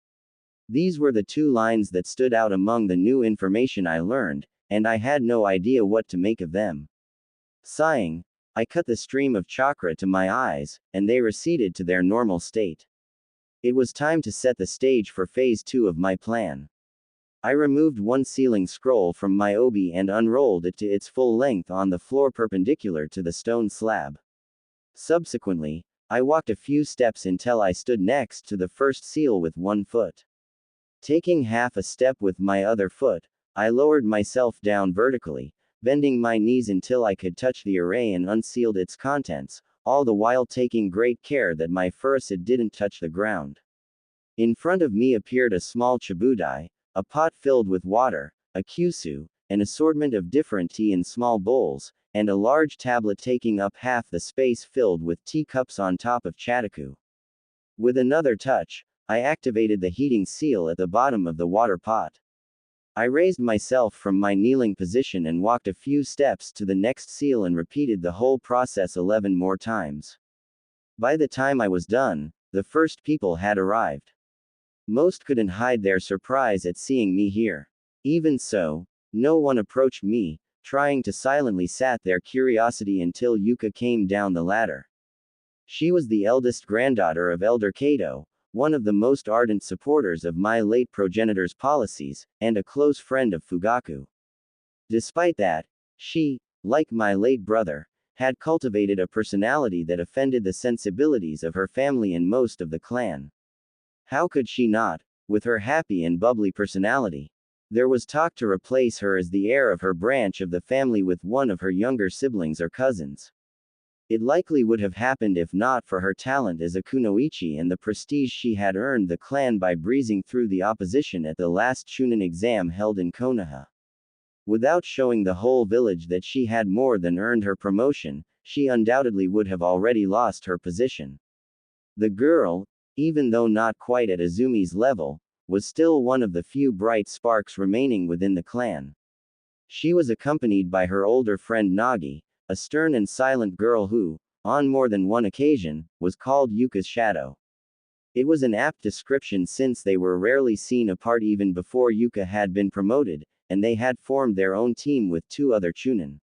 These were the two lines that stood out among the new information I learned, and I had no idea what to make of them. Sighing, I cut the stream of chakra to my eyes, and they receded to their normal state. It was time to set the stage for phase 2 of my plan. I removed one sealing scroll from my obi and unrolled it to its full length on the floor perpendicular to the stone slab. Subsequently, I walked a few steps until I stood next to the first seal with one foot. Taking half a step with my other foot, I lowered myself down vertically, bending my knees until I could touch the array and unsealed its contents, all the while taking great care that my furuset didn't touch the ground. In front of me appeared a small chabudai, a pot filled with water, a kyusu, an assortment of different tea in small bowls, and a large tablet taking up half the space filled with teacups on top of chataku. With another touch, I activated the heating seal at the bottom of the water pot. I raised myself from my kneeling position and walked a few steps to the next seal and repeated the whole process 11 more times. By the time I was done, the first people had arrived. Most couldn't hide their surprise at seeing me here. Even so, no one approached me, trying to silently sat their curiosity until Yuka came down the ladder. She was the eldest granddaughter of Elder Kato, one of the most ardent supporters of my late progenitor's policies, and a close friend of Fugaku. Despite that, she, like my late brother, had cultivated a personality that offended the sensibilities of her family and most of the clan. How could she not, with her happy and bubbly personality? There was talk to replace her as the heir of her branch of the family with one of her younger siblings or cousins. It likely would have happened if not for her talent as a kunoichi and the prestige she had earned the clan by breezing through the opposition at the last Chunin exam held in Konoha. Without showing the whole village that she had more than earned her promotion, she undoubtedly would have already lost her position. The girl, even though not quite at Azumi's level, was still one of the few bright sparks remaining within the clan. She was accompanied by her older friend Nagi, a stern and silent girl who, on more than one occasion, was called Yuka's shadow. It was an apt description since they were rarely seen apart even before Yuka had been promoted, and they had formed their own team with two other Chunin.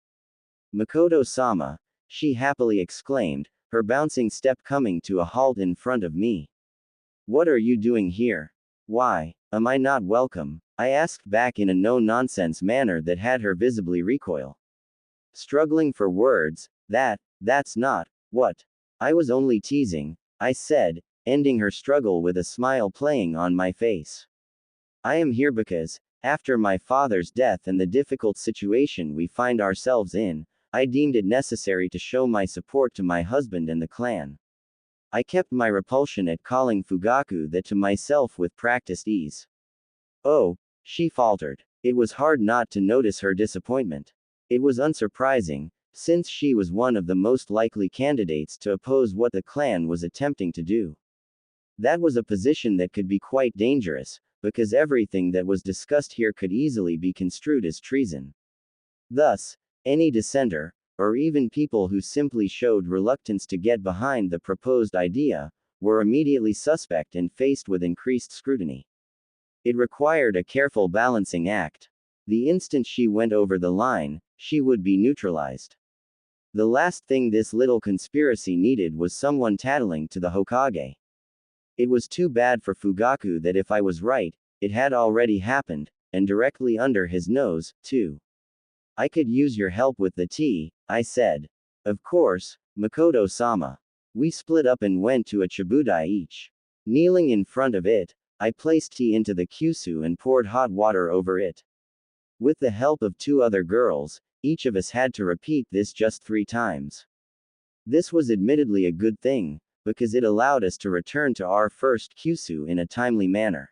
Makoto-sama, she happily exclaimed, her bouncing step coming to a halt in front of me. What are you doing here? Why, am I not welcome? I asked back in a no-nonsense manner that had her visibly recoil. Struggling for words, that's not what. I was only teasing, I said, ending her struggle with a smile playing on my face. I am here because, after my father's death and the difficult situation we find ourselves in, I deemed it necessary to show my support to my husband and the clan. I kept my repulsion at calling Fugaku that to myself with practiced ease. Oh, she faltered. It was hard not to notice her disappointment. It was unsurprising, since she was one of the most likely candidates to oppose what the clan was attempting to do. That was a position that could be quite dangerous, because everything that was discussed here could easily be construed as treason. Thus, any dissenter, or even people who simply showed reluctance to get behind the proposed idea, were immediately suspect and faced with increased scrutiny. It required a careful balancing act. The instant she went over the line, she would be neutralized. The last thing this little conspiracy needed was someone tattling to the Hokage. It was too bad for Fugaku that if I was right, it had already happened, and directly under his nose, too. I could use your help with the tea, I said. Of course, Makoto-sama. We split up and went to a chabudai each. Kneeling in front of it, I placed tea into the kyusu and poured hot water over it. With the help of two other girls, each of us had to repeat this just 3 times. This was admittedly a good thing, because it allowed us to return to our first kyusu in a timely manner.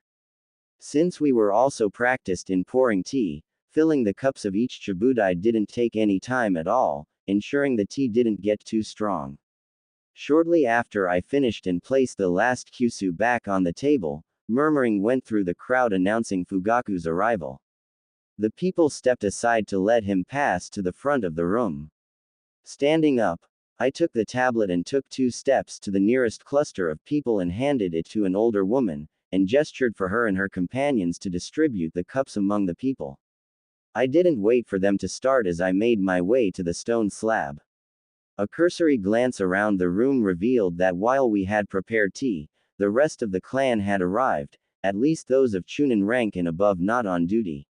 Since we were also practiced in pouring tea, filling the cups of each chibudai didn't take any time at all, ensuring the tea didn't get too strong. Shortly after I finished and placed the last kyusu back on the table, murmuring went through the crowd announcing Fugaku's arrival. The people stepped aside to let him pass to the front of the room. Standing up, I took the tablet and took 2 steps to the nearest cluster of people and handed it to an older woman, and gestured for her and her companions to distribute the cups among the people. I didn't wait for them to start as I made my way to the stone slab. A cursory glance around the room revealed that while we had prepared tea, the rest of the clan had arrived, at least those of Chunin rank and above not on duty.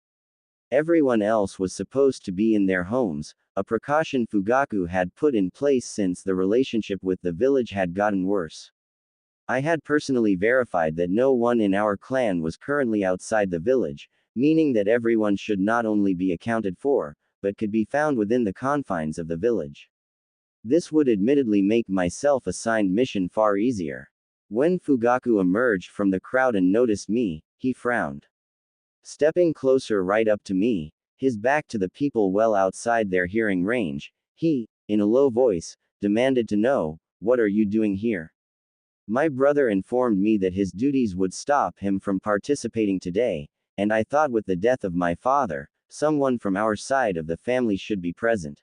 Everyone else was supposed to be in their homes, a precaution Fugaku had put in place since the relationship with the village had gotten worse. I had personally verified that no one in our clan was currently outside the village, meaning that everyone should not only be accounted for, but could be found within the confines of the village. This would admittedly make my self-assigned mission far easier. When Fugaku emerged from the crowd and noticed me, he frowned. Stepping closer right up to me, his back to the people well outside their hearing range, he, in a low voice, demanded to know, "What are you doing here?" My brother informed me that his duties would stop him from participating today, and I thought with the death of my father, someone from our side of the family should be present.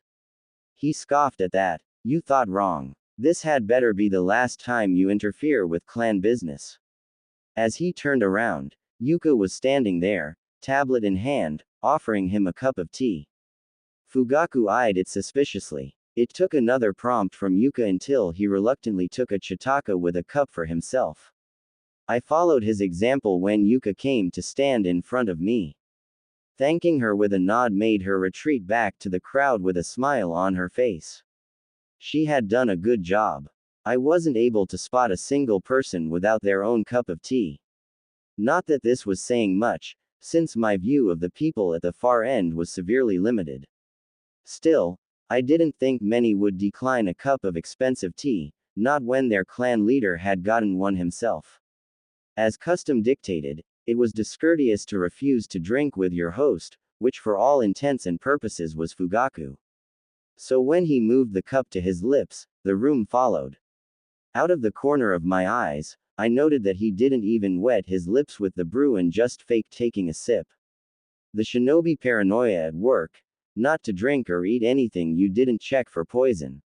He scoffed at that. "You thought wrong. This had better be the last time you interfere with clan business." As he turned around, Yuka was standing there, tablet in hand, offering him a cup of tea. Fugaku eyed it suspiciously. It took another prompt from Yuka until he reluctantly took a chitaka with a cup for himself. I followed his example when Yuka came to stand in front of me. Thanking her with a nod made her retreat back to the crowd with a smile on her face. She had done a good job. I wasn't able to spot a single person without their own cup of tea. Not that this was saying much, since my view of the people at the far end was severely limited. Still, I didn't think many would decline a cup of expensive tea, not when their clan leader had gotten one himself. As custom dictated, it was discourteous to refuse to drink with your host, which for all intents and purposes was Fugaku. So when he moved the cup to his lips, the room followed. Out of the corner of my eyes, I noted that he didn't even wet his lips with the brew and just faked taking a sip. The shinobi paranoia at work, not to drink or eat anything you didn't check for poison.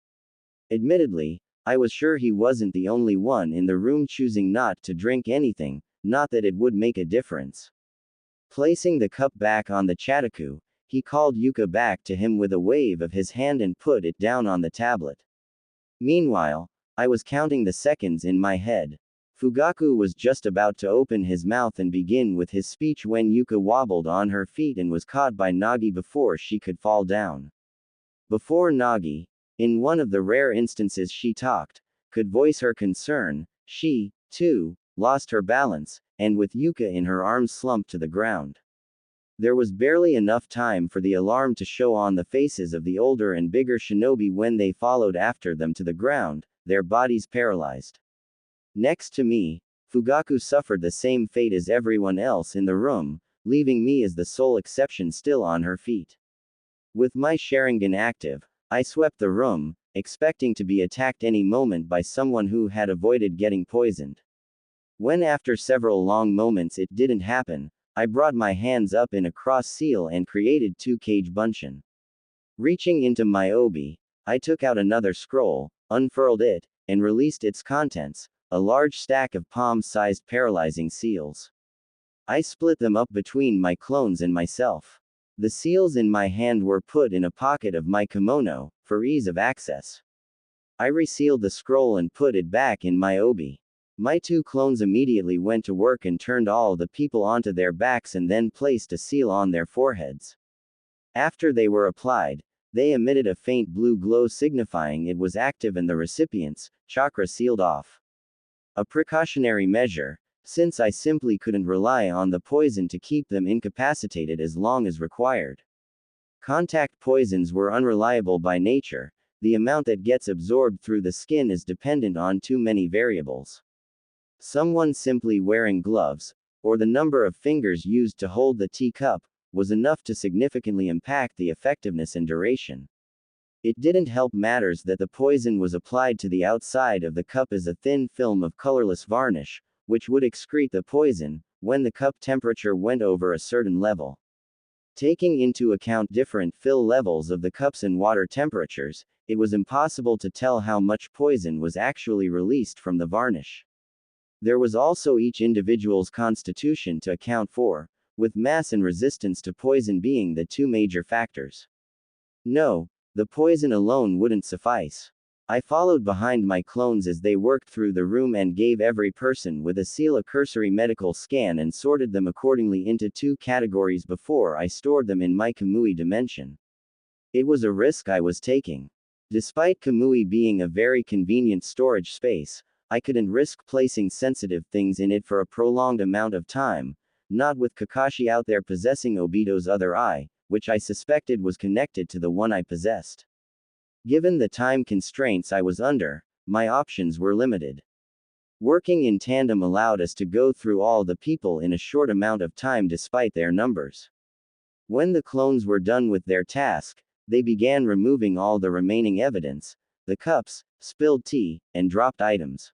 Admittedly, I was sure he wasn't the only one in the room choosing not to drink anything, not that it would make a difference. Placing the cup back on the chataku, he called Yuka back to him with a wave of his hand and put it down on the tablet. Meanwhile, I was counting the seconds in my head. Fugaku was just about to open his mouth and begin with his speech when Yuka wobbled on her feet and was caught by Nagi before she could fall down. Before Nagi, in one of the rare instances she talked, could voice her concern, she, too, lost her balance, and with Yuka in her arms slumped to the ground. There was barely enough time for the alarm to show on the faces of the older and bigger shinobi when they followed after them to the ground, their bodies paralyzed. Next to me, Fugaku suffered the same fate as everyone else in the room, leaving me as the sole exception still on her feet. With my Sharingan active, I swept the room, expecting to be attacked any moment by someone who had avoided getting poisoned. When after several long moments it didn't happen, I brought my hands up in a cross seal and created 2 cage bunshin. Reaching into my obi, I took out another scroll, unfurled it, and released its contents, a large stack of palm-sized paralyzing seals. I split them up between my clones and myself. The seals in my hand were put in a pocket of my kimono, for ease of access. I resealed the scroll and put it back in my obi. My 2 clones immediately went to work and turned all the people onto their backs and then placed a seal on their foreheads. After they were applied, they emitted a faint blue glow signifying it was active and the recipient's chakra sealed off. A precautionary measure, since I simply couldn't rely on the poison to keep them incapacitated as long as required. Contact poisons were unreliable by nature, the amount that gets absorbed through the skin is dependent on too many variables. Someone simply wearing gloves, or the number of fingers used to hold the teacup, was enough to significantly impact the effectiveness and duration. It didn't help matters that the poison was applied to the outside of the cup as a thin film of colorless varnish, which would excrete the poison when the cup temperature went over a certain level. Taking into account different fill levels of the cups and water temperatures, it was impossible to tell how much poison was actually released from the varnish. There was also each individual's constitution to account for, with mass and resistance to poison being the two major factors. No, the poison alone wouldn't suffice. I followed behind my clones as they worked through the room and gave every person with a seal a cursory medical scan and sorted them accordingly into two categories before I stored them in my Kamui dimension. It was a risk I was taking. Despite Kamui being a very convenient storage space, I couldn't risk placing sensitive things in it for a prolonged amount of time, not with Kakashi out there possessing Obito's other eye, which I suspected was connected to the one I possessed. Given the time constraints I was under, my options were limited. Working in tandem allowed us to go through all the people in a short amount of time despite their numbers. When the clones were done with their task, they began removing all the remaining evidence, the cups, spilled tea, and dropped items.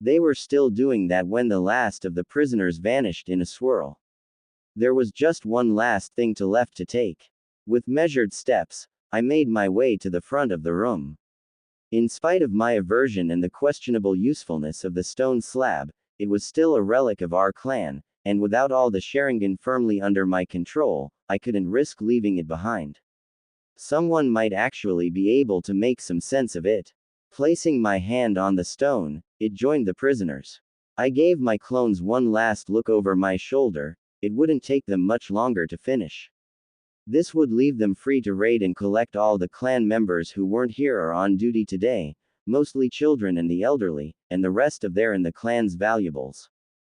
They were still doing that when the last of the prisoners vanished in a swirl. There was just one last thing left to take. With measured steps, I made my way to the front of the room. In spite of my aversion and the questionable usefulness of the stone slab, it was still a relic of our clan, and without all the Sharingan firmly under my control, I couldn't risk leaving it behind. Someone might actually be able to make some sense of it. Placing my hand on the stone, it joined the prisoners. I gave my clones one last look over my shoulder. It wouldn't take them much longer to finish. This would leave them free to raid and collect all the clan members who weren't here or on duty today, mostly children and the elderly, and the rest of their and the clan's valuables.